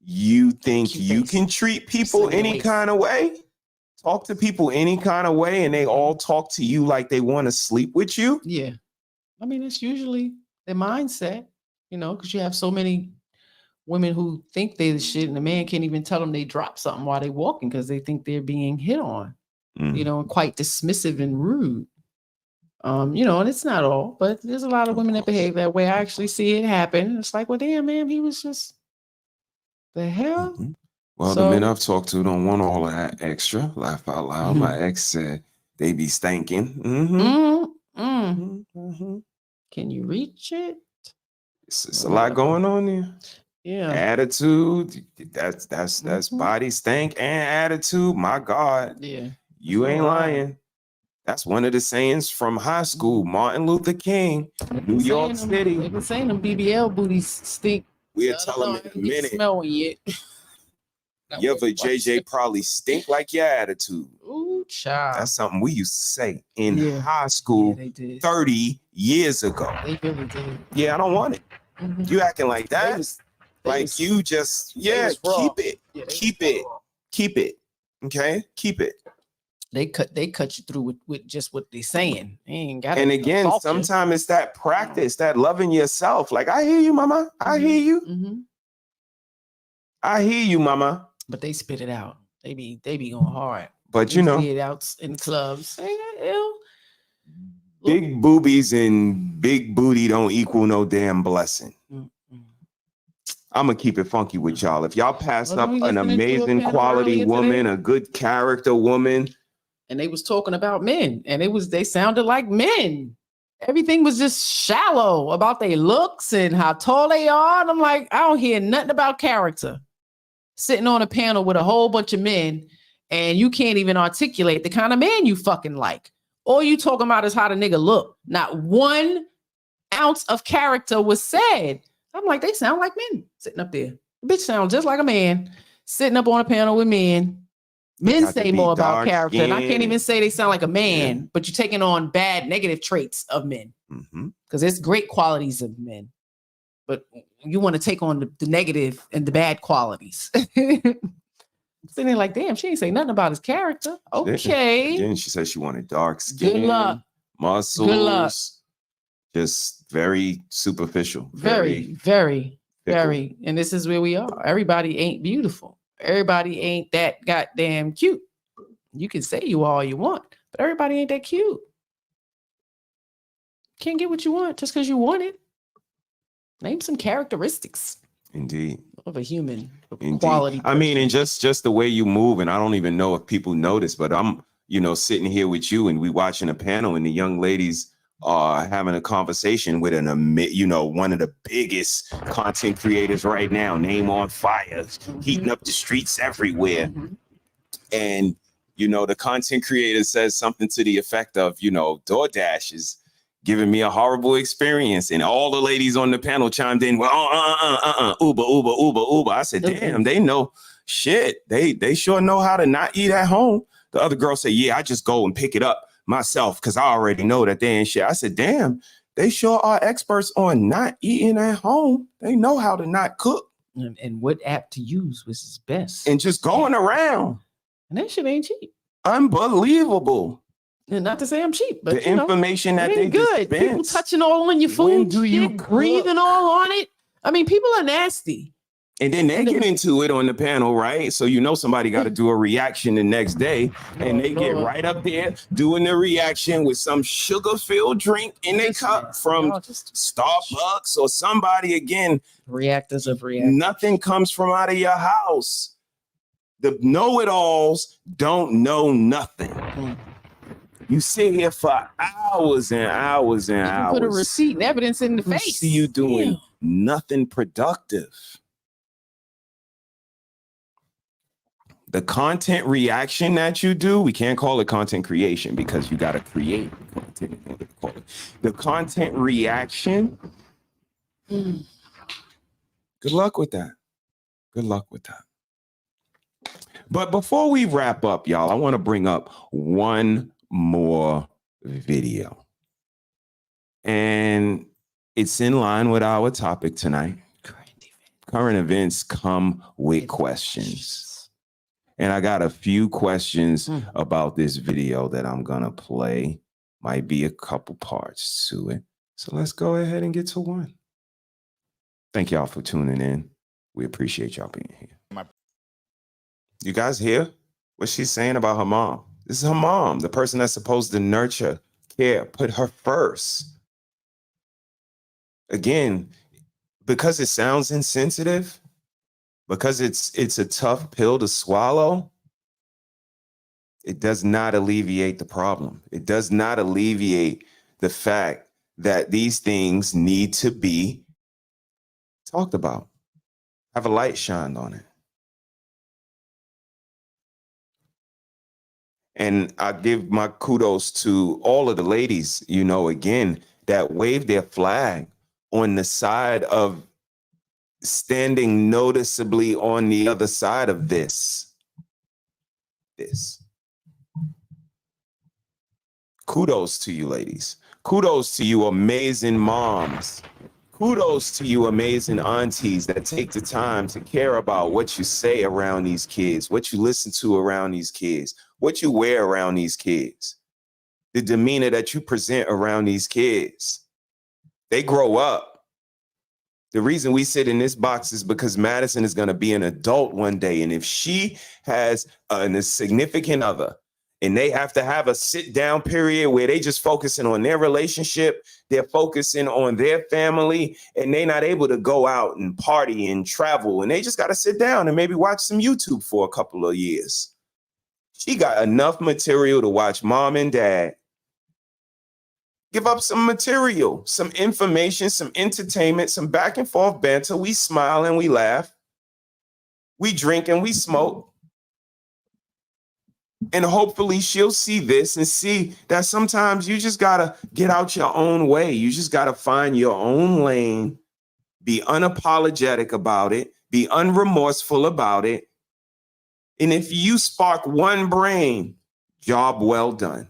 you think you can treat people any kind of way? Talk to people any kind of way, and they all talk to you like they want to sleep with you? Yeah. I mean, it's usually their mindset, because you have so many women who think they the shit, and the man can't even tell them they dropped something while they're walking because they think they're being hit on, and quite dismissive and rude. And it's not all, but there's a lot of women that behave that way. I actually see it happen. It's like, well, damn, man, he was just the hell. Well, the men I've talked to don't want all of that extra. Laugh out loud. My ex said they be stinking. Can you reach it? It's a lot going on there. Yeah. Attitude. That's body stank and attitude. My God. Yeah. You ain't lying. That's one of the sayings from high school. Martin Luther King, New York City. They've been saying them BBL booties stink. We'll tell them in a minute. Smell yet. Your JJ probably stink like your attitude. Ooh, child. That's something we used to say in high school 30 years ago. They really did. Yeah, I don't want it. You acting like that. You just, keep it. Keep it. Keep it. Okay? Keep it. They cut you through with just what they're saying. They ain't got. And again, sometimes it's that practice, that loving yourself. Like, I hear you, mama. I hear you. I hear you, mama. But they spit it out. They be going hard. But they spit it out in clubs. Big boobies and big booty don't equal no damn blessing. I'm gonna keep it funky with y'all. If y'all pass up an amazing quality woman, a good character woman, and they was talking about men, and they sounded like men. Everything was just shallow about their looks and how tall they are. And I'm like, I don't hear nothing about character. Sitting on a panel with a whole bunch of men, and you can't even articulate the kind of man you fucking like. All you talking about is how the nigga look. Not 1 ounce of character was said. I'm like, they sound like men sitting up there. The bitch sounds just like a man sitting up on a panel with men. Men say more about character, and I can't even say they sound like a man, but you're taking on bad, negative traits of men. Because there's great qualities of men, but you want to take on the negative and the bad qualities. Sitting there like, damn, she ain't say nothing about his character. Okay. Again, she said she wanted dark skin, good luck, muscles, good luck. Just very superficial. Very, very, Very. And this is where we are. Everybody ain't beautiful. Everybody ain't that goddamn cute. You can say you all you want, but everybody ain't that cute. Can't get what you want just because you want it. Name some characteristics. Indeed. Of a human. Indeed. Quality I mean, person. and just the way you move, and I don't even know if people notice, but I'm, sitting here with you and we watching a panel and the young ladies are having a conversation with one of the biggest content creators right now, name on fire, heating up the streets everywhere. And, the content creator says something to the effect of, DoorDash is giving me a horrible experience. And all the ladies on the panel chimed in, well, Uber. I said, damn, they know shit. They sure know how to not eat at home. The other girl said, yeah, I just go and pick it up myself because I already know that they ain't shit. I said, damn, they sure are experts on not eating at home. They know how to not cook. And what app to use was his best. And just going around. And that shit ain't cheap. Unbelievable. And not to say I'm cheap, but the information that they good. Dispense. People touching all on your food. Do you breathing all on it? I mean, people are nasty. And then they get into it on the panel, right? So somebody got to do a reaction the next day, and they get right up there doing the reaction with some sugar-filled drink in their cup from Starbucks or somebody again. Reactors of reactors. Nothing comes from out of your house. The know-it-alls don't know nothing. You sit here for hours and hours and hours. Put a receipt and evidence in the face. See you doing nothing productive. The content reaction that you do, we can't call it content creation because you got to create content in order to call it. The content reaction, good luck with that. Good luck with that. But before we wrap up, y'all, I want to bring up one more video. And it's in line with our topic tonight. Current events come with questions. And I got a few questions about this video that I'm going to play. Might be a couple parts to it. So let's go ahead and get to one. Thank y'all for tuning in. We appreciate y'all being here. You guys hear what she's saying about her mom? This is her mom, the person that's supposed to nurture, care, put her first. Again, because it sounds insensitive, because it's a tough pill to swallow, it does not alleviate the problem. It does not alleviate the fact that these things need to be talked about. Have a light shined on it. And I give my kudos to all of the ladies, again, that wave their flag on the side of standing noticeably on the other side of this. Kudos to you, ladies. Kudos to you, amazing moms. Kudos to you, amazing aunties that take the time to care about what you say around these kids, what you listen to around these kids, what you wear around these kids, the demeanor that you present around these kids. They grow up. The reason we sit in this box is because Madison is going to be an adult one day. And if she has a significant other and they have to have a sit down period where they just focusing on their relationship, they're focusing on their family, and they're not able to go out and party and travel, and they just got to sit down and maybe watch some YouTube for a couple of years. She got enough material to watch mom and dad give up some material, some information, some entertainment, some back and forth banter. We smile and we laugh. We drink and we smoke. And hopefully she'll see this and see that sometimes you just got to get out your own way. You just got to find your own lane, be unapologetic about it, be unremorseful about it. And if you spark one brain, job well done.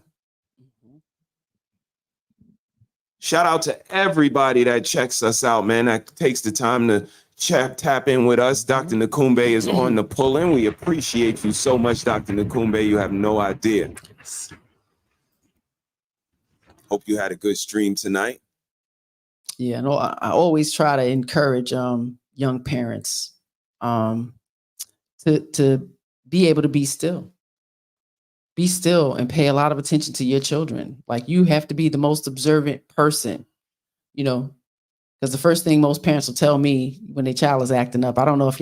Shout out to everybody that checks us out, man, that takes the time to tap in with us. Dr. Nakumbe is on the pull-in. We appreciate you so much, Dr. Nakumbe. You have no idea. Hope you had a good stream tonight. Yeah, no, I always try to encourage young parents to be able to be still. Be still and pay a lot of attention to your children. Like, you have to be the most observant person, you know, because the first thing most parents will tell me when their child is acting up, I don't know if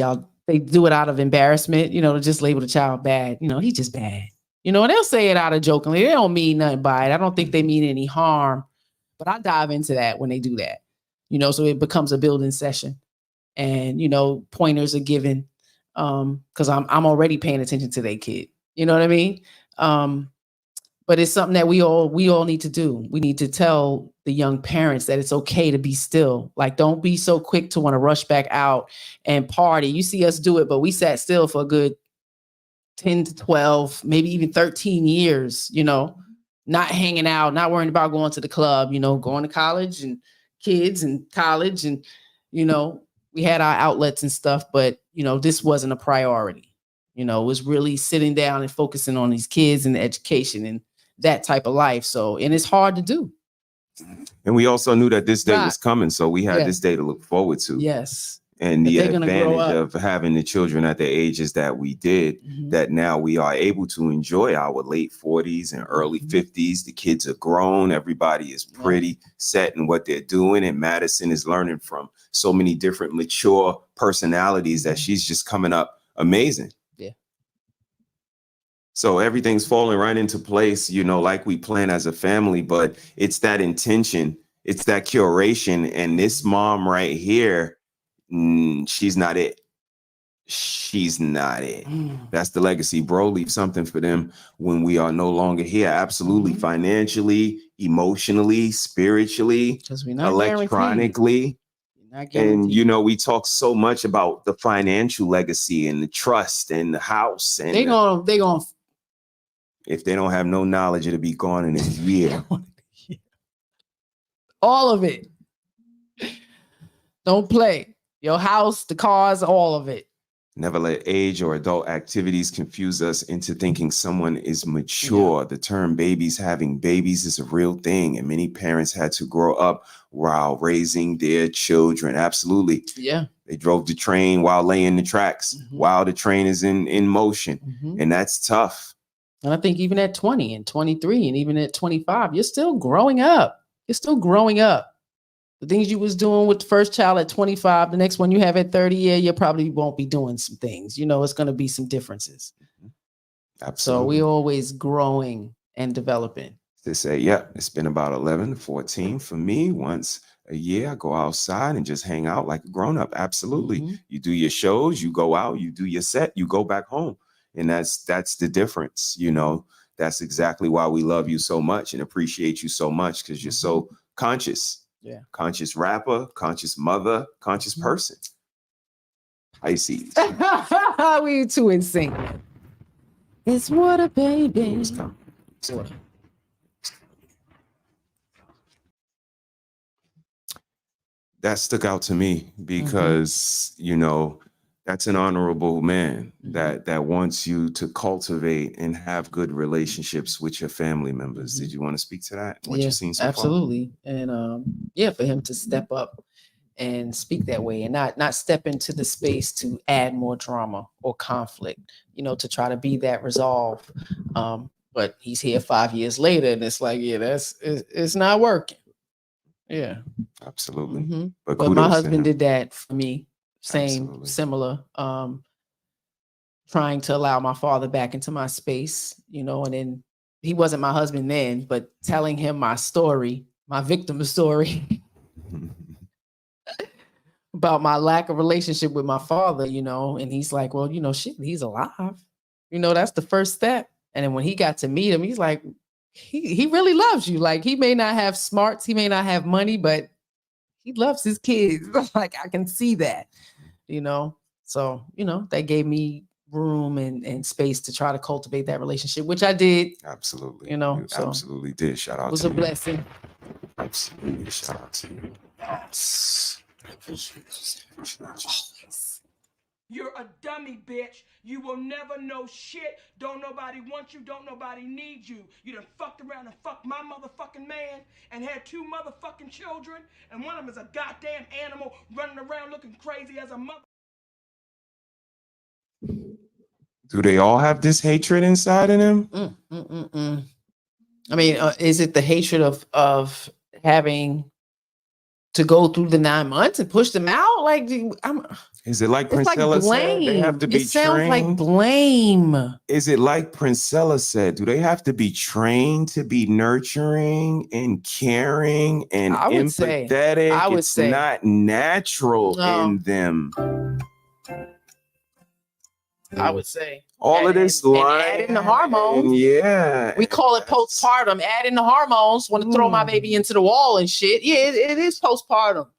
they do it out of embarrassment, you know, to just label the child bad. You know, he's just bad. You know, and they'll say it out of jokingly. They don't mean nothing by it. I don't think they mean any harm, but I dive into that when they do that, you know, so it becomes a building session. And, you know, pointers are given because I'm already paying attention to their kid. You know what I mean? But it's something that we all need to do. We need to tell the young parents that it's okay to be still. Like, don't be so quick to want to rush back out and party. You see us do it, but we sat still for a good 10 to 12, maybe even 13 years, you know, not hanging out, not worrying about going to the club, you know, going to college and kids and college. And, you know, we had our outlets and stuff, but, you know, this wasn't a priority. You know, it was really sitting down and focusing on these kids and the education and that type of life. So, and it's hard to do. And we also knew that this day was coming. So we had this day to look forward to. Yes. And the advantage of having the children at the ages that we did, that now we are able to enjoy our late 40s and early 50s. The kids are grown. Everybody is pretty set in what they're doing. And Madison is learning from so many different mature personalities that she's just coming up amazing. Yeah. So everything's falling right into place, you know, like we plan as a family, but it's that intention, it's that curation. And this mom right here, she's not it. She's not it. That's the legacy, bro. Leave something for them when we are no longer here. Absolutely. Financially, emotionally, spiritually, electronically. And, you know, we talk so much about the financial legacy and the trust and the house. And they gonna if they don't have no knowledge, it'll be gone in a year. All of it. Don't play. Your house, the cars, all of it. Never let age or adult activities confuse us into thinking someone is mature. The term babies having babies is a real thing. And many parents had to grow up while raising their children. Absolutely. Yeah. They drove the train while laying the tracks, while the train is in motion. And that's tough. And I think even at 20 and 23 and even at 25, you're still growing up. You're still growing up. The things you was doing with the first child at 25, the next one you have at 30, you probably won't be doing some things. You know, it's going to be some differences. Absolutely. So we're always growing and developing. They say, yeah, it's been about 11 to 14 for me. Once a year, I go outside and just hang out like a grown-up. Absolutely. You do your shows, you go out, you do your set, you go back home. And that's the difference. You know, that's exactly why we love you so much and appreciate you so much, because you're so conscious. Yeah. Conscious rapper, conscious mother, conscious person. Pisces. We too in sync. It's water, baby. Water. That stuck out to me because, you know, that's an honorable man that wants you to cultivate and have good relationships with your family members. Did you want to speak to that? What you've seen so absolutely. Far? And for him to step up and speak that way and not step into the space to add more drama or conflict, you know, to try to be that resolve. But he's here 5 years later and it's like, it's not working. Yeah. Absolutely. But my husband did that for me. Similar, trying to allow my father back into my space, you know, and then he wasn't my husband then, but telling him my story, my victim story about my lack of relationship with my father, you know, and he's like, well, you know, shit, he's alive. You know, that's the first step. And then when he got to meet him, he's like, he really loves you. Like, he may not have smarts, he may not have money, but he loves his kids. Like, I can see that. You know, so, you know, that gave me room and space to try to cultivate that relationship, which I did. Absolutely. You know, you absolutely did. Shout out to you. It was a blessing. Absolutely. Shout out to you. You're a dummy, bitch. You will never know shit. Don't nobody want you. Don't nobody need you. You done fucked around and fucked my motherfucking man and had 2 motherfucking children, and one of them is a goddamn animal running around looking crazy as a mother. Do they all have this hatred inside of them? I mean, is it the hatred of having to go through the 9 months and push them out? Like, Is it like it's like Princella blame. said? They have to be It sounds like trained? blame. Is it like Princella said? Do they have to be trained to be nurturing and caring and I would say- empathetic? I would It's say- not natural No. in them. I would say All of this and lying, add in the hormones. yeah. We call it postpartum. Add in the hormones. Want to throw my baby into the wall and shit. Yeah, it is postpartum.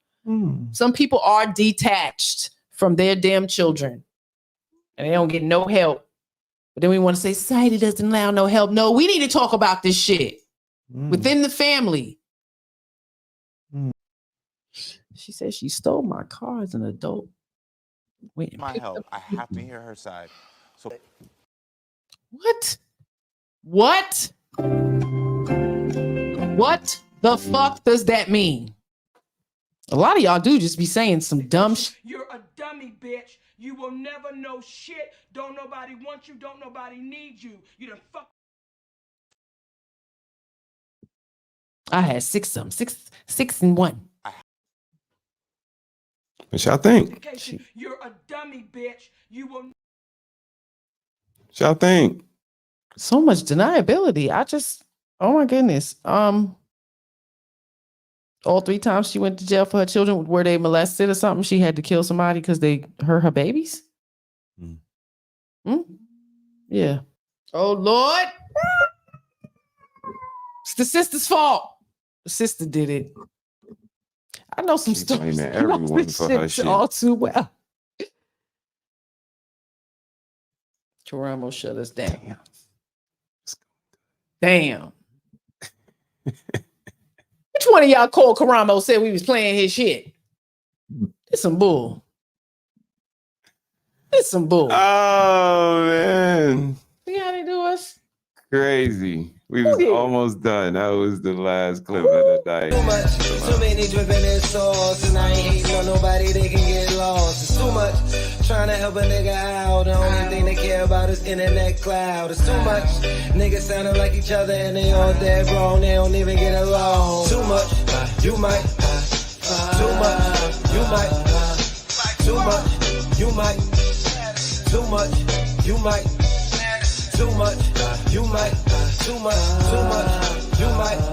Some people are detached from their damn children, and they don't get no help. But then we want to say society doesn't allow no help. No, we need to talk about this shit within the family. She said she stole my car as an adult. Wait, My help. I have to hear her side. So what? What? What the fuck does that mean? A lot of y'all do just be saying some dumb shit. You're a dummy, bitch. You will never know shit. Don't nobody want you. Don't nobody need you. You done fuck. I had 6 of them. Six and 1. What y'all think? You're a dummy, bitch. You will. What y'all think? So much deniability. Oh my goodness. All 3 times she went to jail for her children, were they molested or something? She had to kill somebody because they hurt her babies? Yeah. Oh, Lord. It's the sister's fault. The sister did it. I know some stories. blaming I know everyone this for her shit. all too well. Karamo shut us down. Damn. Which one of y'all called Karamo said we was playing his shit? It's some bull. It's some bull. Oh, man. See how they do us? Crazy. We was almost done. That was the last clip of the night. Too much, too many dripping in sauce, and I ain't hating on nobody, they can get lost. It's too much, trying to help a nigga out. The only thing they care about is internet cloud. It's too much, niggas sounding like each other, and they all dead wrong, they don't even get along. Too much, you might. Too much, you might. Too much, you might. Too much, you might. Too much, you might. Too much, you might.